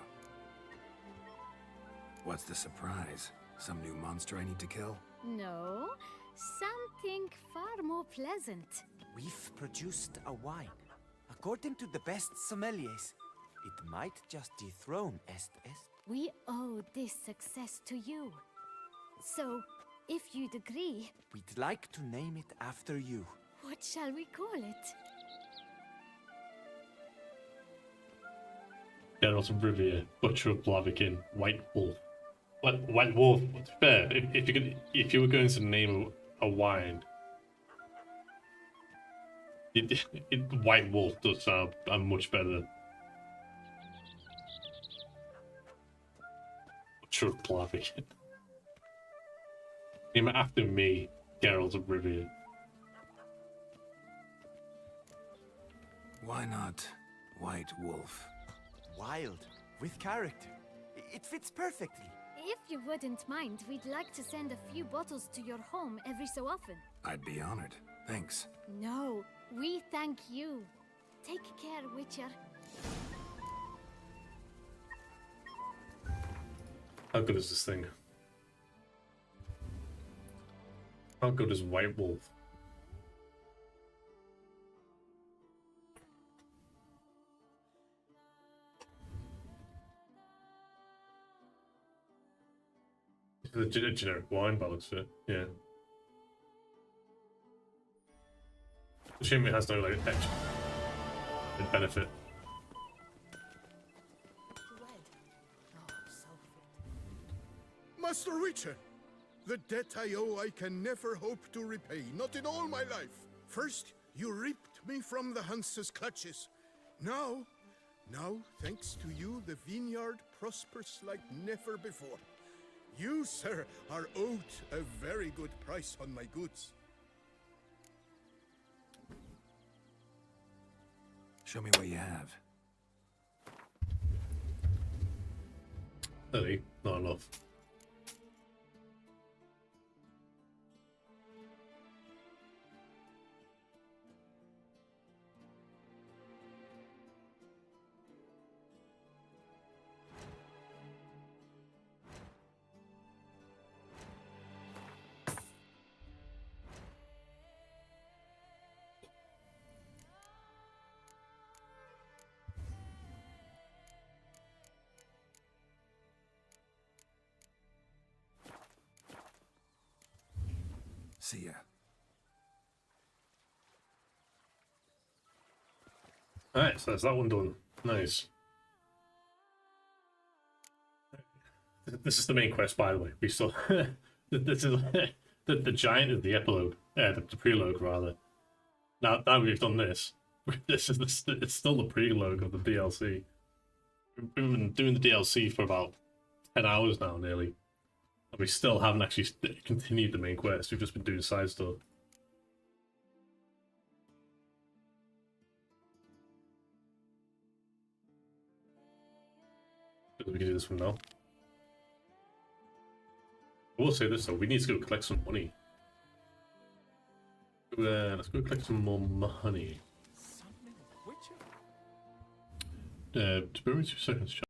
What's the surprise? Some new monster I need to kill? No, something far more pleasant. We've produced a wine. According to the best sommeliers, it might just dethrone Est. We owe this success to you. So, if you'd agree, We'd like to name it after you. what shall we call it? Geralt of Rivia, Butcher of Blaviken, White Wolf. What? White Wolf? Fair. If you were going to name a wine, White Wolf does sound much better. Butcher of Blaviken. Name it after me, Geralt of Rivia. Why not White Wolf? Wild, with character. It fits perfectly. If you wouldn't mind, we'd like to send a few bottles to your home every so often. I'd be honored. Thanks. No, we thank you. Take care, Witcher. How good is this thing? How good is White Wolf? It's a generic wine by the looks of it, yeah. Assuming it has no like extra benefit. Master Witcher! The debt I owe I can never hope to repay, not in all my life. First, you ripped me from the Hanse's clutches. Now, thanks to you, the vineyard prospers like never before. You, sir, are owed a very good price on my goods. Show me what you have. Really? Not enough. See ya. Alright, so that's that one done. Nice. This is the main quest, by the way. We still... this is... the giant is the epilogue. The prelogue, rather. Now we've done this. It's still the prelogue of the DLC. We've been doing the DLC for about 10 hours now, nearly. And we still haven't actually continued the main quest. We've just been doing side stuff. We can do this from now. I will say this though, we need to go collect some money. Let's go collect some more money. Just bear with me 2 seconds, chat.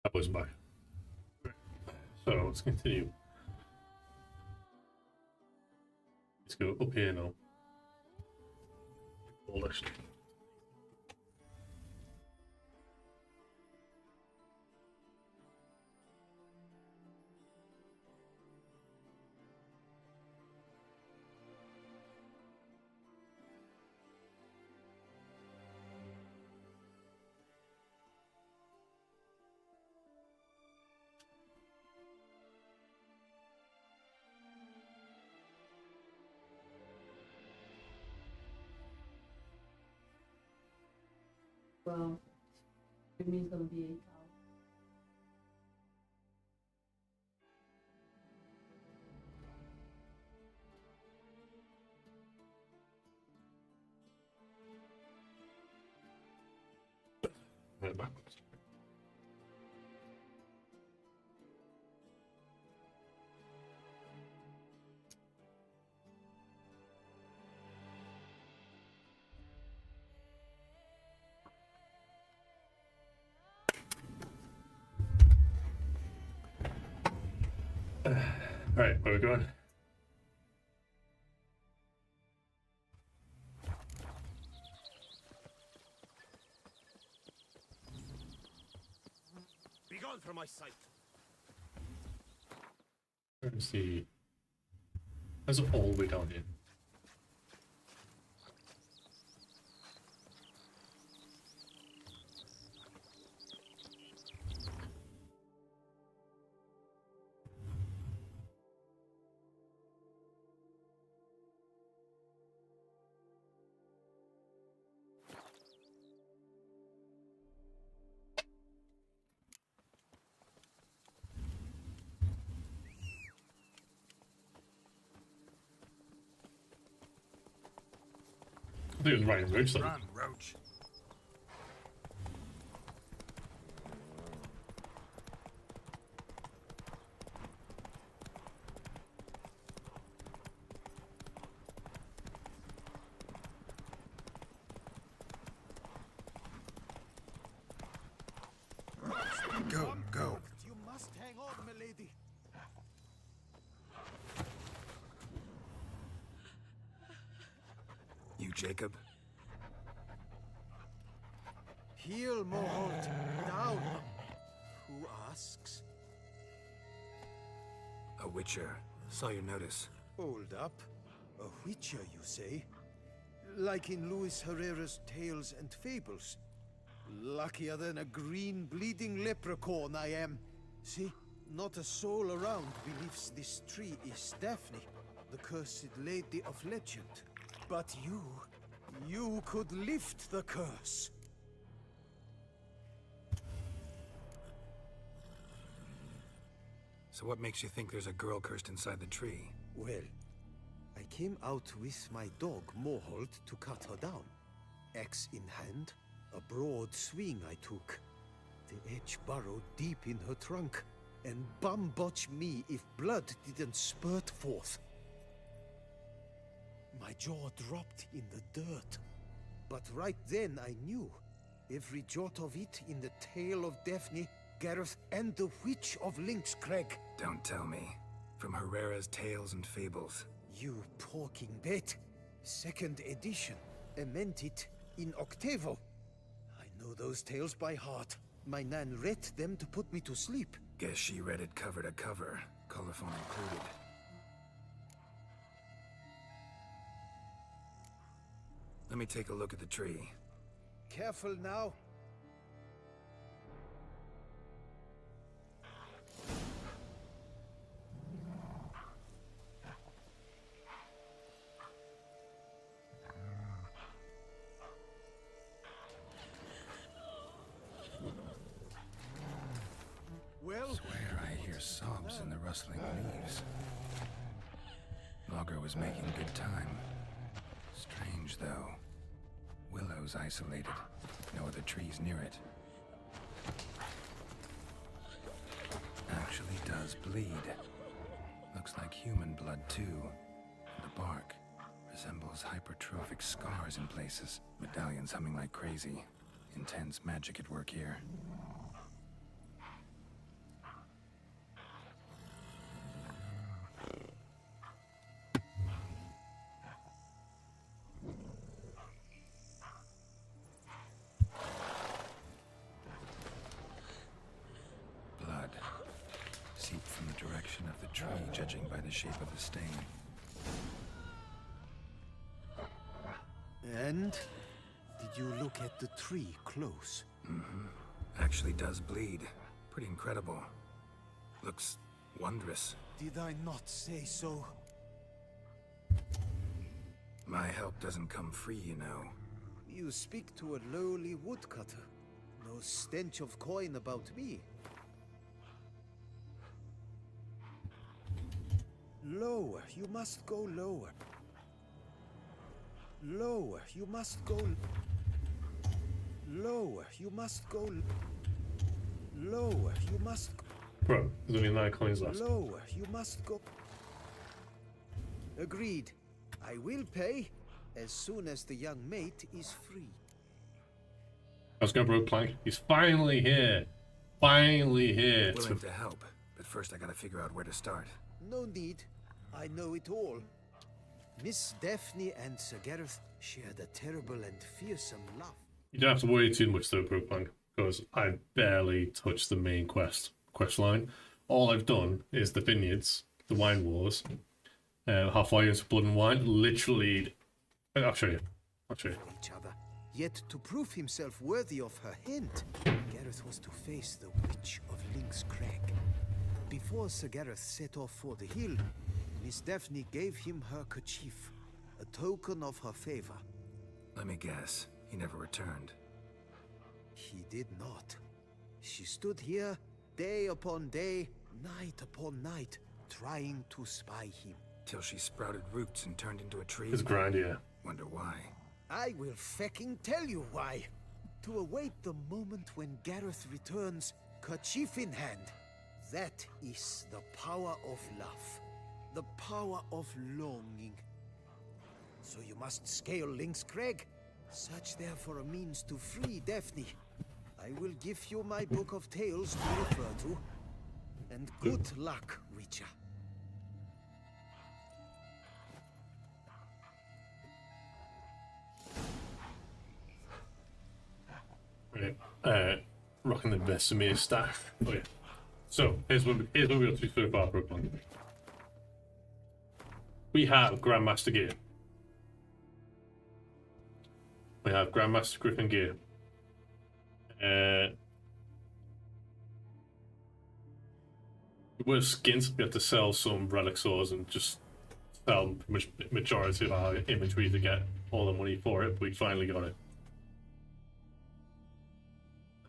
That was back. So let's continue. Let's go up here now. Well, actually. Well, it means gonna be 8 hours. Backwards. Alright, where are we going? from my sight. Let's see. There's all the way down here. I think it was right in Roach though. Run, Roach. Go, go. You must hang on, milady. You, Jacob? Heel, Moholt. Down. Who asks? A witcher. Saw your notice. Hold up. A witcher, you say? Like in Luis Herrera's Tales and Fables. Luckier than a green bleeding leprechaun I am. See, not a soul around believes this tree is Daphne, the cursed lady of legend. But you could lift the curse. So what makes you think there's a girl cursed inside the tree? Well, I came out with my dog Moholt to cut her down. Axe in hand, a broad swing I took. The edge burrowed deep in her trunk, and bum-botch me if blood didn't spurt forth. My jaw dropped in the dirt. But right then I knew. Every jot of it in the tale of Daphne, Gareth, and the Witch of Lynx Crag. Don't tell me. From Herrera's Tales and Fables. You porking bet. Second edition. Amended in octavo. I know those tales by heart. My nan read them to put me to sleep. Guess she read it cover to cover, colophon included. Let me take a look at the tree. Careful now. Well, Swear I hear sobs in the rustling leaves. Logger was making good time. Strange, though. Willow's isolated. No other trees near it. Actually does bleed. Looks like human blood, too. And the bark resembles hypertrophic scars in places. Medallions humming like crazy. Intense magic at work here. Seep from the direction of the tree, judging by the shape of the stain. and did you look at the tree close? Mm-hmm. Actually does bleed. Pretty incredible. Looks wondrous. Did I not say so? My help doesn't come free, you know. You speak to a lowly woodcutter. No stench of coin about me. Lower, you must go lower. Lower, you must go... Lower, you must go... Lower, you must... Bro, there's only 9 coins left. Lower, you must go... Agreed. I will pay as soon as the young mate is free. Let's go, bro, Plank. He's finally here. Finally here. Willing to help, but first I gotta figure out where to start. No need. I know it all. Miss Daphne and Sir Gareth shared a terrible and fearsome love. You don't have to worry too much, though, bro, Plank. because I barely touched the main quest line. All I've done is the vineyards, the wine wars, halfway into Blood and Wine. Literally, I'll show you. Each other. Yet to prove himself worthy of her hint, Gareth was to face the Witch of Link's Crag. Before Sir Gareth set off for the hill, Miss Daphne gave him her kerchief, a token of her favor. Let me guess, he never returned. He did not. She stood here, day upon day, night upon night, trying to spy him. Till she sprouted roots and turned into a tree? It's grand, yeah. Wonder why. I will fecking tell you why. To await the moment when Gareth returns, kerchief in hand. That is the power of love. The power of longing. So you must scale Link's Crag. Search there for a means to free Daphne. I will give you my book of tales to refer to. And good luck, Witcher. Right. Rocking the Vesemir staff. Oh yeah. So here's what we got to so far, Brooklyn. We have Grandmaster gear. We have Grandmaster Griffin gear. We're skins. We have to sell some relic swords and just sell pretty much majority of our inventory to get all the money for it. But we finally got it.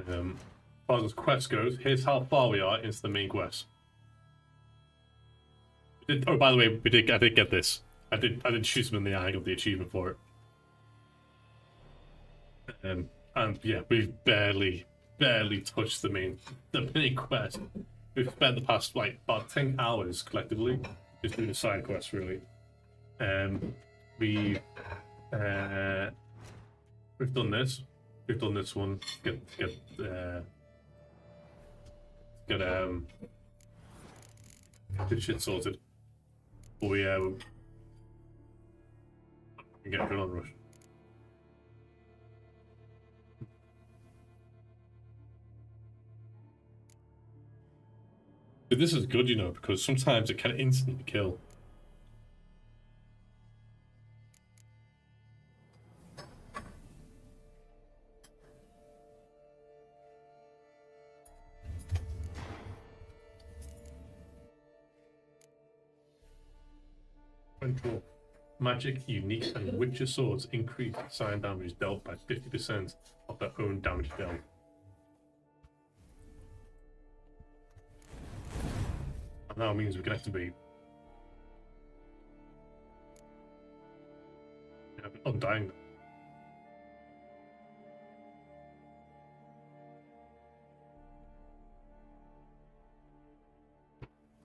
As far as quest goes, here's how far we are into the main quest. Oh, by the way, I did get this. I did shoot him in the eye of the achievement for it. And yeah, we've barely touched the main quest. We've spent the past like about 10 hours collectively just doing the side quests, really. We've done this. We've done this one. Get shit sorted. But we can get a on rush. But this is good, you know, because sometimes it can instantly kill. Control. Magic, unique, and Witcher swords increase sign damage dealt by 50% of their own damage dealt. And that means we can activate Undying.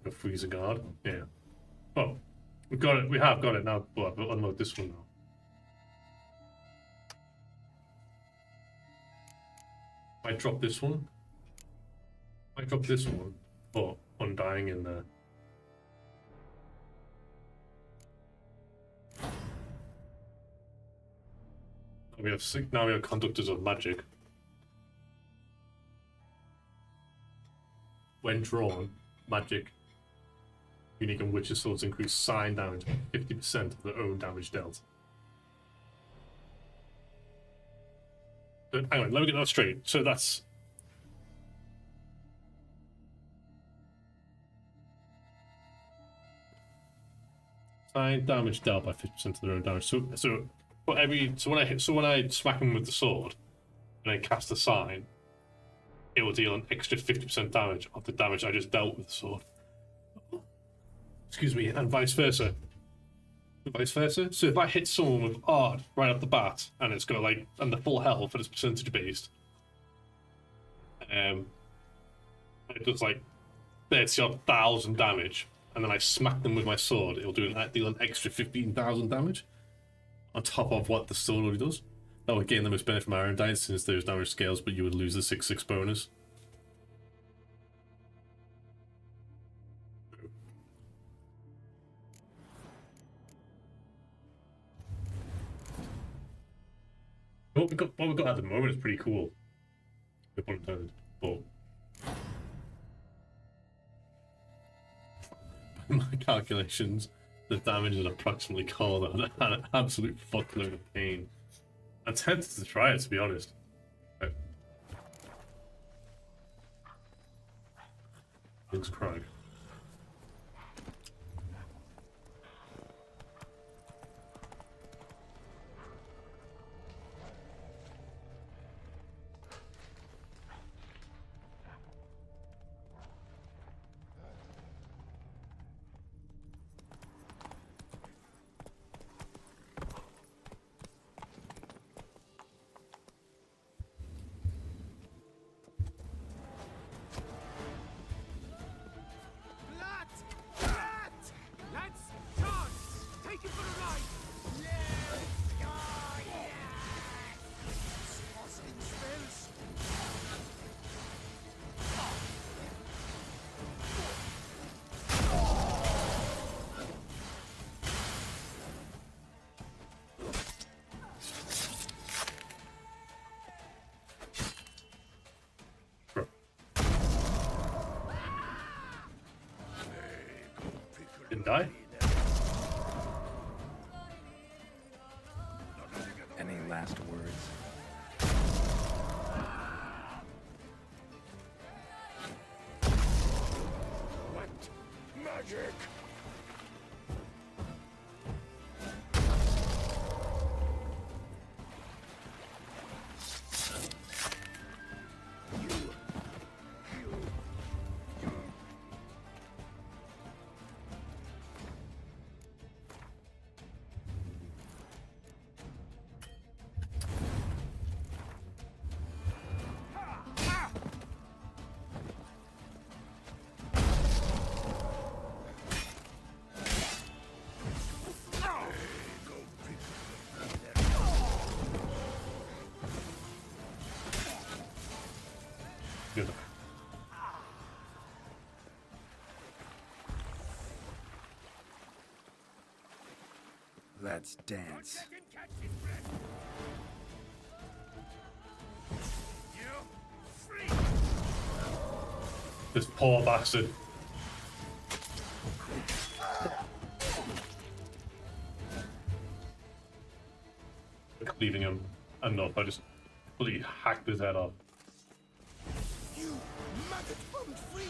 Go freeze a guard. Yeah. Oh. We got it. We have got it now. But I'll unload this one now. I drop this one. I drop this one. But Undying in there. Now we have Conductors of Magic. When drawn, magic. Unique and Witcher swords increase sign damage by 50% of their own damage dealt. But hang on, let me get that straight. So that's... Sign damage dealt by 50% of their own damage. So when I smack him with the sword and I cast a sign, it will deal an extra 50% damage of the damage I just dealt with the sword. Excuse me, and vice versa. So if I hit someone with Ard right off the bat, and it's got and the full health, and it's percentage based, it does 30,000 damage, and then I smack them with my sword, it'll deal an extra 15,000 damage on top of what the sword already does. That would gain the most benefit from Iron Dice since there's damage scales, but you would lose the 6/6 bonus. What we got at the moment is pretty cool. No pun intended. But by my calculations, the damage is approximately called an absolute fuckload of pain. I'm tempted to try it, to be honest. Right. Looks crying. Didn't die? Any last words? Magic! Good. Let's dance. This poor bastard. Leaving him enough. I just bloody hacked his head off. You maggot-bummed freak!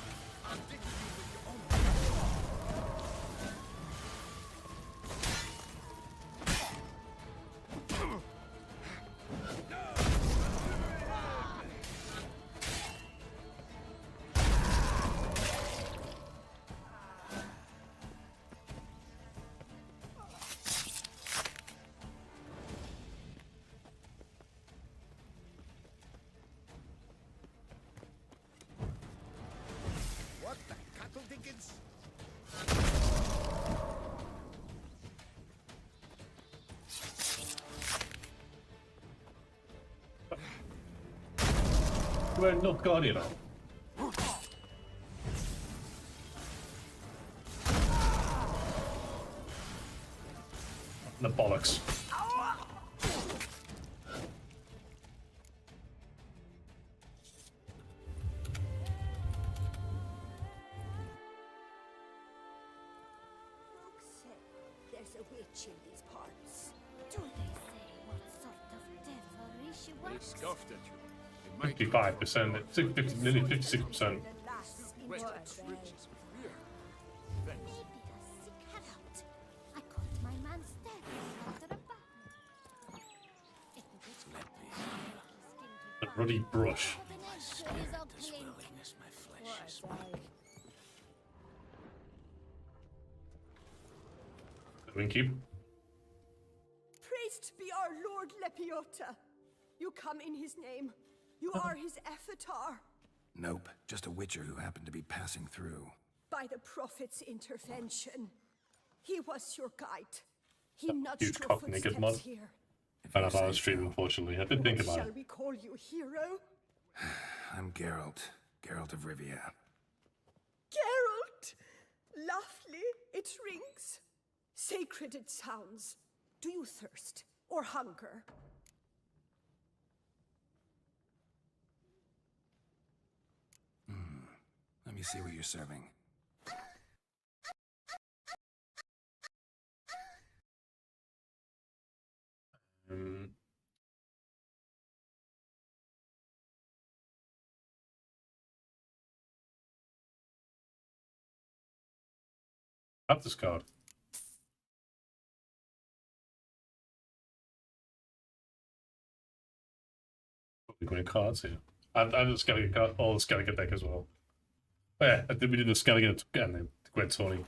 I'll dig you with your own. What the cattle dickens? We're not guardian on. The bollocks. There's a witch in these parts. Do they say what sort of devil she They works? scoffed at you. 55%, nearly 56%. Western's riches of fear. Thanks. Maybe a sick out. I caught my man staring under a button. If the witch can make his skin The to ruddy brush. Winky. Praised be our Lord Lepiota. You come in his name. You are his avatar. Nope, just a witcher who happened to be passing through. By the prophet's intervention, he was your guide. He nudged Huge your cock naked mod. footsteps here. And I'm on stream, unfortunately. I did think about Shall it. we call you hero? I'm Geralt. Geralt of Rivia. Geralt! Lovely, it rings. Sacred it sounds. Do you thirst or hunger? me see what you're serving. Have this card. Green cards here. I'm just gonna get card. Oh, the Skellige deck as well. Oh, yeah, I think we did the Skellige and then the Gwent Tony.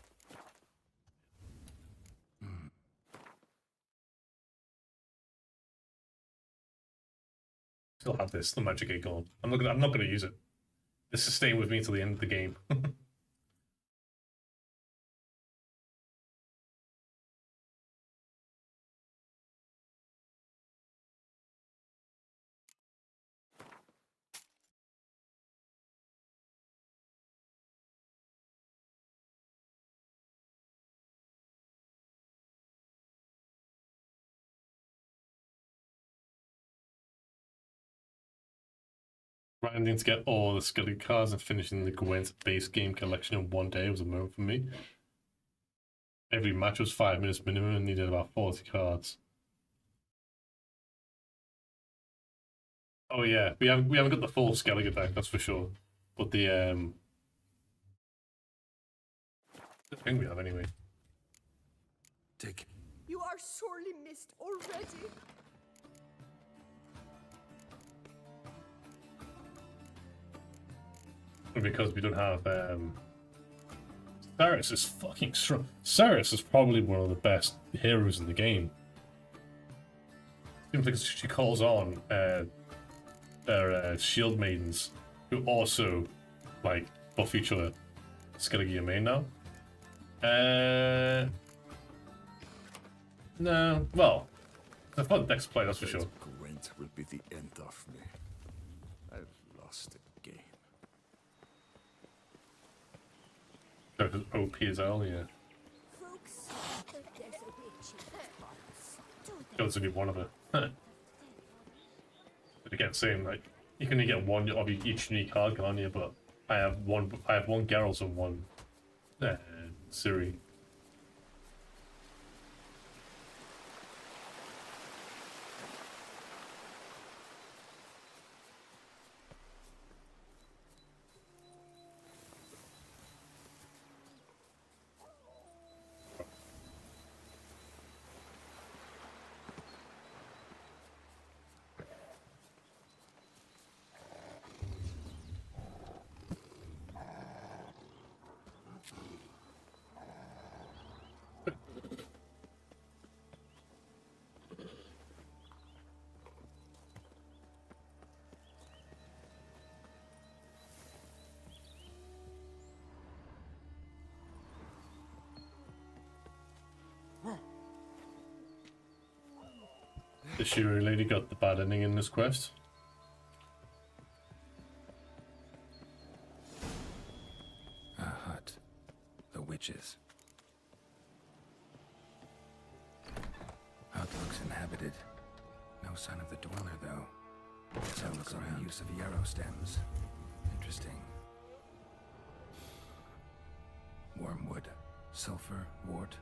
Still have this. The magic egg on. I'm not gonna use it. This is staying with me till the end of the game. Grinding to get all the Skellige cards and finishing the Gwent base game collection in one day was a moment for me. Every match was 5 minutes minimum and needed about 40 cards. Oh yeah, we haven't got the full Skellige deck, that's for sure. But the thing we have anyway. Take. You are sorely missed already. Because we don't have Cyrus is fucking strong. Cyrus is probably one of the best heroes in the game. Seems like she calls on their shield maidens who also like buff each other. Skellige main now. No, well, it's a fun deck to play, that's for sure. Gwent will be the end of me. I've lost the game. OP as well, yeah. There's only one of it. But again, same, like, you can only get one of each unique card, can't you? But I have one Geralt and one Ciri. The Shuri lady got the bad ending in this quest. A hut. The witches. Hut looks inhabited. No sign of the dweller, though. Sounds on the use of yarrow stems. Interesting. Wormwood. Sulfur. Wart.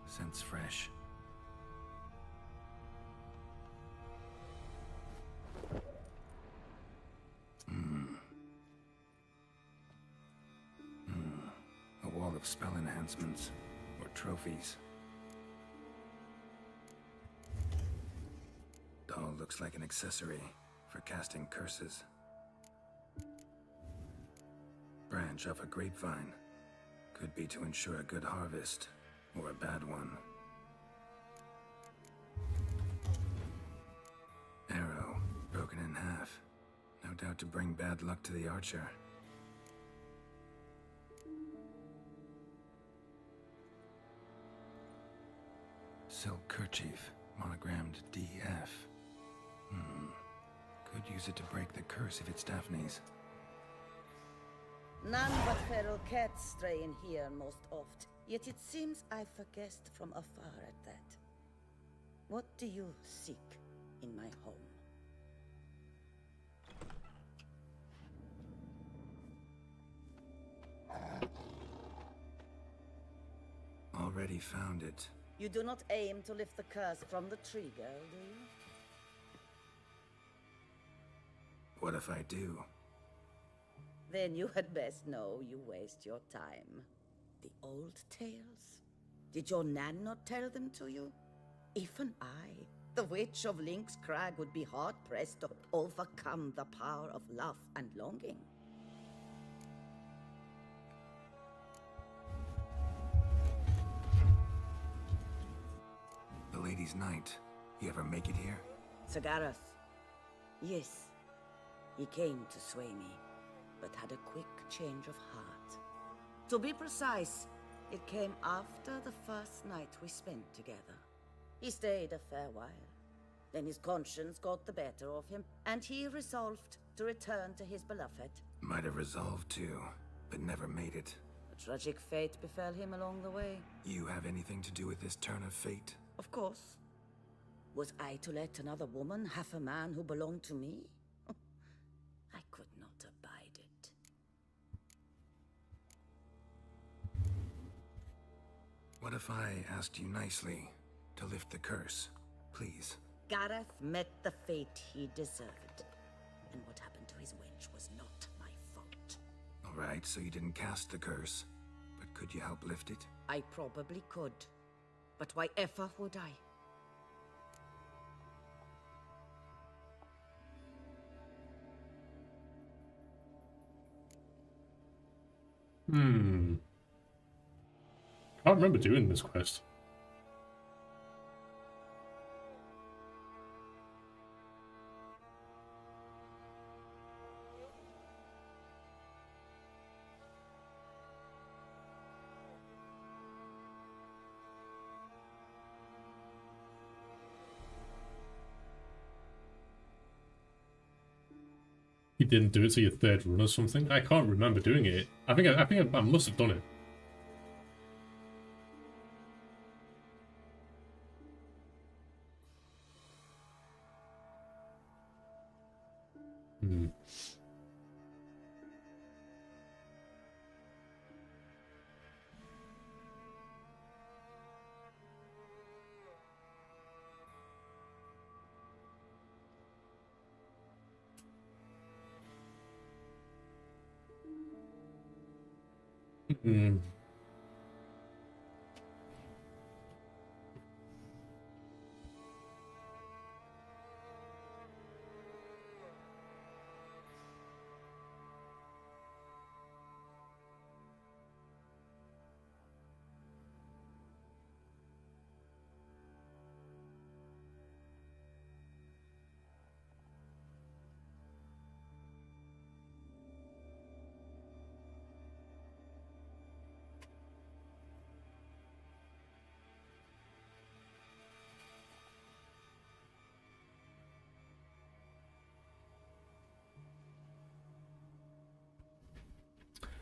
Scents fresh. A wall of spell enhancements, or trophies. Doll looks like an accessory for casting curses. Branch of a grapevine. Could be to ensure a good harvest, or a bad one. Arrow, broken in half. No doubt to bring bad luck to the archer. Silk kerchief, monogrammed DF. Could use it to break the curse if it's Daphne's. None but feral cats stray in here most oft, yet it seems I've guessed from afar at that. What do you seek in my home? Already found it. You do not aim to lift the curse from the tree, girl, do you? What if I do? Then you had best know you waste your time. The old tales? Did your nan not tell them to you? Even I, the witch of Link's Crag, would be hard-pressed to overcome the power of love and longing. The Lady's Knight. You ever make it here? Sir Gareth. Yes. He came to sway me, but had a quick change of heart. To be precise, it came after the first night we spent together. He stayed a fair while. Then his conscience got the better of him, and he resolved to return to his beloved. Might have resolved to, but never made it. A tragic fate befell him along the way. You have anything to do with this turn of fate? Of course. Was I to let another woman have a man who belonged to me? I could not abide it. What if I asked you nicely to lift the curse, please? Gareth met the fate he deserved. And what happened to his wench was not my fault. Alright, so you didn't cast the curse, but could you help lift it? I probably could. But why ever would I? I can't remember doing this quest. You didn't do it to your third run or something? I can't remember doing it. I think I must have done it.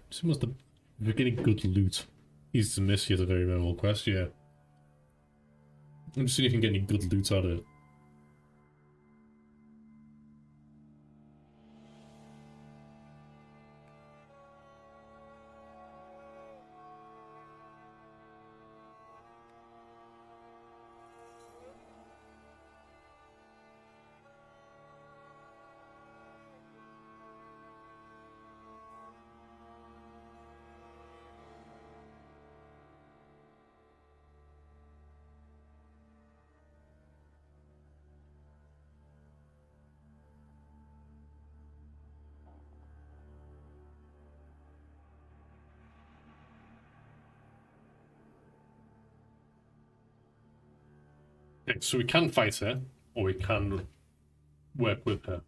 Just must have. If you're getting good loot, easy to miss. Here's a very memorable quest. Yeah. I'm just seeing if you can get any good loot out of it. Okay, so we can fight her, or we can work with her.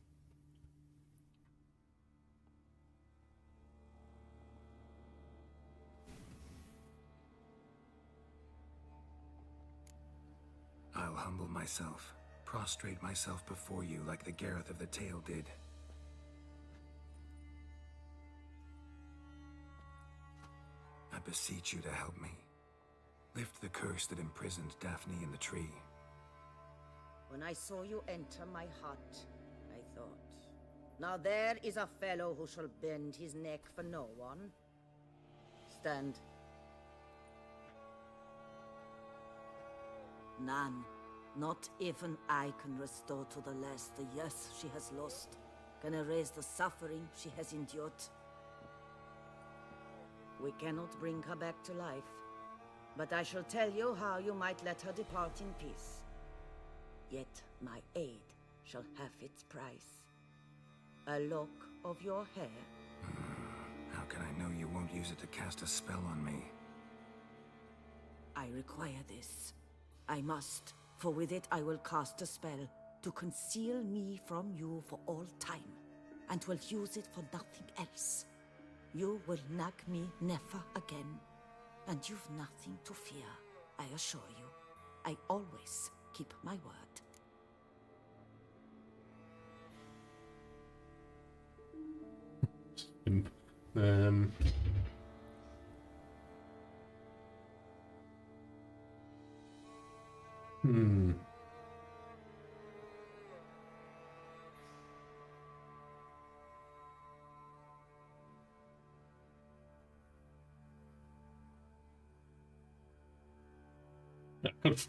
I'll humble myself, prostrate myself before you like the Gareth of the Tale did. I beseech you to help me. Lift the curse that imprisoned Daphne in the tree. When I saw you enter my hut, I thought, now there is a fellow who shall bend his neck for no one. understand? None. Not even I can restore to the last the years she has lost, can erase the suffering she has endured. We cannot bring her back to life, but I shall tell you how you might let her depart in peace. Yet my aid shall have its price. A lock of your hair. How can I know you won't use it to cast a spell on me? I require this. I must, for with it I will cast a spell to conceal me from you for all time, and will use it for nothing else. You will nag me never again, and you've nothing to fear, I assure you. I always keep my word.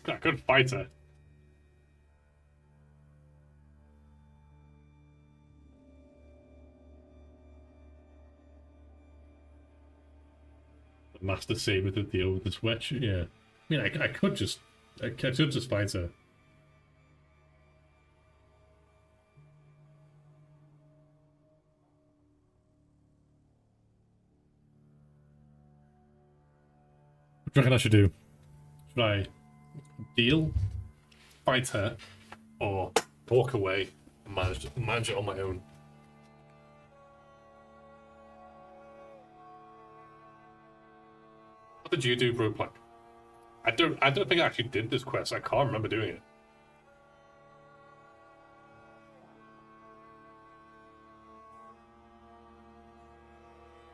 I could fight her. The Master Saber to deal with this witch. Yeah, I mean, I could just fight her. What do you reckon I should do? Should I deal, fight her, or walk away and manage it on my own? What did you do, bro? Like, I don't think I actually did this quest. I can't remember doing it.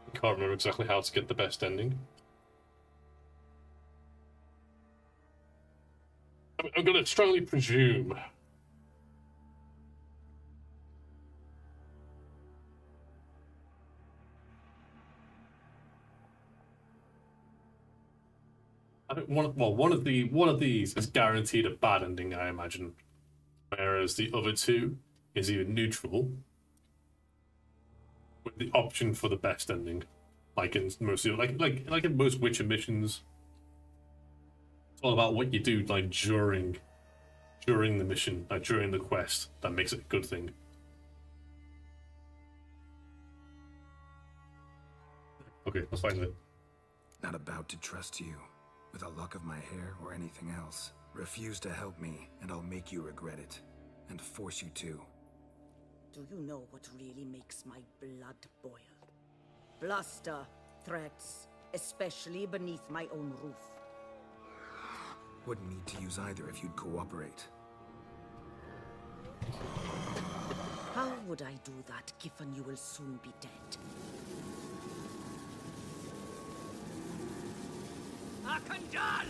I can't remember exactly how to get the best ending. I'm going to strongly presume one of these is guaranteed a bad ending, I imagine, whereas the other two is either neutral with the option for the best ending, like in most like in most Witcher missions. It's all about what you do, like during the mission, like during the quest, that makes it a good thing. Okay, let's find it. Not about to trust you, with a lock of my hair or anything else. Refuse to help me, and I'll make you regret it, and force you to. Do you know what really makes my blood boil? Bluster, threats, especially beneath my own roof. Wouldn't need to use either if you'd cooperate. How would I do that, given you will soon be dead? Akandal!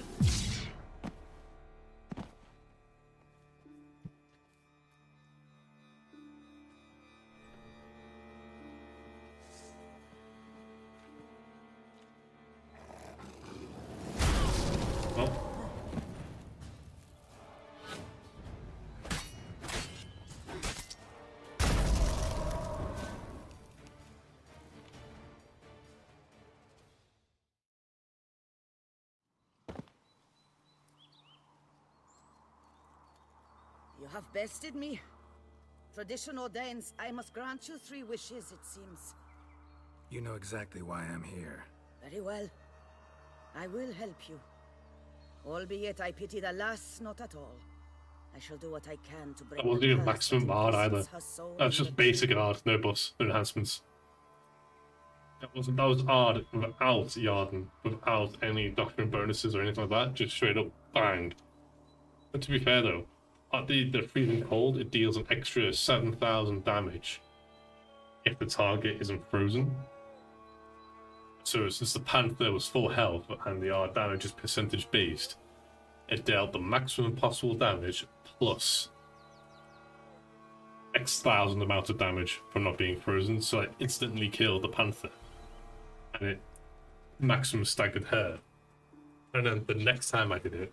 You have bested me. Tradition ordains I must grant you 3 wishes, it seems. You know exactly why I'm here. Very well. I will help you. Albeit I pity the lass not at all. I shall do what I can to bring That wasn't even maximum art either. That's just basic art, no buffs, no enhancements. That was art without Yarden, without any doctrine bonuses or anything like that. Just straight up bang. But to be fair though, at the freezing cold, it deals an extra 7,000 damage if the target isn't frozen. So since the Panther was full health and the art damage is percentage based, it dealt the maximum possible damage plus X thousand amount of damage from not being frozen, so it instantly killed the Panther. And it maximum staggered hair. And then the next time I did it,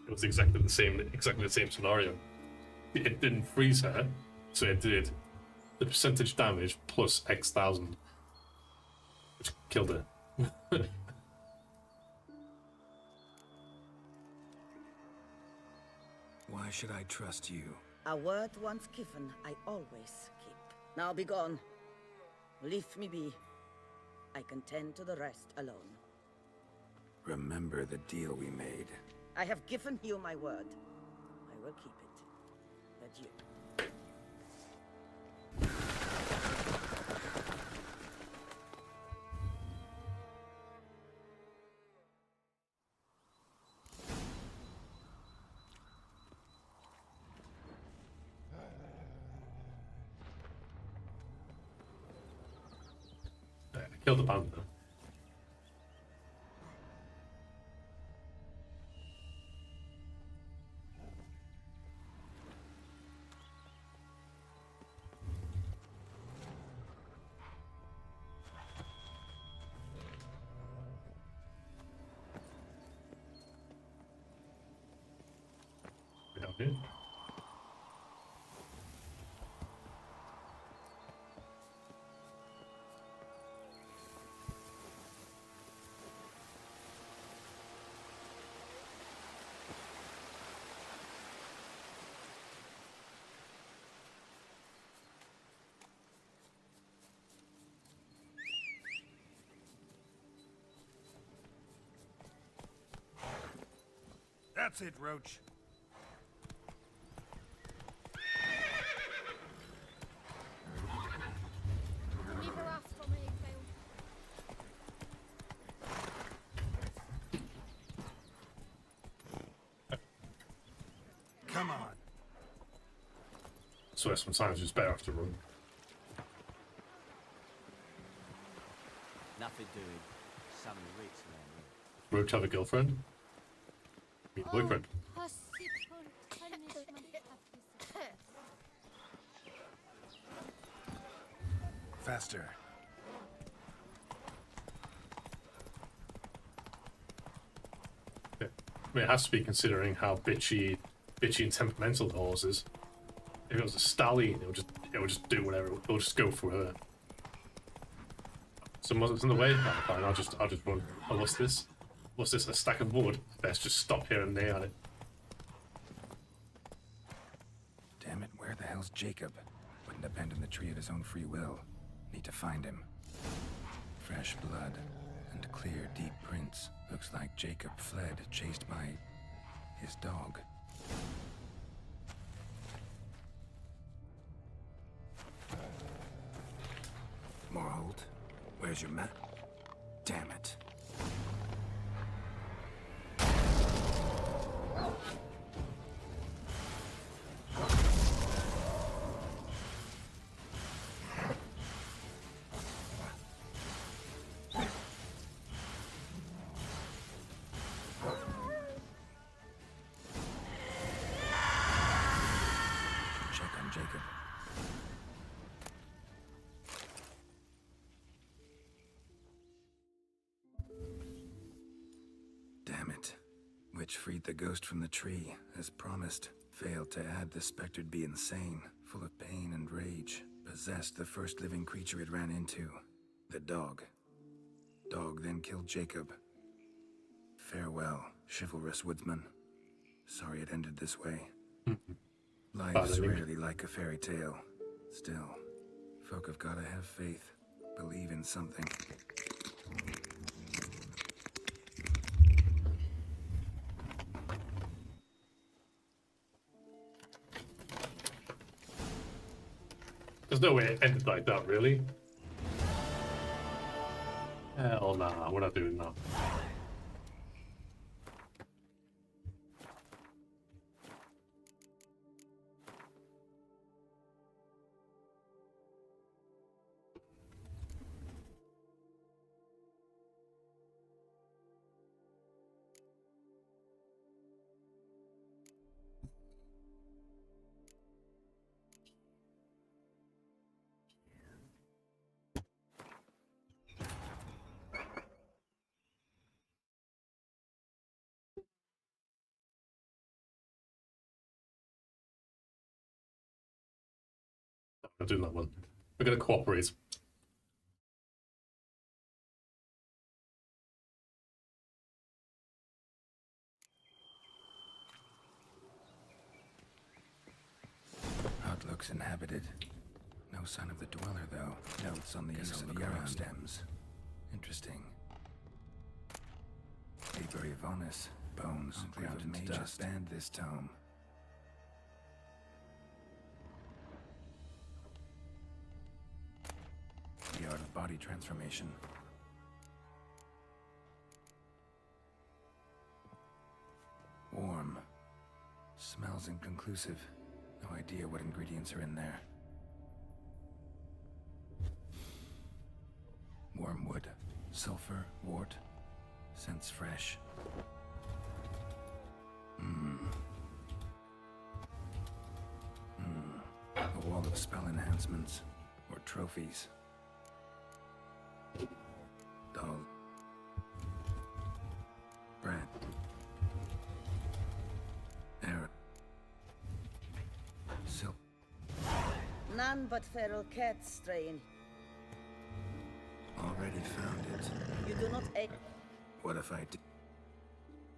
it was exactly the same scenario. It didn't freeze her, so it did the percentage damage plus X thousand, which killed her. Why should I trust you? A word once given, I always keep. Now be gone. Leave me be. I can tend to the rest alone. Remember the deal we made. I have given you my word. I will keep it. Adieu. I killed the panda. Down here. That's it, Roach. Never asked for me, Come on. So sometimes it's better to run. Nothing doing. Some rich man. Roach have a girlfriend? I mean, boyfriend. Faster. Yeah. I mean, it has to be considering how bitchy and temperamental the horse is. If it was a stallion, it would just do whatever. It would just go for her. Someone's in the way. Oh, fine. I'll just run. Oh, what's this? What's this? A stack of wood? Best just stop here and nail it. Damn it, where the hell's Jacob? Wouldn't abandon the tree of his own free will. Need to find him. Fresh blood and clear, deep prints. Looks like Jacob fled, chased by his dog. Morhold, where's your map? Damn it. Check on Jacob. Damn it. Witch freed the ghost from the tree, as promised. Failed to add the spectre to be insane, full of pain and rage. Possessed the first living creature it ran into. The dog. Dog then killed Jacob. Farewell, chivalrous woodsman. Sorry it ended this way. Life's rarely like a fairy tale. Still, folk have gotta have faith. Believe in something. There's no way it ended like that, really. Hell nah, we're not doing that. I'm doing that one. We're going to cooperate. Hut looks inhabited. No sign of the dweller, though. Notes on the use of yarrow stems. Interesting. Paper Yvonis. Bones ground into dust. Banned this tome. The art of body transformation. Warm. Smells inconclusive. No idea what ingredients are in there. Wormwood. Sulfur. Wart. Scents fresh. A wall of spell enhancements. Or trophies. Dull. Bread. Air. Silk. None but feral cats straying. Already found it. You do not ache. What if I do?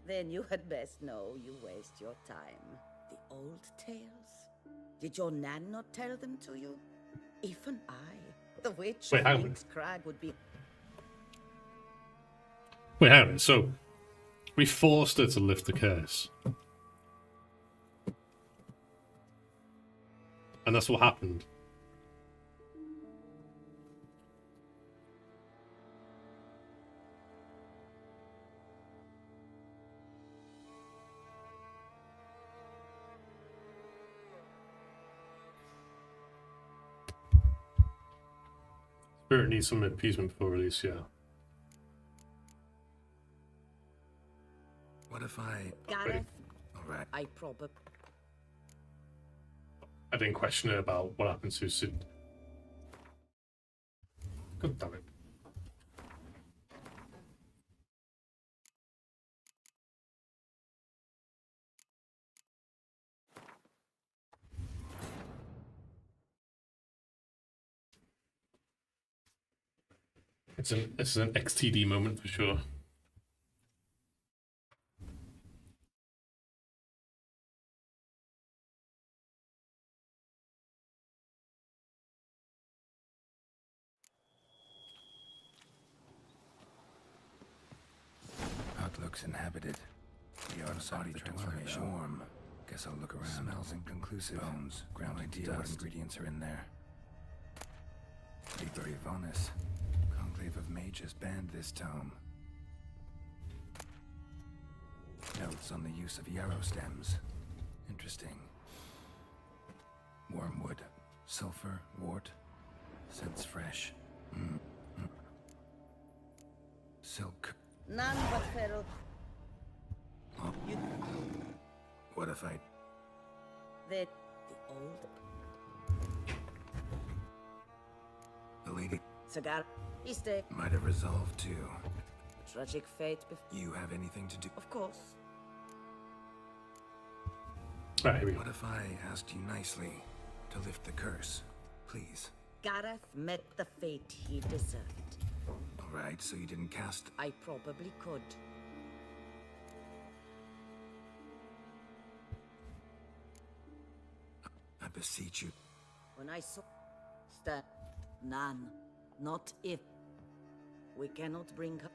Then you had best know you waste your time. The old tales? Did your nan not tell them to you? Even I, the witch Wait, of hang on. Phoenix Crag, would be... Wait, hang on. So, we forced her to lift the curse. And that's what happened. Spirit needs some appeasement before release, yeah. What if I... Gareth, Alright. I probably... I didn't question her about what happened to Sid. God damn it. It's an XTD moment for sure. Hut looks inhabited. The art of body transformation. Warm. Guess I'll look around. Smells inconclusive. Bones. Ground idea what ingredients are in there. Paper Yvonis. Conclave of Mages banned this tome. Notes on the use of yarrow stems. Interesting. Wormwood. Sulfur. Wart. Scents fresh. Silk. None but feral... You... What if I... The old... The lady Cigar... Mistake. might have resolved to... Tragic fate You have anything to do? Of course. Right, here we go. What if I asked you nicely to lift the curse? Please. Gareth met the fate he deserved. Alright, so you didn't cast... I probably could. I beseech you. When I saw... Stand. None. Not if. We cannot bring her...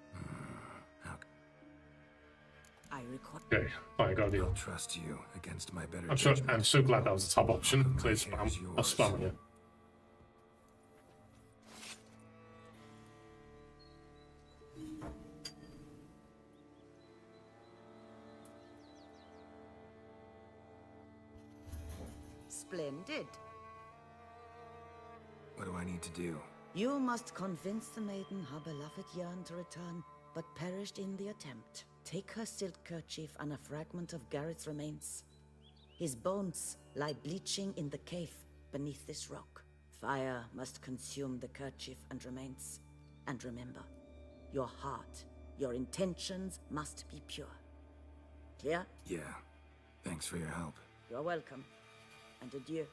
How... I record... Okay, fine, got a deal. I'll trust you against my better I'm so glad that was the top option. Because I spam it. Splendid. What do I need to do? You must convince the maiden her beloved yearned to return, but perished in the attempt. Take her silk kerchief and a fragment of Garrett's remains. His bones lie bleaching in the cave beneath this rock. Fire must consume the kerchief and remains. And remember, your heart, your intentions must be pure. Clear? Yeah. Thanks for your help. You're welcome. And adieu.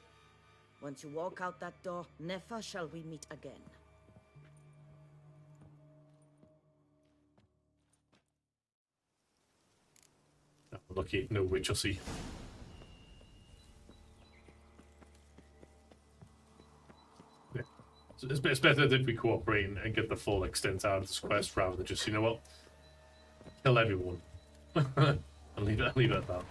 Once you walk out that door, never shall we meet again. Lucky, no witch or see. Yeah. So it's better if we cooperate and get the full extent out of this quest rather than just, you know what, kill everyone. and leave it at that.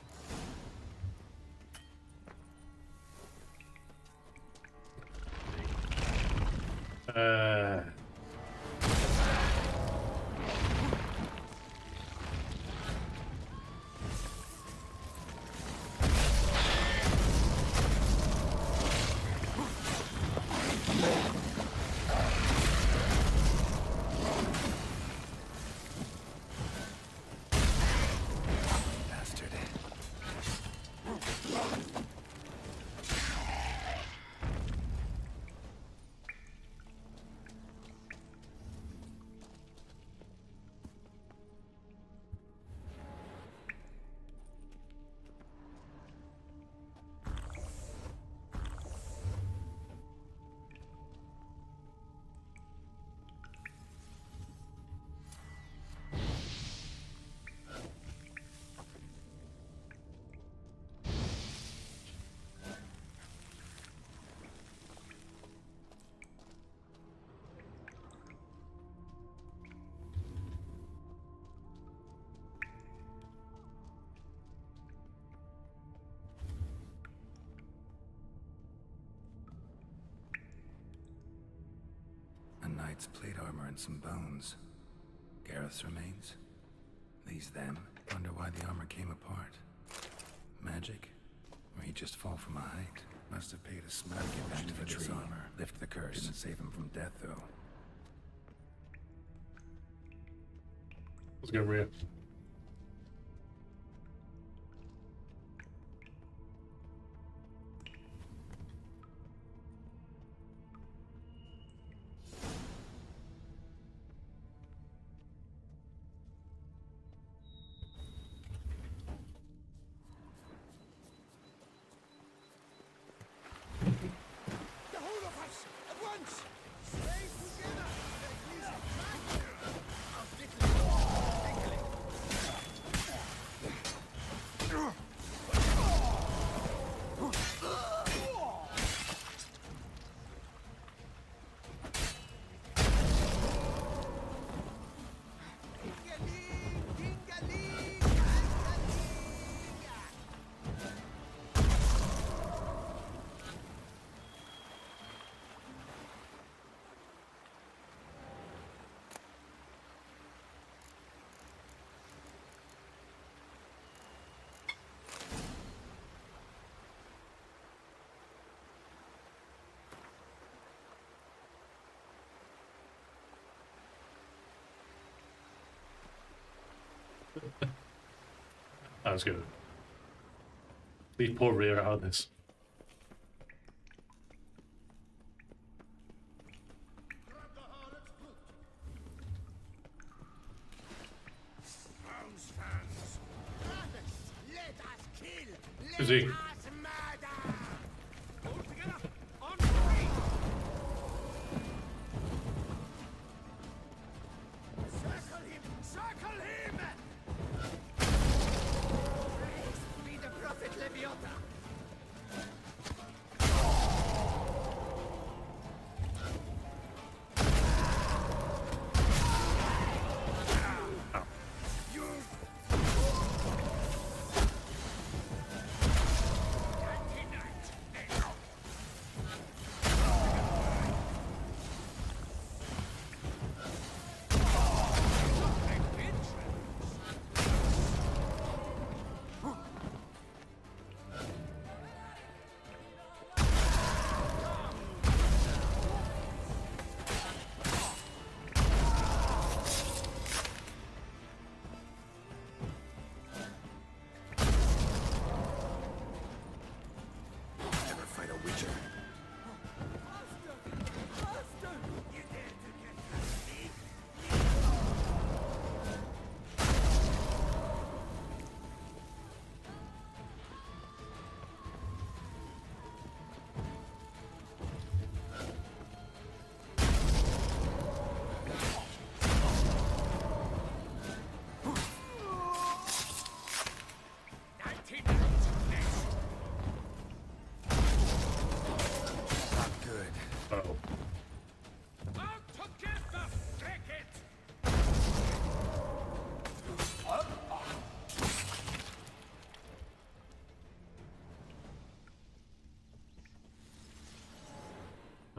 A knight's plate armor and some bones. Gareth's remains? These them? Wonder why the armor came apart. Magic? Or he just fall from a height? Must have paid a small fortune for this armor. Lift the curse. Didn't save him from death, though. Let's go rear. The whole of us, at once! Stay together! There is a trap here! I'll That was good. Leave poor rear out of this. Is he?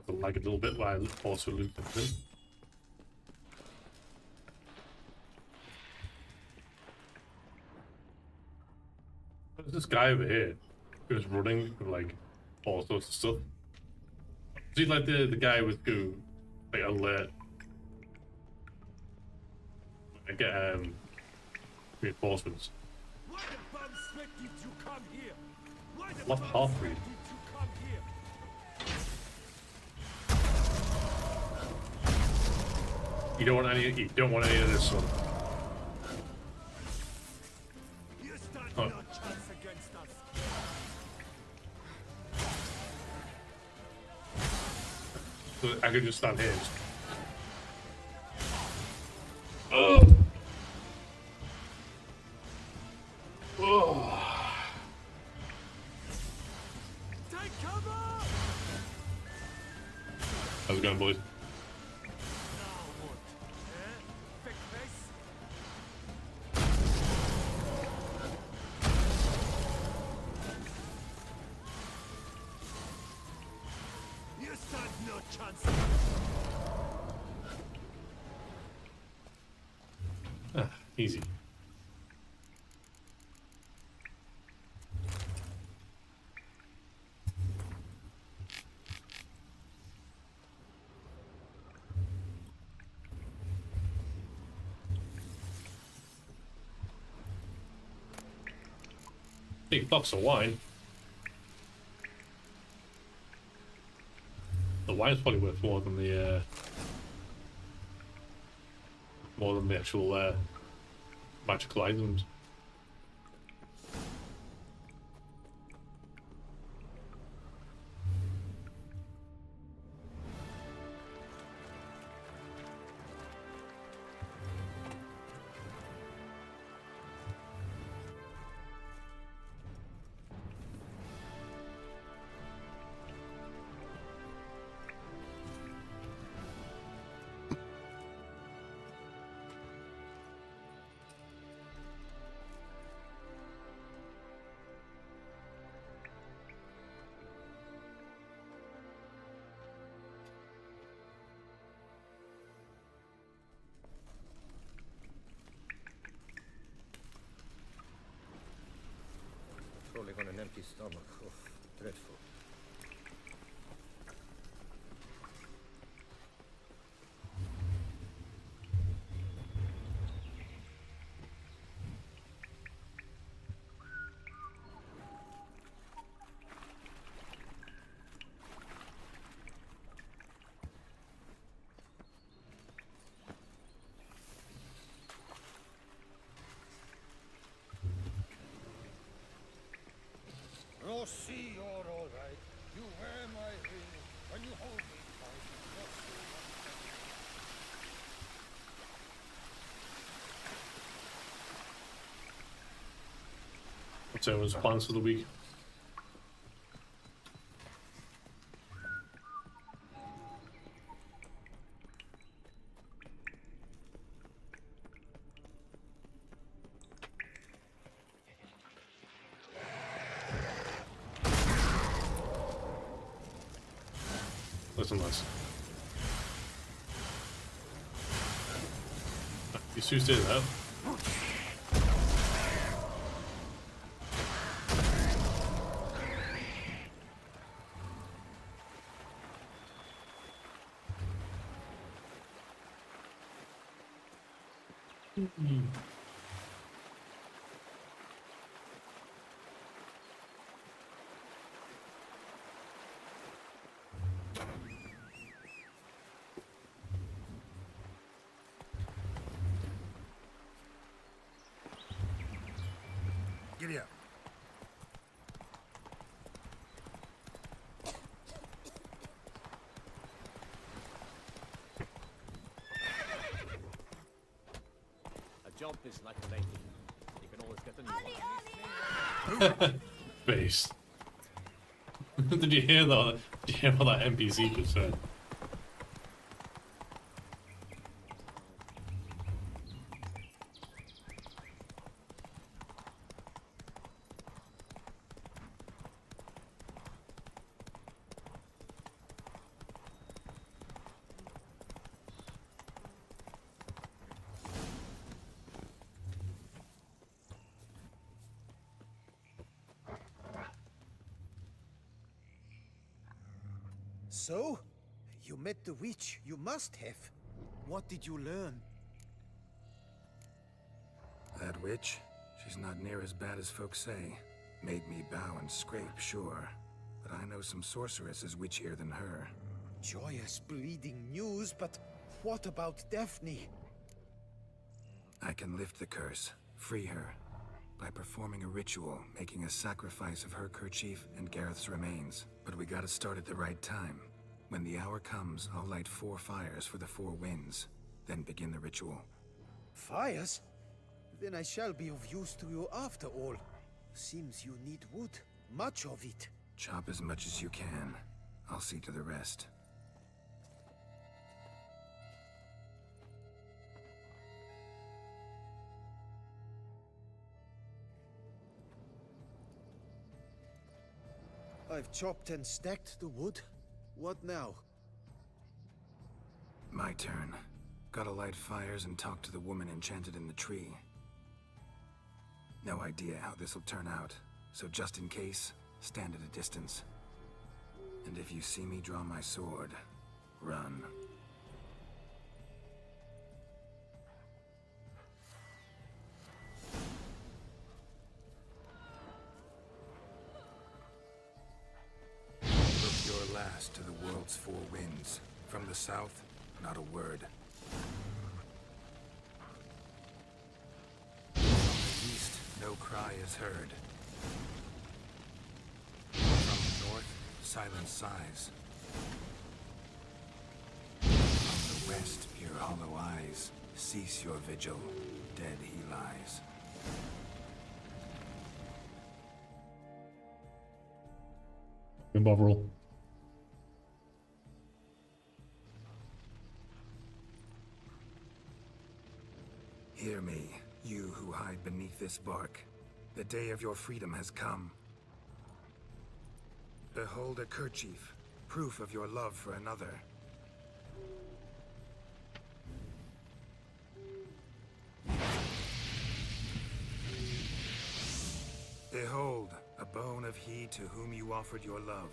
have to lag a little bit while I also loop it in. There's this guy over here who's running with like all sorts of stuff. Is he like the guy with who like alert? I get reinforcements. Why the bum sweat did you come here? Why the Left bum half sweat read. did you come here? You don't want any of this one. You stand Oh. no chance against us. So I could just stand here. And just... Take cover! How's it going, boys? Now what? Eh? Fake face? You stand no chance. Ah, easy. Big box of wine. The wine's probably worth more than the actual magical items. Crawling on an empty stomach. Oh, dreadful. Rossi, you're all right. You wear my ring when you hold me tight. What's everyone's plans for the week? Listen, lads. You two stay there. Giddy up. A job is like a lady. You can always get a new one. Face. Did you hear that? Did you hear what that NPC just said? So? You met the witch. You must have. What did you learn? That witch? She's not near as bad as folks say. Made me bow and scrape, sure. But I know some sorceresses witchier than her. Joyous bleeding news, but what about Daphne? I can lift the curse, free her, by performing a ritual, making a sacrifice of her kerchief and Gareth's remains. But we gotta start at the right time. When the hour comes, I'll light 4 fires for the 4 winds, then begin the ritual. Fires? Then I shall be of use to you after all. Seems you need wood. Much of it. Chop as much as you can. I'll see to the rest. I've chopped and stacked the wood. What now? My turn. Gotta light fires and talk to the woman enchanted in the tree. No idea how this'll turn out, so just in case, stand at a distance. And if you see me draw my sword, run. Look your last to the world's 4 winds. From the south, not a word. From the east, no cry is heard. From the north, silence sighs. From the west, hear hollow eyes. Cease your vigil, dead he lies. Bovril. Hear me, you who hide beneath this bark. The day of your freedom has come. Behold a kerchief, proof of your love for another. Behold, a bone of he to whom you offered your love.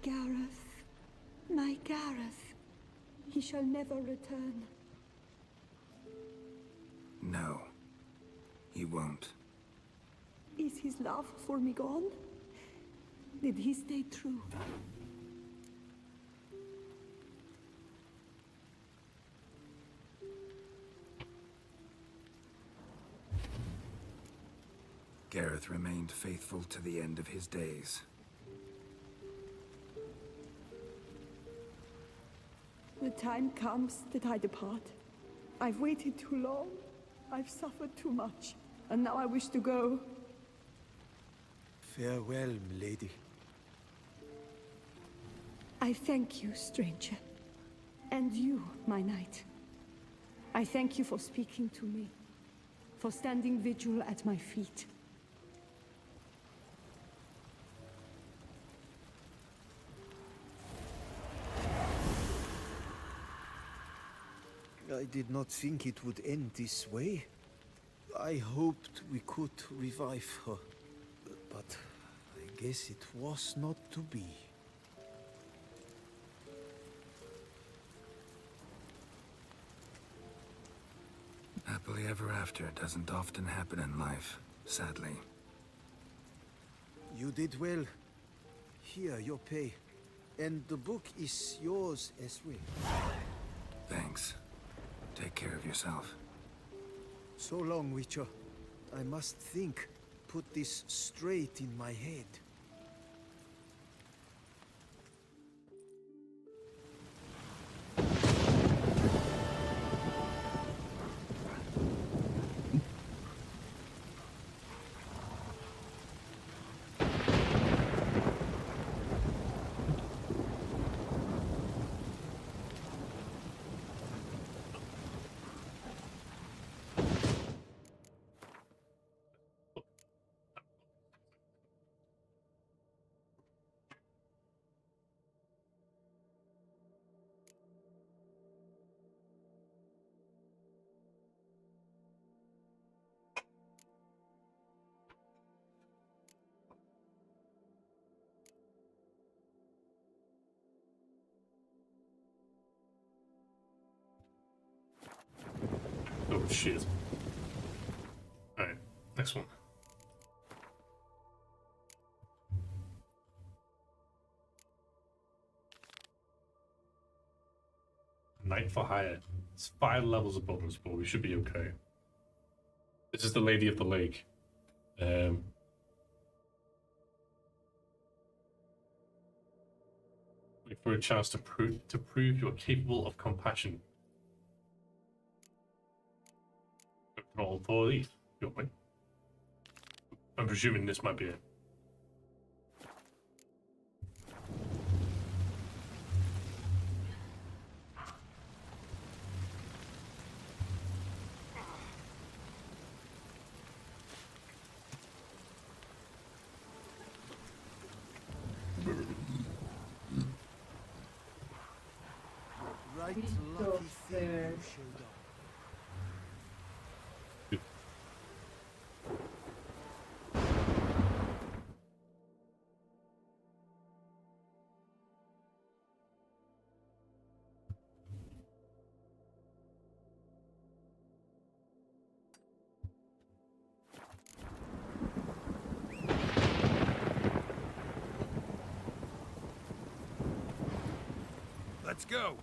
Gareth, my Gareth, he shall never return. No, he won't. Is his love for me gone? Did he stay true? Gareth remained faithful to the end of his days. The time comes that I depart. I've waited too long. I've suffered too much. And now I wish to go. Farewell, milady. I thank you, stranger. And you, my knight. I thank you for speaking to me. For standing vigil at my feet. I did not think it would end this way. I hoped we could revive her. But I guess it was not to be. Happily ever after doesn't often happen in life, sadly. You did well. Here, your pay. And the book is yours as well. Thanks. Take care of yourself. So long, Witcher. I must think. Put this straight in my head. shit. Alright, next one. Knight for hire. It's 5 levels above us, but we should be okay. This is the Lady of the Lake. Wait for a chance to prove you are capable of compassion. All 4 of these. I'm presuming this might be it. Right, So lucky thing there. you showed up. Let's go.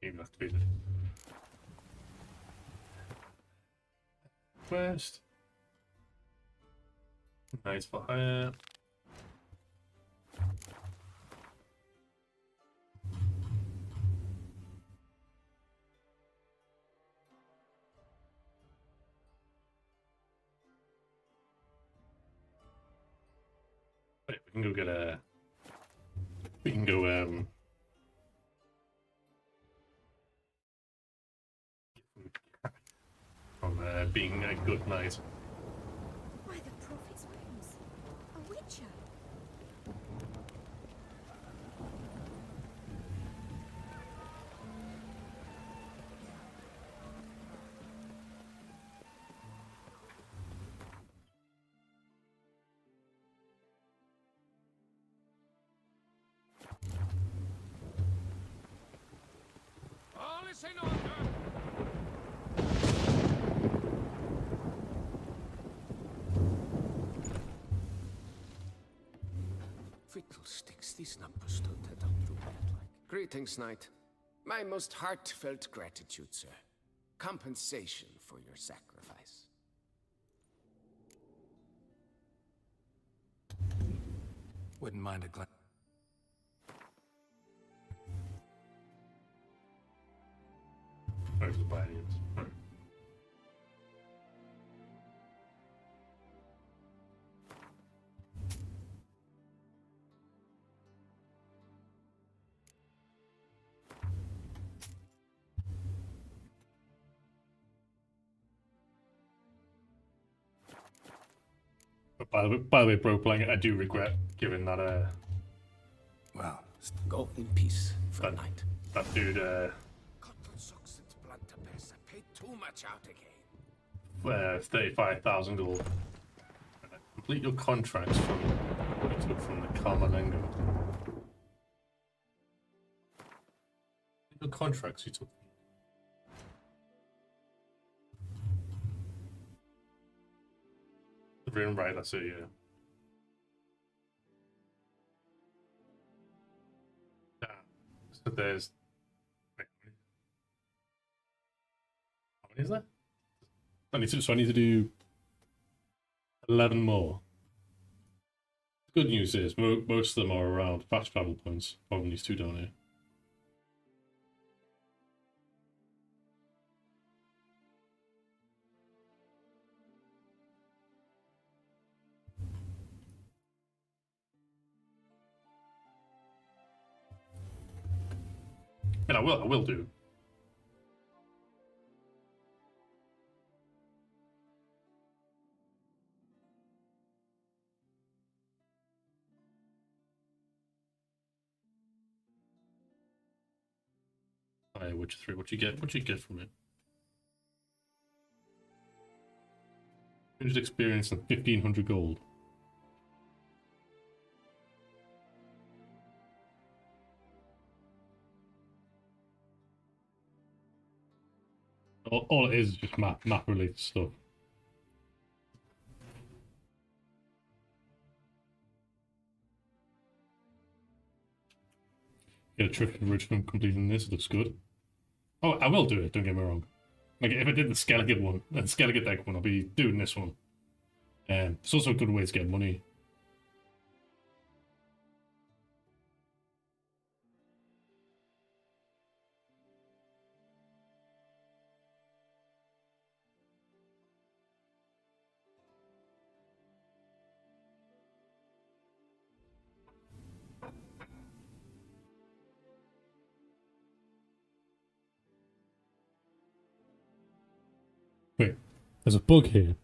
Game activated. Quest. Nice for hire. Wait, we can go get a. We can go from being a good knight. By the prophet's wounds, a witcher. All is in order. Fiddlesticks, these numbers don't add up to bad like. Greetings, knight. My most heartfelt gratitude, sir. Compensation for your sacrifice. Wouldn't mind a glass. Where's the body is? But by the way, bro, playing it, I do regret giving that Well, go in peace for the night. That dude I paid too much out again. 35,000 gold. Complete your contracts from what you took from the Carmalengo. Your contracts you took. Right, that's it, yeah. So there's. Wait, how many is there? So I need to do 11 more. The good news is most of them are around fast travel points. Probably these two down here. And I will do. Witcher 3. What you get? What you get from it? 100 experience and 1500 gold. All it is just map related stuff. Get a trophy ridge from completing this. It looks good. Oh, I will do it. Don't get me wrong. Like if I did the Skellige one, the Skellige deck one, I'll be doing this one. It's also a good way to get money. Wait, there's a bug here.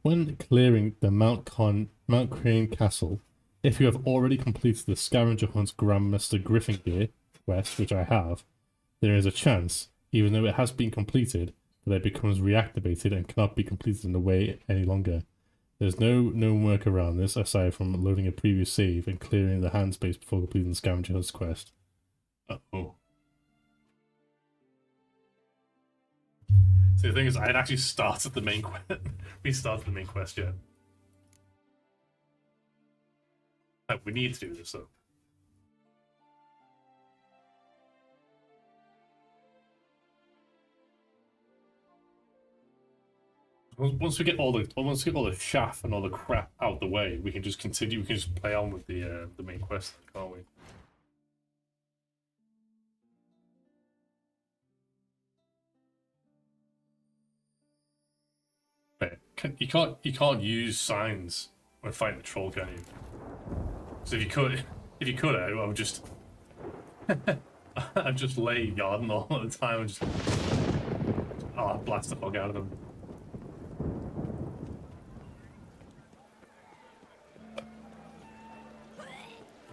When clearing the Mount Crane Castle, if you have already completed the Scavenger Hunt's Grandmaster Gryffindor quest, which I have, there is a chance, even though it has been completed, that it becomes reactivated and cannot be completed in the way any longer. There's no work around this aside from loading a previous save and clearing the hand space before completing the Scavenger Hunt's quest. Uh-oh. So the thing is, I'd actually started the main quest. We started the main quest yet. We need to do this though. Once we get all the chaff and all the crap out the way, we can just continue. We can just play on with the main quest, can't we? You can't use signs when fighting the troll, can you? So if you could, I would just I'd just lay Yarden all the time and just blast the fuck out of them.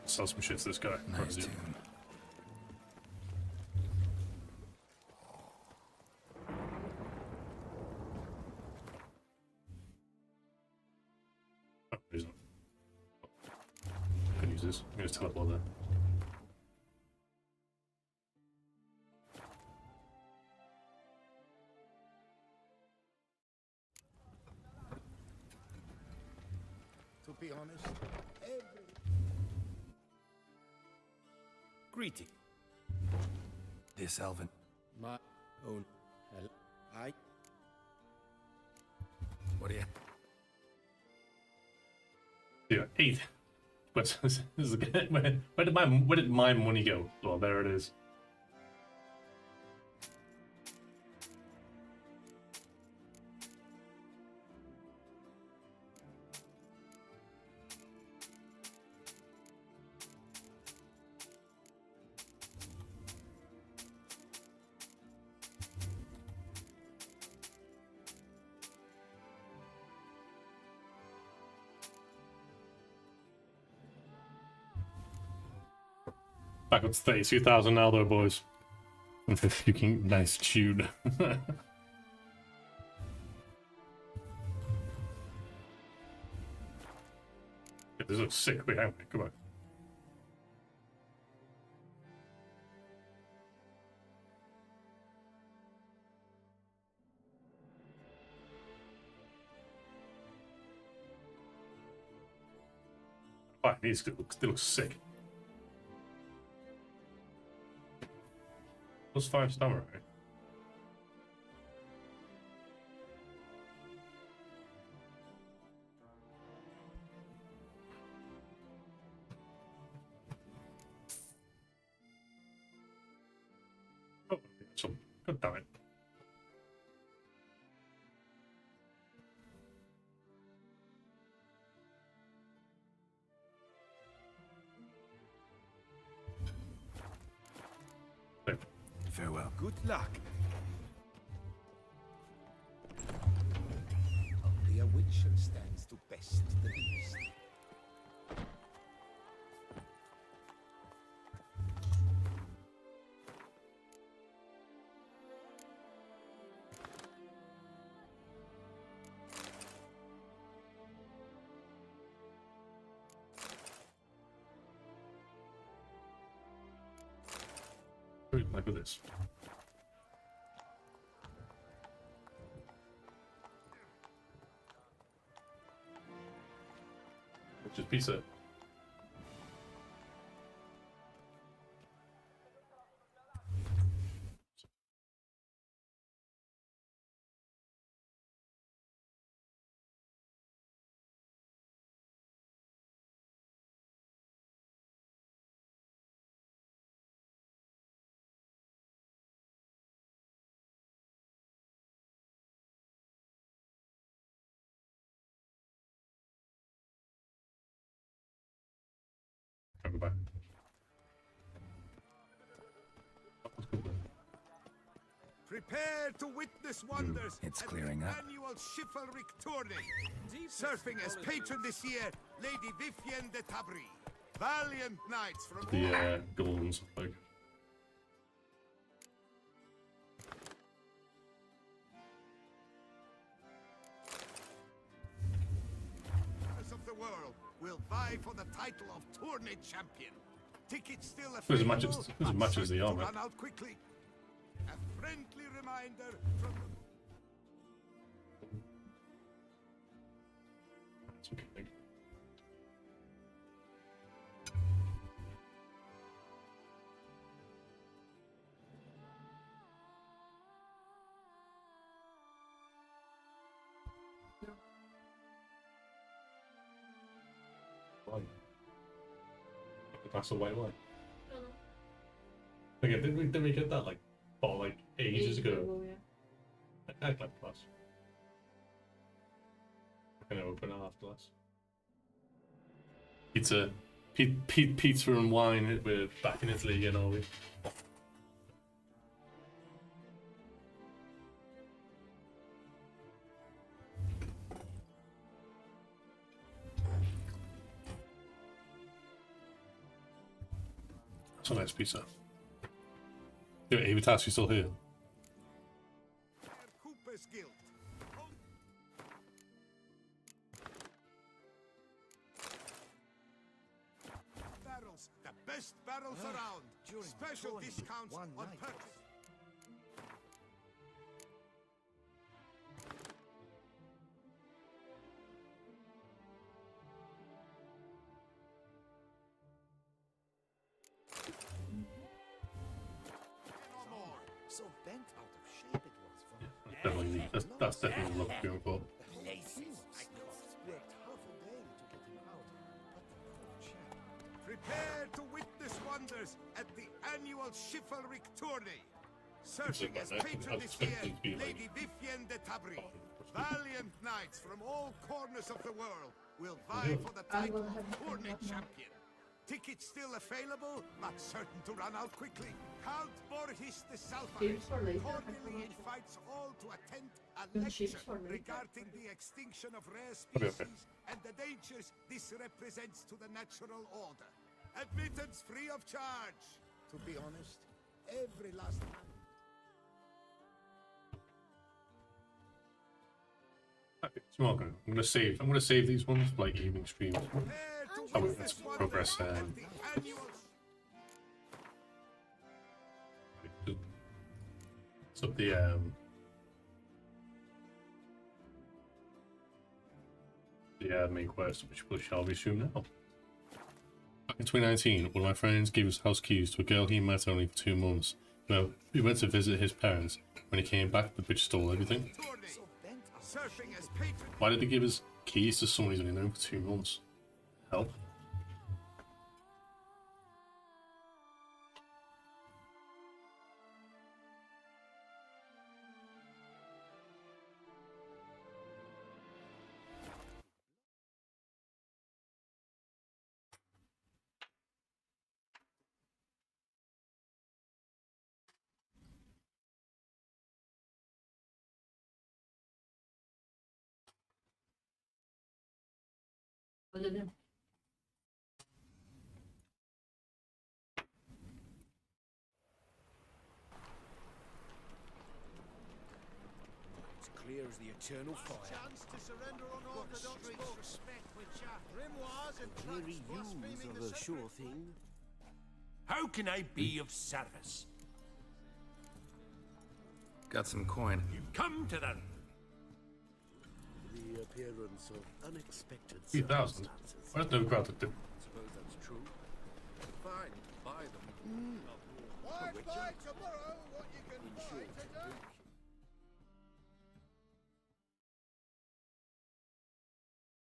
Sell some shit to this guy. Nice tune. Can use this. I'm gonna just teleport there. To be honest, Greeting. This elven. My own hell. I. What do you? Yeah, 8. But where did my money go? Well, there it is. Back up to 32,000 now, though, boys. With a fucking nice tune. Yeah, this looks sick. Wait, hang on. Come on. Oh, these looks sick. Plus 5 stamina, right? Oh, so god damn it. Farewell. Good luck. Only a witcher stands to best the beast. Like with this. Just pizza. Come back. Prepare to witness wonders It's at clearing the up. annual chivalric tourney. Surfing as patron this year, Lady Vivienne de Tabry. Valiant knights from The goals, like. of the world will vie for the title of tourney champion. Tickets still There's available. as much as they are, to man. run out quickly. A friendly reminder from the It's okay, thank you. Why? That's a white wine. Again, didn't we get that like ages ago? I like plus. I'm gonna open it after this. Pizza and wine. We're back in Italy again, are we? That's a nice pizza. Yeah, Avatar's still here. Cooper's Guild. Barrels, the best barrels around. Special discounts on purchase. So bent out of shape it was from Definitely, that's definitely the look we're going for. worked half a day to get him out, but the poor chap. Prepare to witness wonders at the annual chivalric tourney. Serving as patron this year, Lady Vivienne de Tabry. Valiant knights from all corners of the world will vie for the title of tourney champion. Tickets still available, but certain to run out quickly. Count Borges de Salfire cordially invites all to attend a lecture regarding the extinction of rare species and the dangers this represents to the natural order. Admittance free of charge. To be honest, every last man. Tomorrow, I'm gonna save these ones for like evening streams. I will progress so the main quest, which we shall resume now. Back in 2019, one of my friends gave his house keys to a girl he met only for 2 months. Well, we went to visit his parents. When he came back, the bitch stole everything. Why did he give his keys to someone he's only known for 2 months? Help. Dedim. It's clear as the eternal fire. Chance to surrender unorthodox books. Grimoires and tracts blaspheming the How can I be of service? Got some coin. Come to them. The appearance of unexpected 3,000. circumstances. Where's the crowd? Suppose that's true. Fine, buy them. Why buy tomorrow what you can In buy short, today?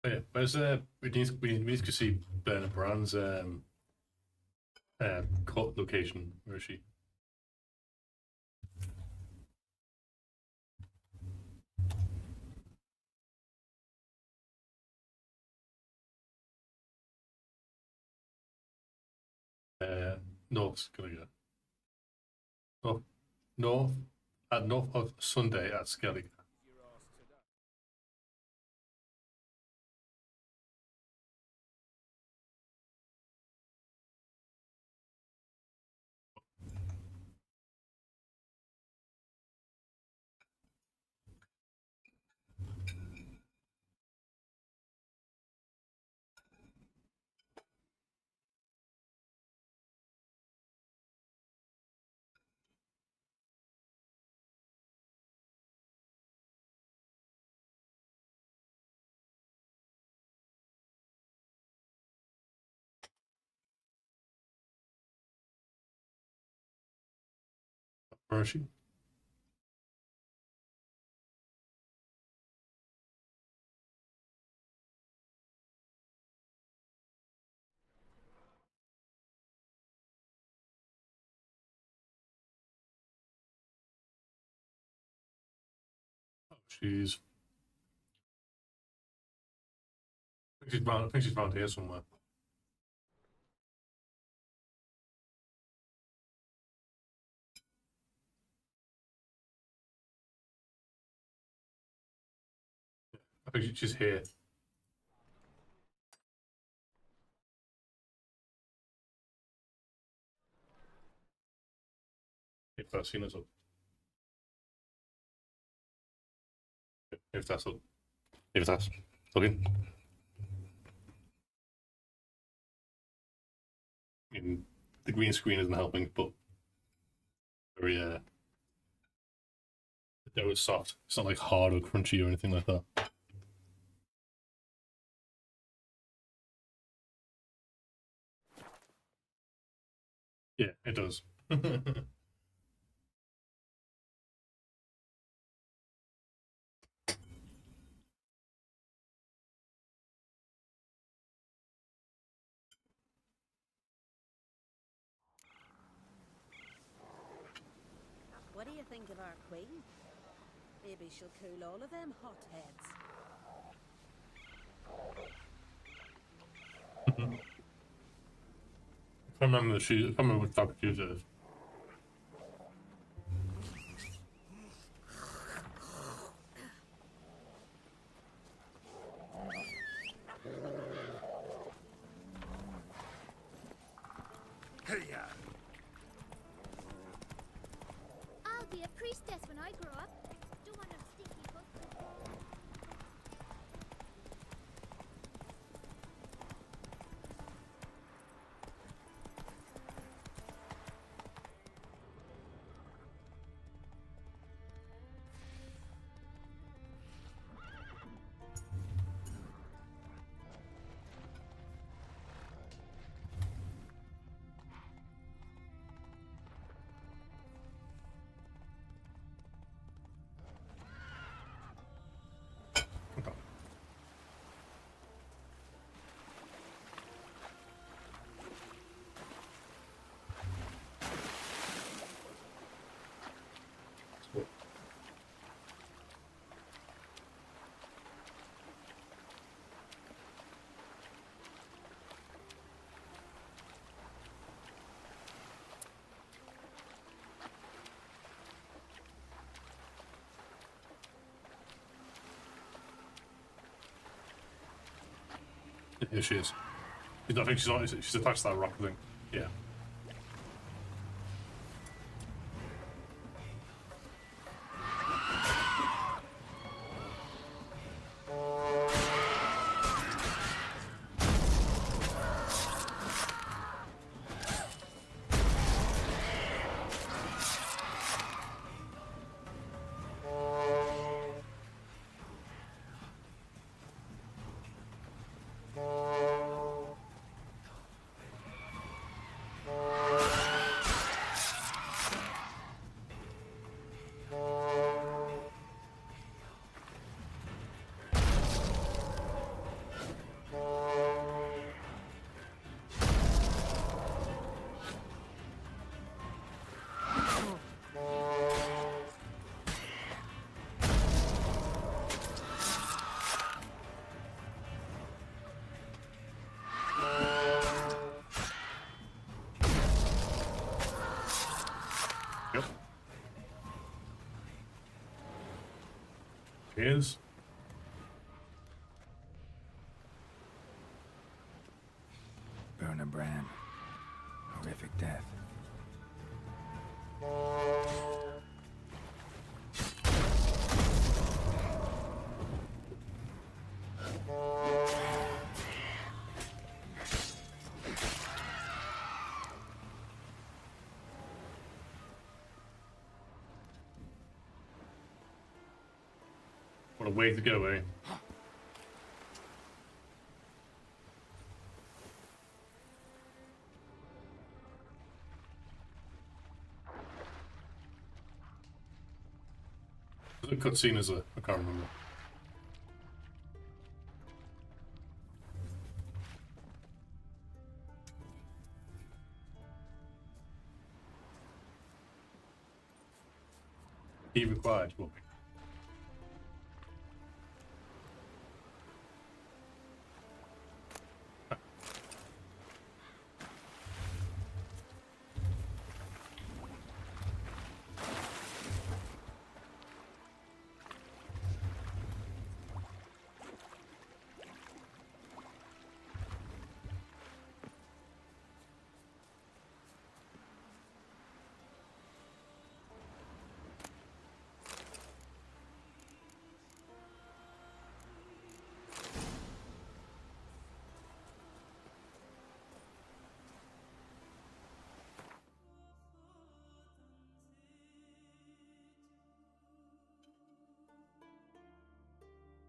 Oh, yeah, where's we need to see Bernard Brand's court location. Where is she? North, gonna go. Oh, north of Sunday at Skellige. Where is she? Oh, she's. I think she's round here somewhere. I think she's here. If I've seen us up. If that's up. If that's looking. I mean, the green screen isn't helping, but very the dough is soft. It's not like hard or crunchy or anything like that. Yeah, it does. What do you think of our queen? Maybe she'll cool all of them hot heads. I remember what type of shoes it is. I'll be a priestess when I grow up. Don't want no stinky husband. Here she is. I think she's attached to that rock thing. Yeah. Cheers. Burn a brand. Horrific death. What a way to go, eh? The cutscene is I can't remember. He required will be.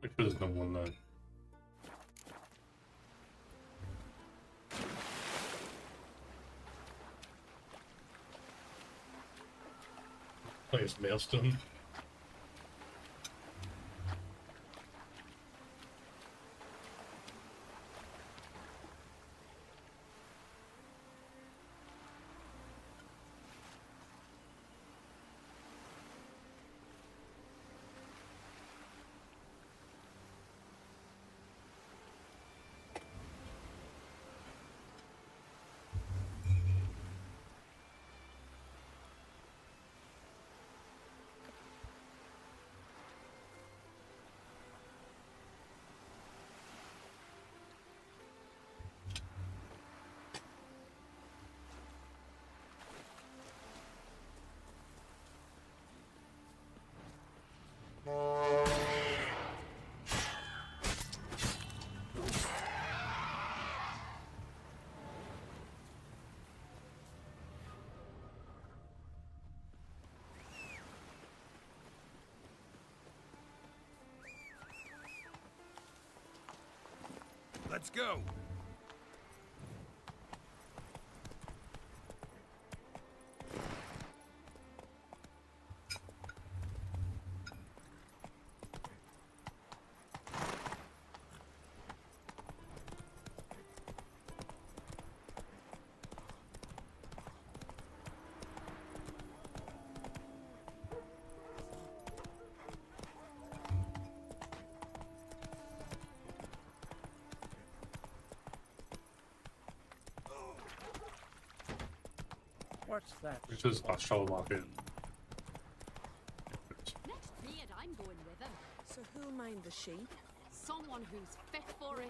Which was number one now. Play as Maelstrom. Let's go. What's that? Which is Astral Market. Next period, I'm going with him. So who'll mind the sheep? Someone who's fit for it.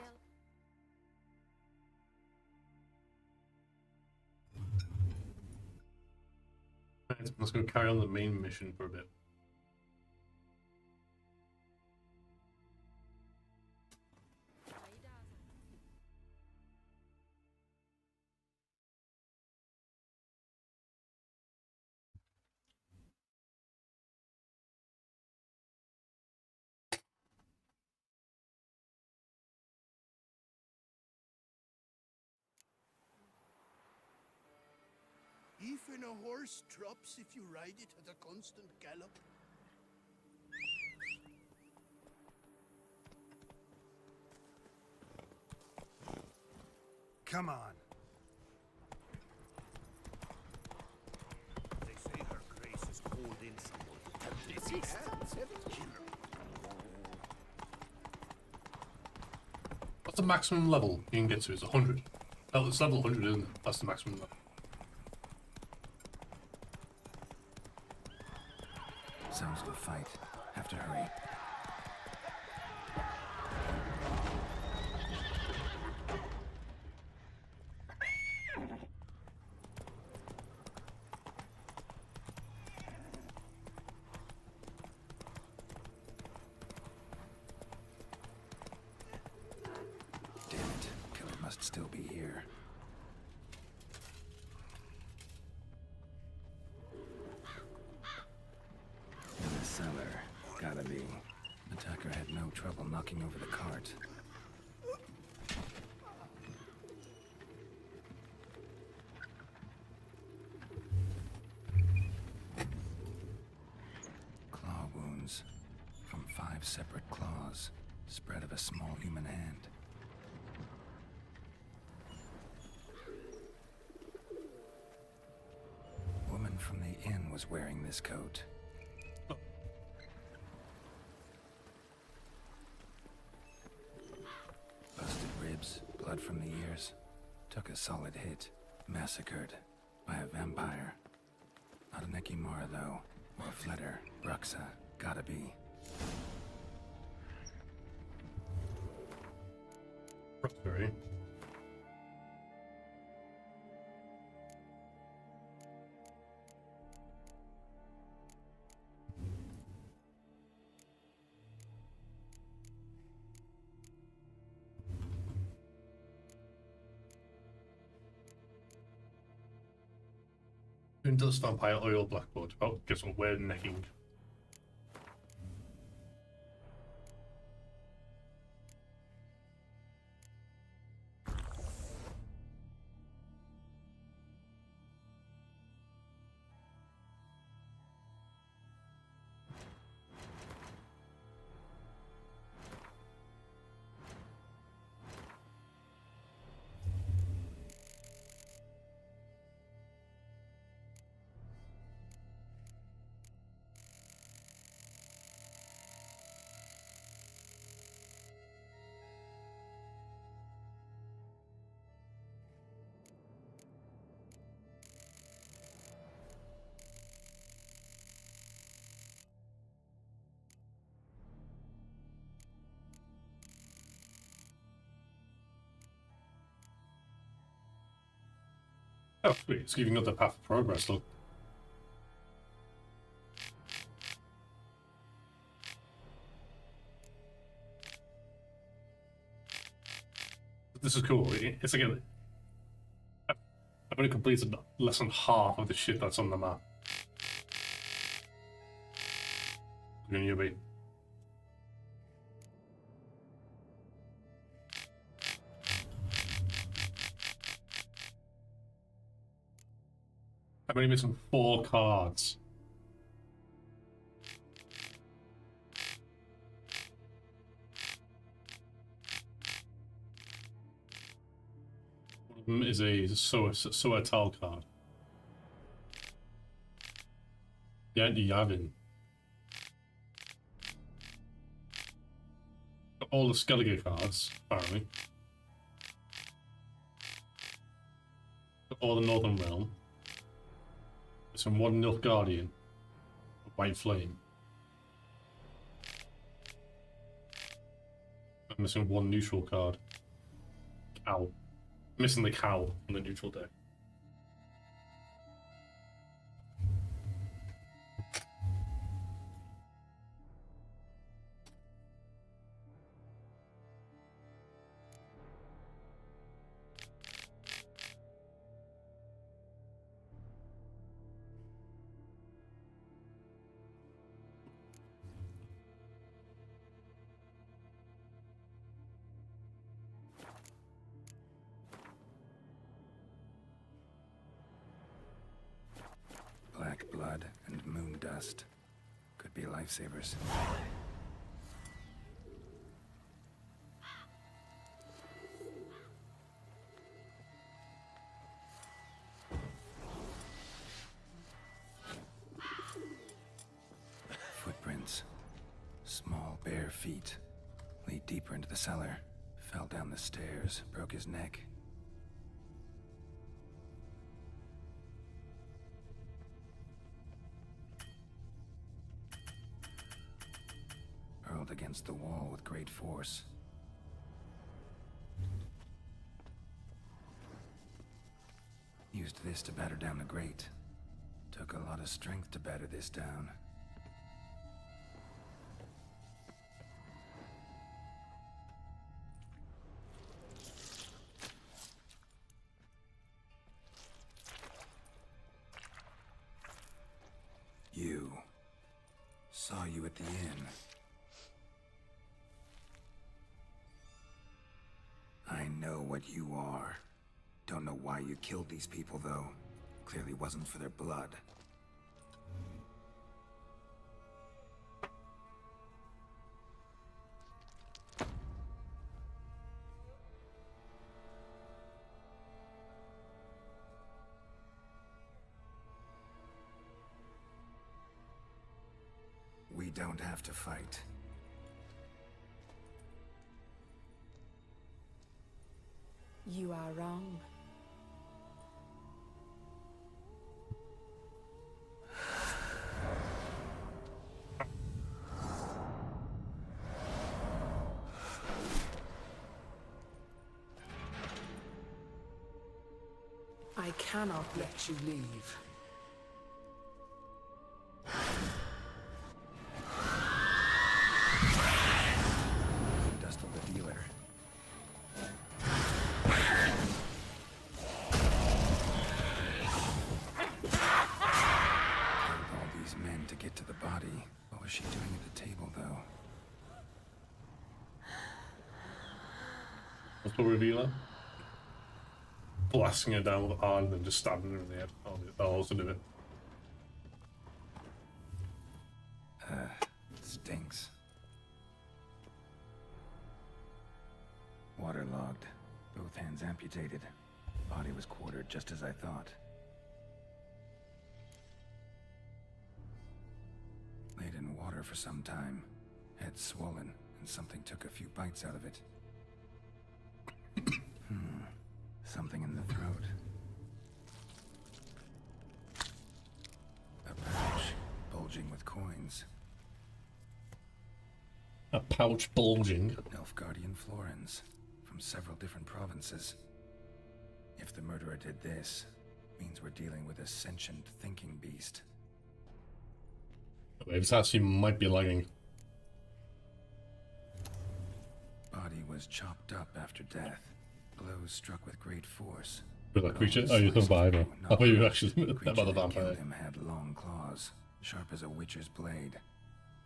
Right, let's go carry on the main mission for a bit. Even a horse drops if you ride it at a constant gallop. Come on. They say her grace has called in someone to tell this hands have it killer. What's the maximum level you can get to? It's 100. Oh, it's level 100, isn't it? That's the maximum level. Sounds of a fight. Have to hurry. still be here. In the cellar. Gotta be. Attacker had no trouble knocking over the cart. Claw wounds. From 5 separate claws. Spread of a small human hand. Woman from the inn was wearing this coat. Busted ribs, blood from the ears. Took a solid hit. Massacred by a vampire. Not an Ekimara though, or a Fletter. Bruxa, gotta be. Sorry. Who does vampire oil blackboard? Oh, guess what? We're necking. Oh, sweet. It's giving up the path of progress, look. This is cool. It's like I've only completed less than half of the shit that's on the map. Good on you, mate. I'm only missing 4 cards. One of them is a Soatal card. Yeah, the Yavin. Got all the Skellige cards, apparently. Got all the Northern Realm. Missing 1 Nilfgaardian. A White Flame. I'm missing 1 neutral card. Cow. Missing the cow on the neutral deck. Black blood and moon dust. Could be lifesavers. Footprints. Small bare feet. Lead deeper into the cellar. Fell down the stairs, broke his neck. Hurled against the wall with great force. Used this to batter down the grate. Took a lot of strength to batter this down. Saw you at the inn. I know what you are. Don't know why you killed these people, though. Clearly wasn't for their blood. We don't have to fight. You are wrong. I cannot let you leave. Dust of the dealer. All these men to get to the body. What was she doing at the table, though? What's the revealer? Blasting her down with iron and then just stabbing her in the head. I'll also do it. Stinks. Waterlogged. Both hands amputated. Body was quartered just as I thought. Laid in water for some time. Head swollen, and something took a few bites out of it. Something in the throat. A pouch bulging with coins. A pouch bulging? Nilfgaardian florins from several different provinces. If the murderer did this, means we're dealing with a sentient thinking beast. This actually might be lagging. Body was chopped up after death. Blows struck with great force. With that creature? Oh, you're talking about Ivo. I thought you were actually about the vampire. Him had long claws, sharp as a witcher's blade.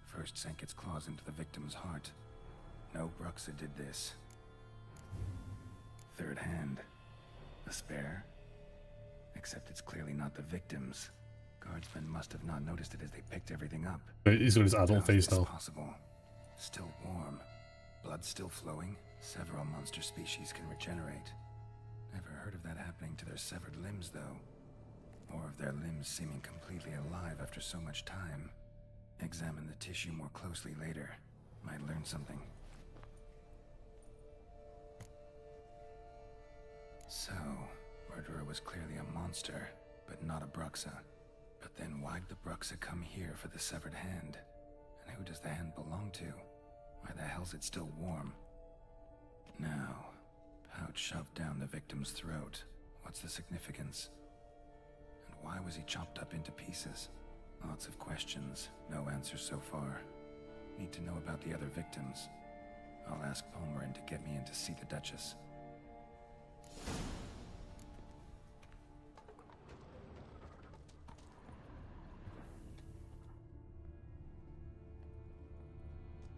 First sank its claws into the victim's heart. No Bruxa did this. Third hand. A spare? Except it's clearly not the victim's. Guardsmen must have not noticed it as they picked everything up. He's got his adult face now. Possible. Still warm. Blood still flowing. Several monster species can regenerate. Never heard of that happening to their severed limbs, though. Or of their limbs seeming completely alive after so much time. Examine the tissue more closely later. Might learn something. So, murderer was clearly a monster, but not a Bruxa. But then why'd the Bruxa come here for the severed hand? And who does the hand belong to? Why the hell's it still warm? Now, pouch shoved down the victim's throat. What's the significance? And why was he chopped up into pieces? Lots of questions, no answers so far. Need to know about the other victims. I'll ask Palmerin to get me in to see the Duchess.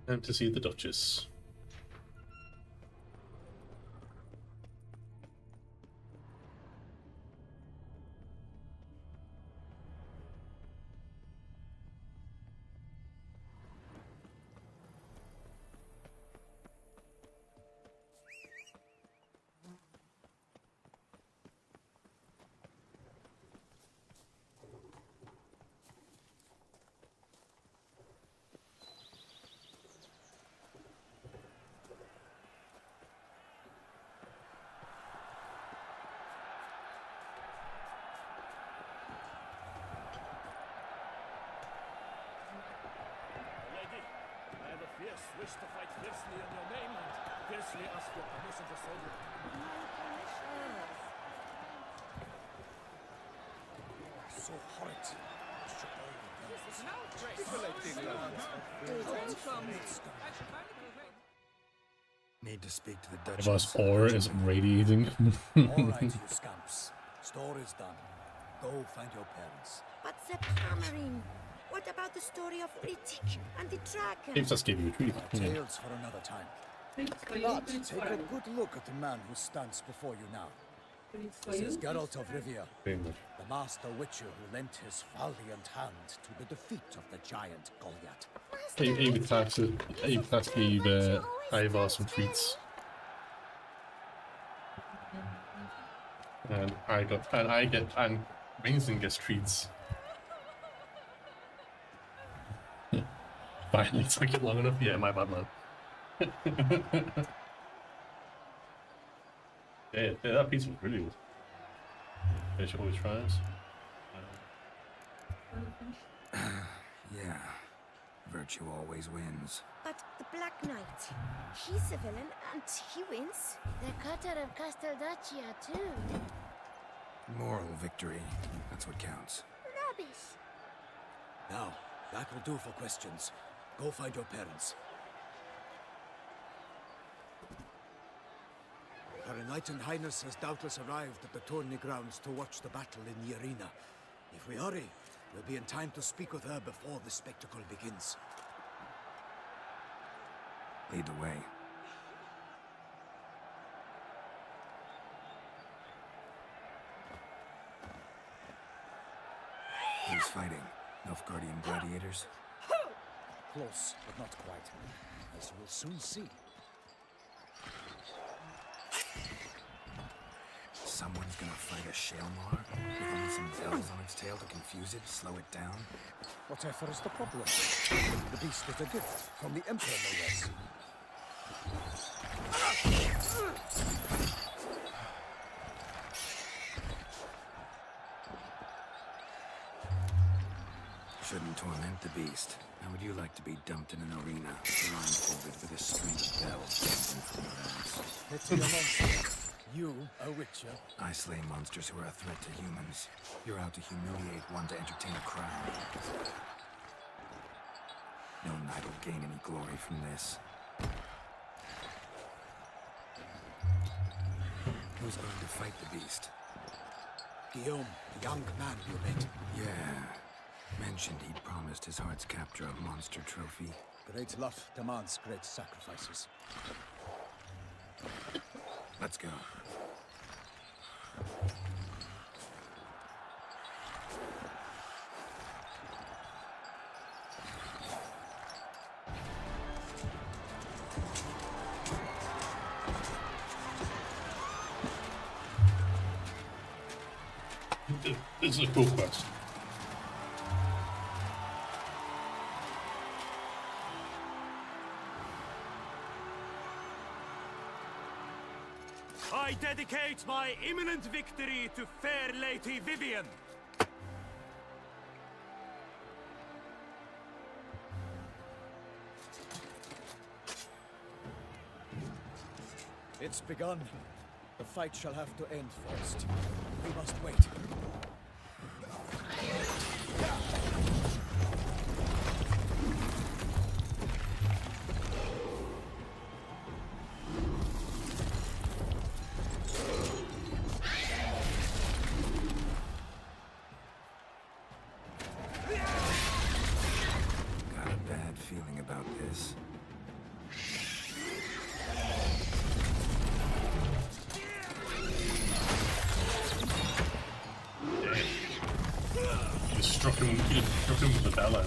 And to see the Duchess. Wish to fight fiercely in your name and fiercely ask your permission to serve you. So horrid. Need to speak to the If Duchess. us aura is radiating. Alright, you scamps. Story's done. Go find your parents. But Sir Palmerin, What about the story of Ritik and the dragon? James just gave you a treat. Tales for another time. But take a good look at the man who stands before you now. This is Geralt of Rivia, the master witcher who lent his valiant hand to the defeat of the giant Goliath. Abe gave Ivar some treats. And Winston gets treats. Finally took it long enough. Yeah, my bad, man. yeah, that pizza was really good. Fish always tries. Yeah, virtue always wins. But the Black Knight, he's a villain and he wins. The cutter of Casteldacia, too. Moral victory, that's what counts. Rubbish. Now, that will do for questions. Go find your parents. Her Enlightened Highness has doubtless arrived at the tourney grounds to watch the battle in the arena. If we hurry, we'll be in time to speak with her before the spectacle begins. Lead the way. Who's fighting? Nilfgaardian gladiators? Close, but not quite. As we'll soon see. Someone's gonna fight a Shaelmar? With only some bells on its tail to confuse it, slow it down? Whatever is the problem? The beast is a gift from the Emperor, no less. Shouldn't torment the beast. How would you like to be dumped in an arena, blindfolded with a string of bells dangling from your ass? Pity a monster. You, a witcher? I slay monsters who are a threat to humans. You're out to humiliate one to entertain a crowd. No knight will gain any glory from this. Who's going to fight the beast? Guillaume, the young man you met. Yeah. Mentioned he'd promised his heart's capture a monster trophy. Great love demands great sacrifices. Let's go. This is a cool quest. I dedicate my imminent victory to fair Lady Vivian. It's begun. The fight shall have to end first. We must wait. Got a bad feeling about this. You struck him with the bellow.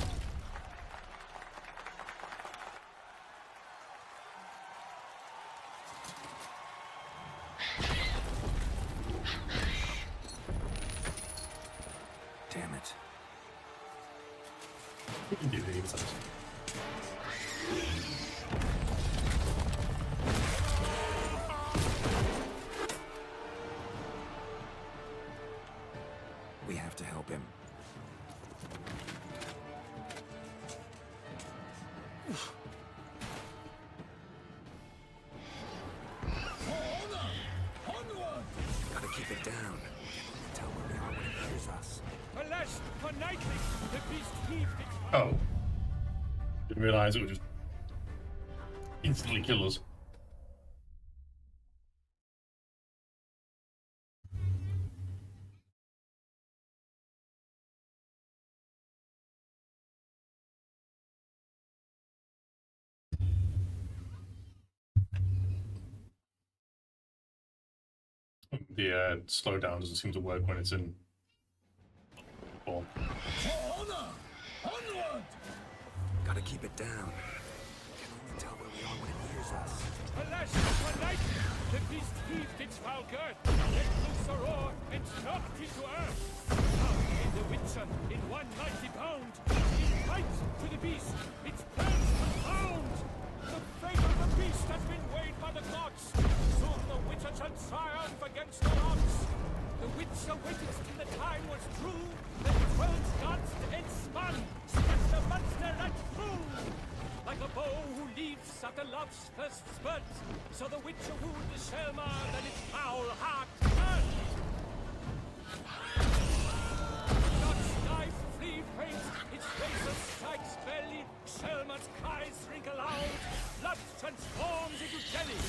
Damn it. You can do these. We have to help him. Gotta keep it down. Tell where we are when it hears us. Alas, for knightly, the beast heaved its... Oh. Didn't realize it would just instantly kill us. The slowdown doesn't seem to work when it's in form. Gotta keep it down. Can only tell where we are when it hears us. Alas, one night, the beast heaved its foul girth, let loose a roar, and knocked into earth. Out came the Witcher in one mighty bound. In fight to the beast, its plans confound. The fate of the beast has been weighed by the gods. Soon the Witcher shall triumph against the odds. The Witcher waited till the time was true. The 12 gods and spun, swept the monster right through. Like a bow who leaves after love's first spurt, so the Witcher wooed the Selma, then its foul heart hurt. God's knife free faints, its razor strikes belly, Selma's cries ring aloud, blood transforms into jelly.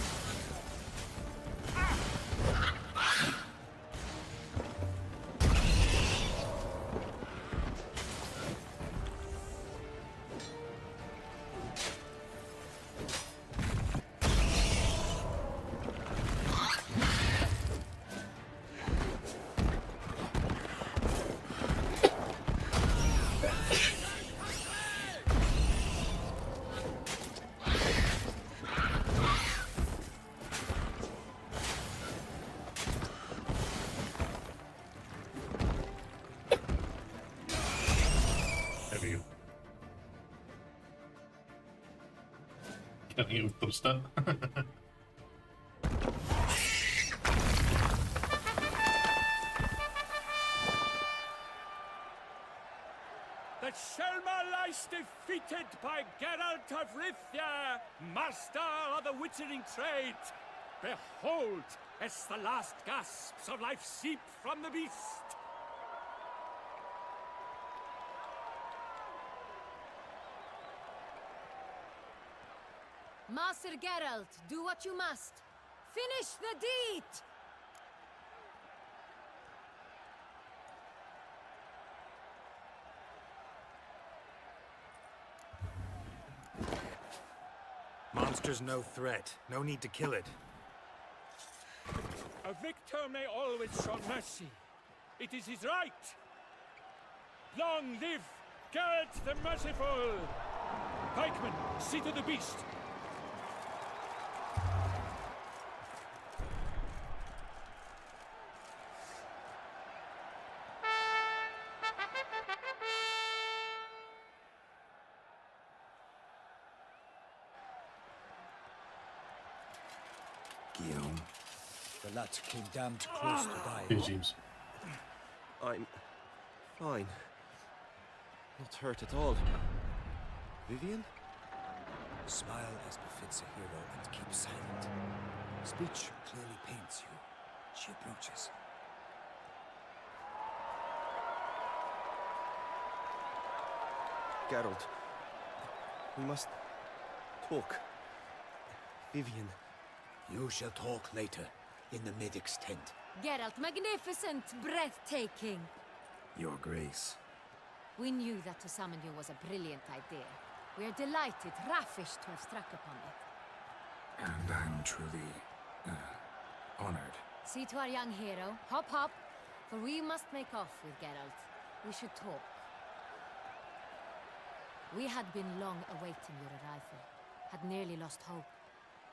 Getting it with dubstep. The Selma lies defeated by Geralt of Rivia, master of the witchering trade. Behold, as the last gasps of life seep from the beast. Master Geralt, do what you must. Finish the deed! Monster's no threat. No need to kill it. A victor may always show mercy. It is his right. Long live Geralt the Merciful! Pikemen, see to the beast. Guillaume. The lad came damned close to dying. Here, James. I'm fine. Not hurt at all. Vivian? Smile as befits a hero and keep silent. Speech clearly paints you. She approaches. Geralt. We must talk. Vivian. You shall talk later, in the medic's tent. Geralt, magnificent, breathtaking. Your Grace. We knew that to summon you was a brilliant idea. We are delighted, ravished to have struck upon it. And I'm truly, honored. See to our young hero. Hop, hop. For we must make off with Geralt. We should talk. We had been long awaiting your arrival. Had nearly lost hope.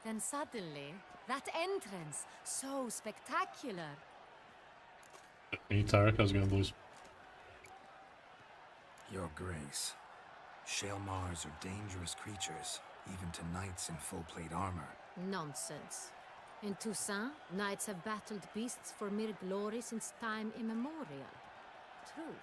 Then suddenly, that entrance, so spectacular. Hey, Tarek, how's it going, boys? Your Grace. Shaelmars are dangerous creatures, even to knights in full-plate armor. Nonsense. In Toussaint, knights have battled beasts for mere glory since time immemorial. True.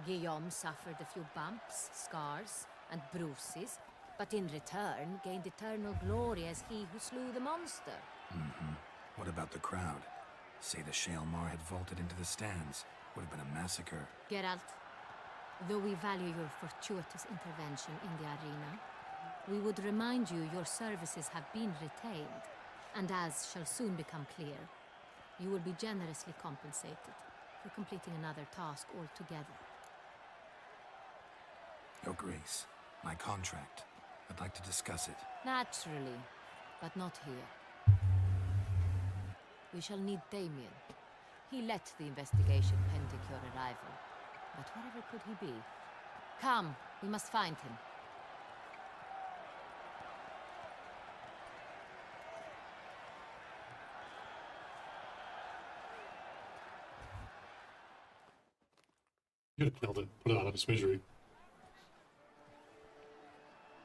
Guillaume suffered a few bumps, scars, and bruises, but in return gained eternal glory as he who slew the monster. What about the crowd? Say the Shaelmar had vaulted into the stands. Would have been a massacre. Geralt, though we value your fortuitous intervention in the arena, we would remind you your services have been retained, and as shall soon become clear, you will be generously compensated for completing another task altogether. Your Grace, my contract. I'd like to discuss it. Naturally, but not here. We shall need Damien. He let the investigation pending your arrival. But wherever could he be? Come, we must find him. You could have killed it, put it out of its misery.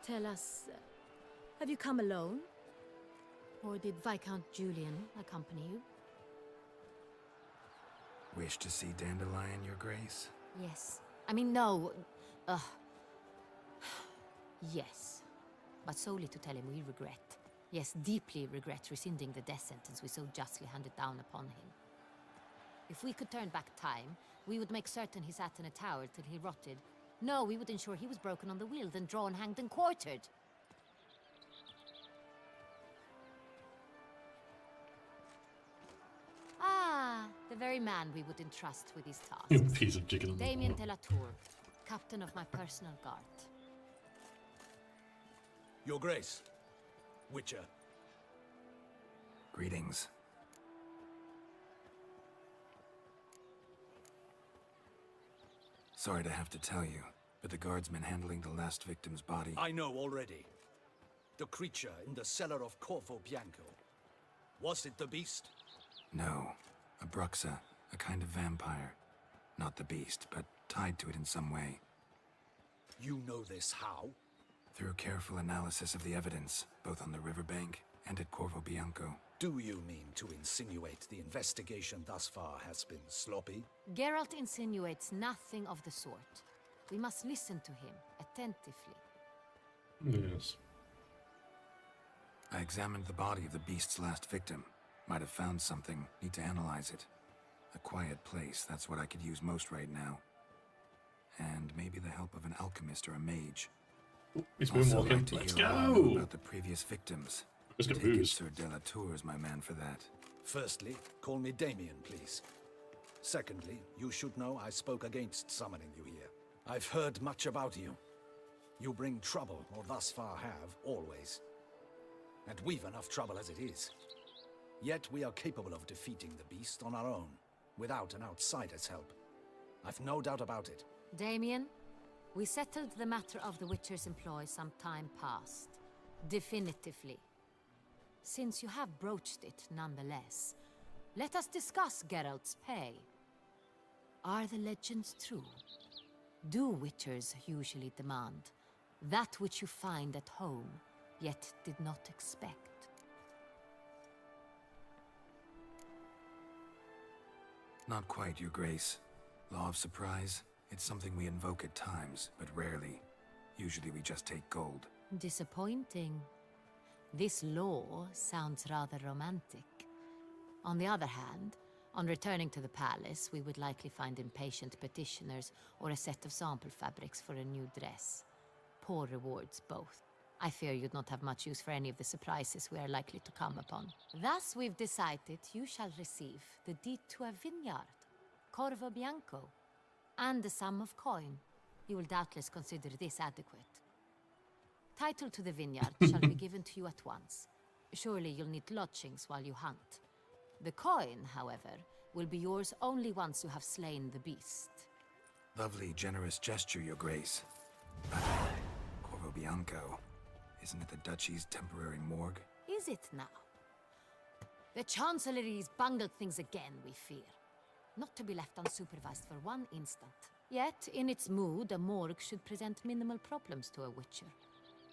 Tell us, have you come alone? Or did Viscount Julian accompany you? Wish to see Dandelion, Your Grace? Yes. I mean, no. Yes. But solely to tell him we regret. Yes, deeply regret rescinding the death sentence we so justly handed down upon him. If we could turn back time, we would make certain he sat in a tower till he rotted. No, we would ensure he was broken on the wheel, then drawn, hanged, and quartered. Ah, the very man we would entrust with these tasks. You piece of chicken. Damien Delatour, captain of my personal guard. Your Grace, Witcher. Greetings. Sorry to have to tell you, but the guardsman handling the last victim's body... I know already. The creature in the cellar of Corvo Bianco. Was it the beast? No. A Bruxa, a kind of vampire. Not the beast, but tied to it in some way. You know this how? Through careful analysis of the evidence, both on the riverbank and at Corvo Bianco. Do you mean to insinuate the investigation thus far has been sloppy? Geralt insinuates nothing of the sort. We must listen to him attentively. Yes. I examined the body of the beast's last victim. Might have found something. Need to analyze it. A quiet place, that's what I could use most right now. And maybe the help of an alchemist or a mage. He's Also moonwalking. like to Let's hear go! more about the previous victims. Let's get Take it booze. Sir Delatour is my man for that. Firstly, call me Damien, please. Secondly, you should know I spoke against summoning you here. I've heard much about you. You bring trouble, or thus far have, always. And we've enough trouble as it is. Yet we are capable of defeating the beast on our own, without an outsider's help. I've no doubt about it. Damien, we settled the matter of the Witcher's employ some time past. Definitively. Since you have broached it nonetheless, let us discuss Geralt's pay. Are the legends true? Do Witchers usually demand that which you find at home, yet did not expect? Not quite, Your Grace. Law of surprise, it's something we invoke at times, but rarely. Usually we just take gold. Disappointing. This law sounds rather romantic. On the other hand, on returning to the palace, we would likely find impatient petitioners or a set of sample fabrics for a new dress. Poor rewards both. I fear you'd not have much use for any of the surprises we are likely to come upon. Thus we've decided you shall receive the deed to a vineyard, Corvo Bianco, and a sum of coin. You will doubtless consider this adequate. Title to the vineyard shall be given to you at once. Surely you'll need lodgings while you hunt. The coin, however, will be yours only once you have slain the beast. Lovely, generous gesture, Your Grace. Corvo Bianco. Isn't it the Duchy's temporary morgue? Is it now? The Chancellery's bungled things again, we fear. Not to be left unsupervised for one instant. Yet, in its mood, a morgue should present minimal problems to a Witcher.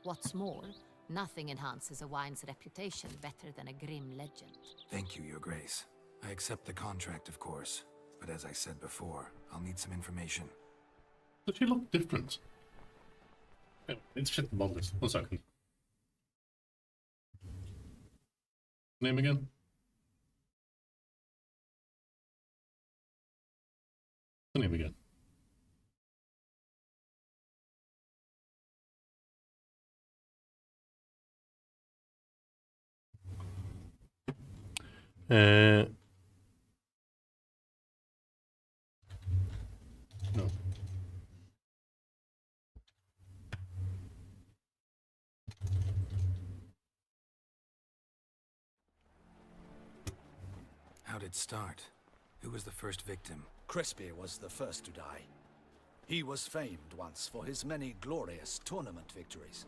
What's more, nothing enhances a wine's reputation better than a grim legend. Thank you, Your Grace. I accept the contract, of course. But as I said before, I'll need some information. Does she look different? Oh, it's shit the models. 1 second. Name again? The name again. No. did it start? Who was the first victim? Crespi was the first to die. He was famed once for his many glorious tournament victories.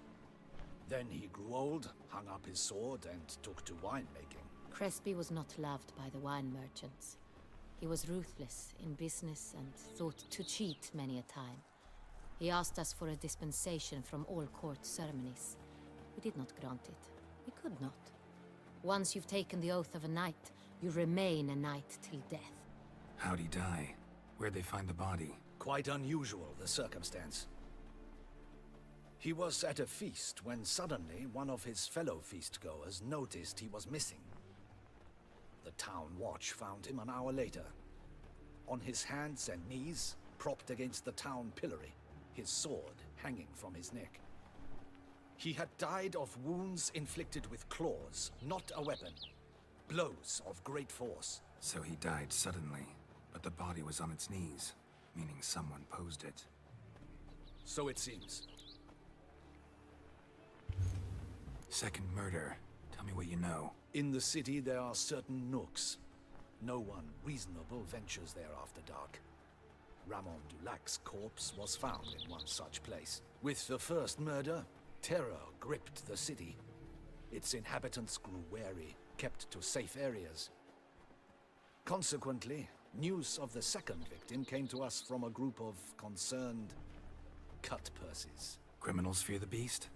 Then he grew old, hung up his sword, and took to winemaking. Crespi was not loved by the wine merchants. He was ruthless in business and thought to cheat many a time. He asked us for a dispensation from all court ceremonies. We did not grant it. We could not. Once you've taken the oath of a knight, you remain a knight till death. How'd he die? Where'd they find the body? Quite unusual, the circumstance. He was at a feast when suddenly one of his fellow feastgoers noticed he was missing. The town watch found him an hour later. On his hands and knees, propped against the town pillory, his sword hanging from his neck. He had died of wounds inflicted with claws, not a weapon. Blows of great force. So he died suddenly, but the body was on its knees, meaning someone posed it. So it seems. Second murder. Tell me what you know. In the city there are certain nooks. No one reasonable ventures there after dark. Ramon Dulac's corpse was found in one such place. With the first murder, terror gripped the city. Its inhabitants grew wary, kept to safe areas. Consequently, news of the second victim came to us from a group of concerned cut-purses. Criminals fear the beast?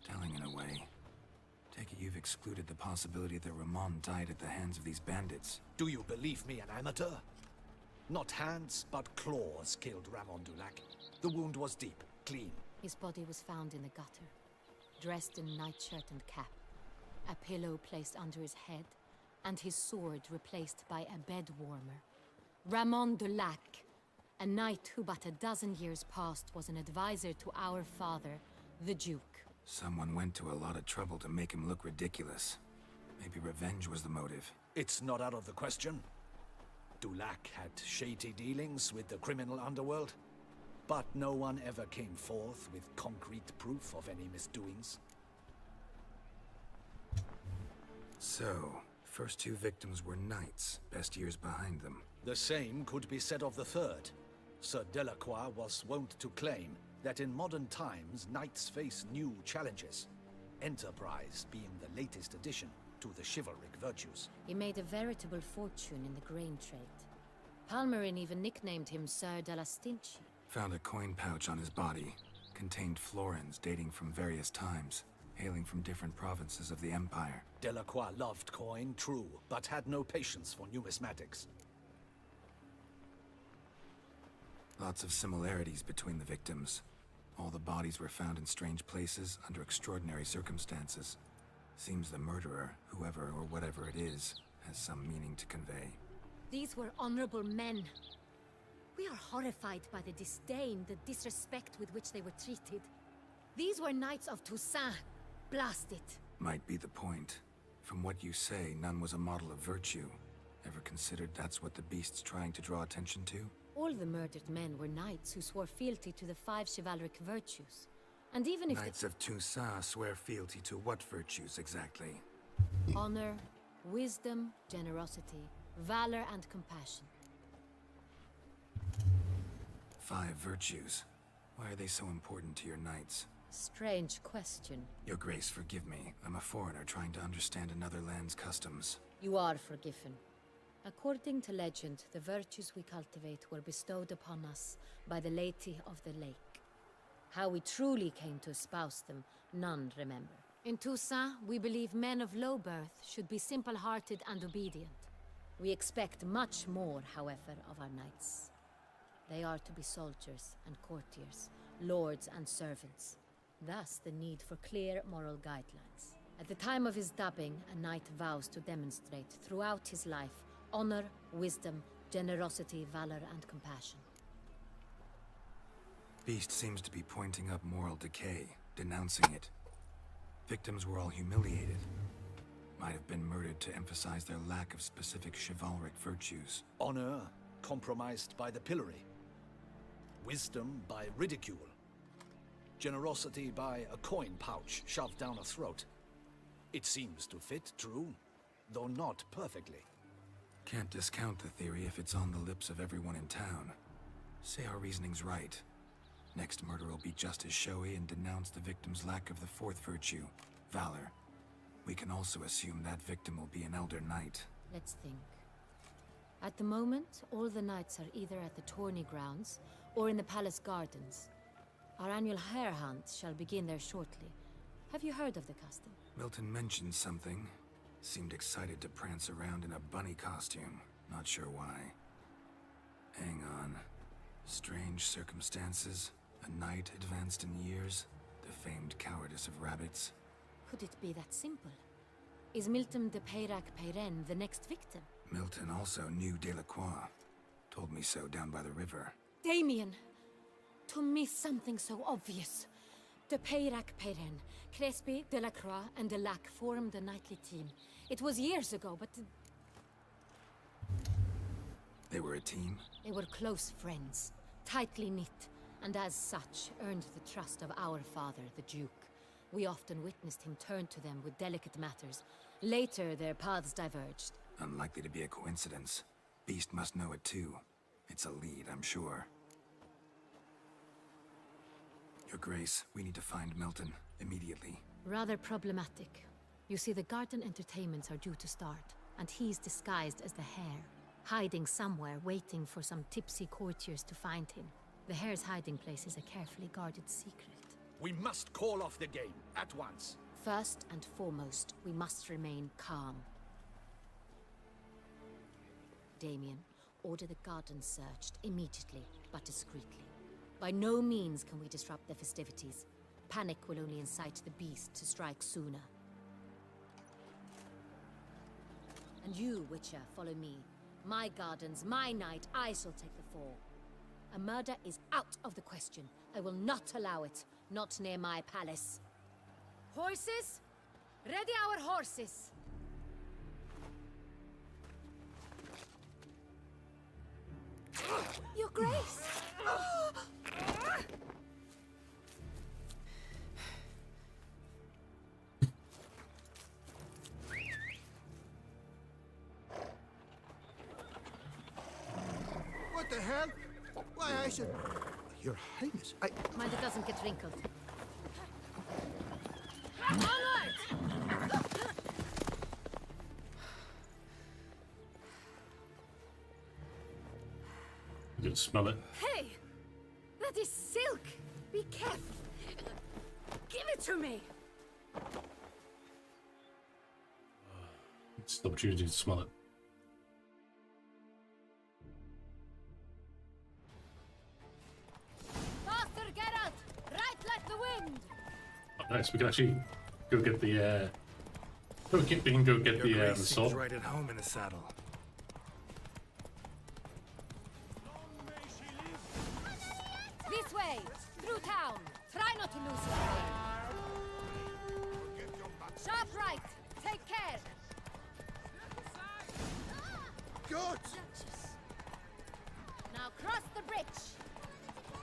Telling in a way. Take it you've excluded the possibility that Ramon died at the hands of these bandits. Do you believe me an amateur? Not hands, but claws killed Ramon Dulac. The wound was deep, clean. His body was found in the gutter, dressed in nightshirt and cap, a pillow placed under his head, and his sword replaced by a bed warmer. Ramon Dulac, a knight who but a dozen years past was an advisor to our father, the Duke. Someone went to a lot of trouble to make him look ridiculous. Maybe revenge was the motive. It's not out of the question. Dulac had shady dealings with the criminal underworld, but no one ever came forth with concrete proof of any misdoings. So, first two victims were knights, best years behind them. The same could be said of the third. Sir Delacroix was wont to claim that in modern times, knights face new challenges, enterprise being the latest addition to the chivalric virtues. He made a veritable fortune in the grain trade. Palmerin even nicknamed him Sir de la Stinchi. Found a coin pouch on his body. Contained florins dating from various times, hailing from different provinces of the Empire. Delacroix loved coin, true, but had no patience for numismatics. Lots of similarities between the victims. All the bodies were found in strange places, under extraordinary circumstances. Seems the murderer, whoever or whatever it is, has some meaning to convey. These were honorable men. We are horrified by the disdain, the disrespect with which they were treated. These were knights of Toussaint. Blast it. Might be the point. From what you say, none was a model of virtue. Ever considered that's what the beast's trying to draw attention to? All the murdered men were knights who swore fealty to the 5 chivalric virtues. And even if Knights of Toussaint swear fealty to what virtues exactly? honor, wisdom, generosity, valor, and compassion. 5 virtues. Why are they so important to your knights? Strange question. Your Grace, forgive me. I'm a foreigner trying to understand another land's customs. You are forgiven. According to legend, the virtues we cultivate were bestowed upon us by the Lady of the Lake. How we truly came to espouse them, none remember. In Toussaint, we believe men of low birth should be simple-hearted and obedient. We expect much more, however, of our knights. They are to be soldiers and courtiers, lords and servants. Thus, the need for clear moral guidelines. At the time of his dubbing, a knight vows to demonstrate throughout his life honor, wisdom, generosity, valor, and compassion. Beast seems to be pointing up moral decay, denouncing it. Victims were all humiliated. Might have been murdered to emphasize their lack of specific chivalric virtues. Honor compromised by the pillory. Wisdom by ridicule. Generosity by a coin pouch shoved down a throat. It seems to fit, true, though not perfectly. Can't discount the theory if it's on the lips of everyone in town. Say our reasoning's right. Next murder will be just as showy and denounce the victim's lack of the fourth virtue, valor. We can also assume that victim will be an elder knight. Let's think. At the moment, all the knights are either at the tourney grounds or in the palace gardens. Our annual hare hunt shall begin there shortly. Have you heard of the custom? Milton mentioned something. Seemed excited to prance around in a bunny costume. Not sure why. Hang on. Strange circumstances. A knight advanced in years. The famed cowardice of rabbits. Could it be that simple? Is Milton de Peyrac Peyren the next victim? Milton also knew Delacroix. Told me so down by the river. Damien! To miss something so obvious. De Peyrac Peyren, Crespi, Delacroix, and Delac formed a knightly team. It was years ago, but... They were a team? They were close friends, tightly knit, and as such, earned the trust of our father, the Duke. We often witnessed him turn to them with delicate matters. Later, their paths diverged. Unlikely to be a coincidence. Beast must know it too. It's a lead, I'm sure. Your Grace, we need to find Milton, immediately. Rather problematic. You see, the garden entertainments are due to start, and he's disguised as the hare, hiding somewhere, waiting for some tipsy courtiers to find him. The hare's hiding place is a carefully guarded secret. We must call off the game, at once. First and foremost, we must remain calm. Damien, order the garden searched immediately, but discreetly. By no means can we disrupt the festivities. Panic will only incite the beast to strike sooner. And you, Witcher, follow me. My gardens, my night, I shall take the fall. A murder is out of the question. I will not allow it. Not near my palace. Horses? Ready our horses! Your Grace! What the hell? Why, I should... Your Highness, Mind it doesn't get wrinkled. Onward! You can smell it. Hey! That is silk! Be careful! Give it to me! It's the opportunity to smell it. Faster, Geralt! Right like the wind! Oh, nice. We can actually go get the. We can go get Your Grace the seems sword. right at home in the saddle. This way! Through town! Try not to lose your way! Sharp right! Take care! God! Now cross the bridge!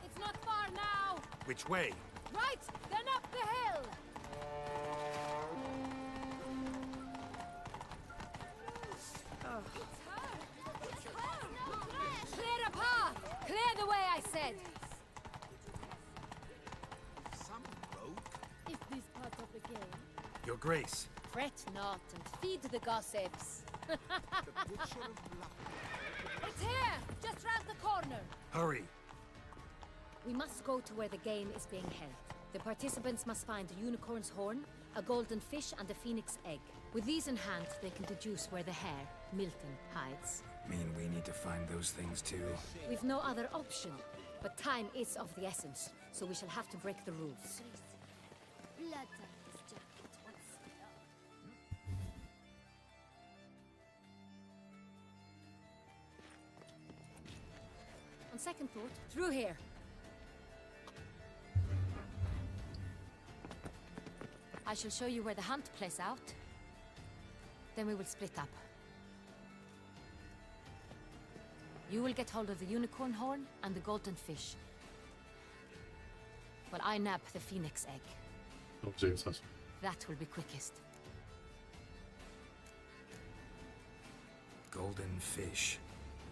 It's not far now! Which way? Right! Then up the hill! Clear a path! Clear the way, I said! Some rogue? If this part of the game... Your Grace. Fret not and feed the gossips. The Butcher of Luck. It's here! Just round the corner! Hurry. We must go to where the game is being held. The participants must find a unicorn's horn, a golden fish, and a phoenix egg. With these in hand, they can deduce where the hare, Milton, hides. Mean we need to find those things too? We've no other option, but time is of the essence, so we shall have to break the rules. Blood on his jacket. What's On second thought, through here. I shall show you where the hunt plays out. Then we will split up. You will get hold of the unicorn horn and the golden fish. While I nab the phoenix egg. Oh, Jesus. That will be quickest. Golden fish.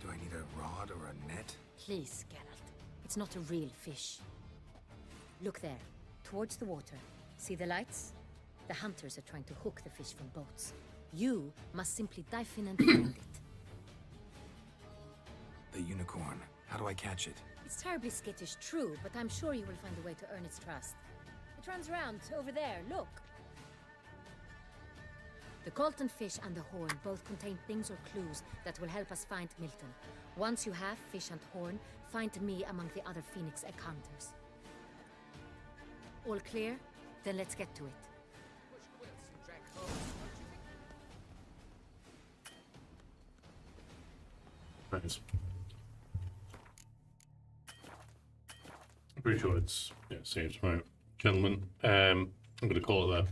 Do I need a rod or a net? Please, Geralt. It's not a real fish. Look there, towards the water. See the lights? The hunters are trying to hook the fish from boats. You must simply dive in and find it. The unicorn. How do I catch it? It's terribly skittish, true, but I'm sure you will find a way to earn its trust. It runs around over there, look. The Colton fish and the horn both contain things or clues that will help us find Milton. Once you have fish and horn, find me among the other Phoenix egg hunters. All clear? Then let's get to it. Nice. I'm pretty sure it's saved, right, gentlemen. I'm gonna call it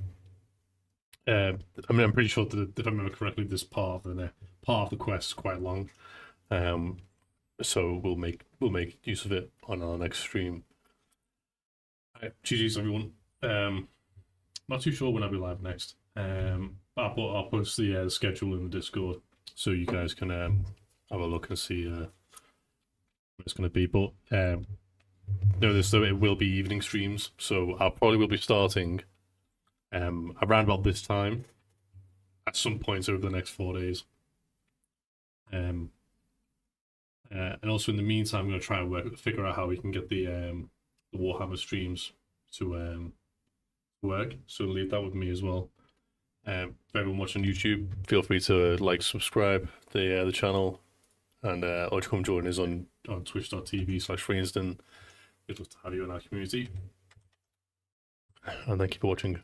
that. I mean, I'm pretty sure that if I remember correctly, this part of the quest is quite long. So we'll make use of it on our next stream. Right, GG's everyone. Not too sure when I'll be live next. I'll post the schedule in the Discord so you guys can have a look and see what it's going to be. But know this though, it will be evening streams, so I probably will be starting around about this time at some point over the next 4 days. And also in the meantime, I'm going to try and figure out how we can get the Warhammer streams to work. So leave that with me as well. For everyone watching YouTube, feel free to like, subscribe the channel, and or to come join us on twitch.tv/Frainston. We'd love to have you in our community. And thank you for watching.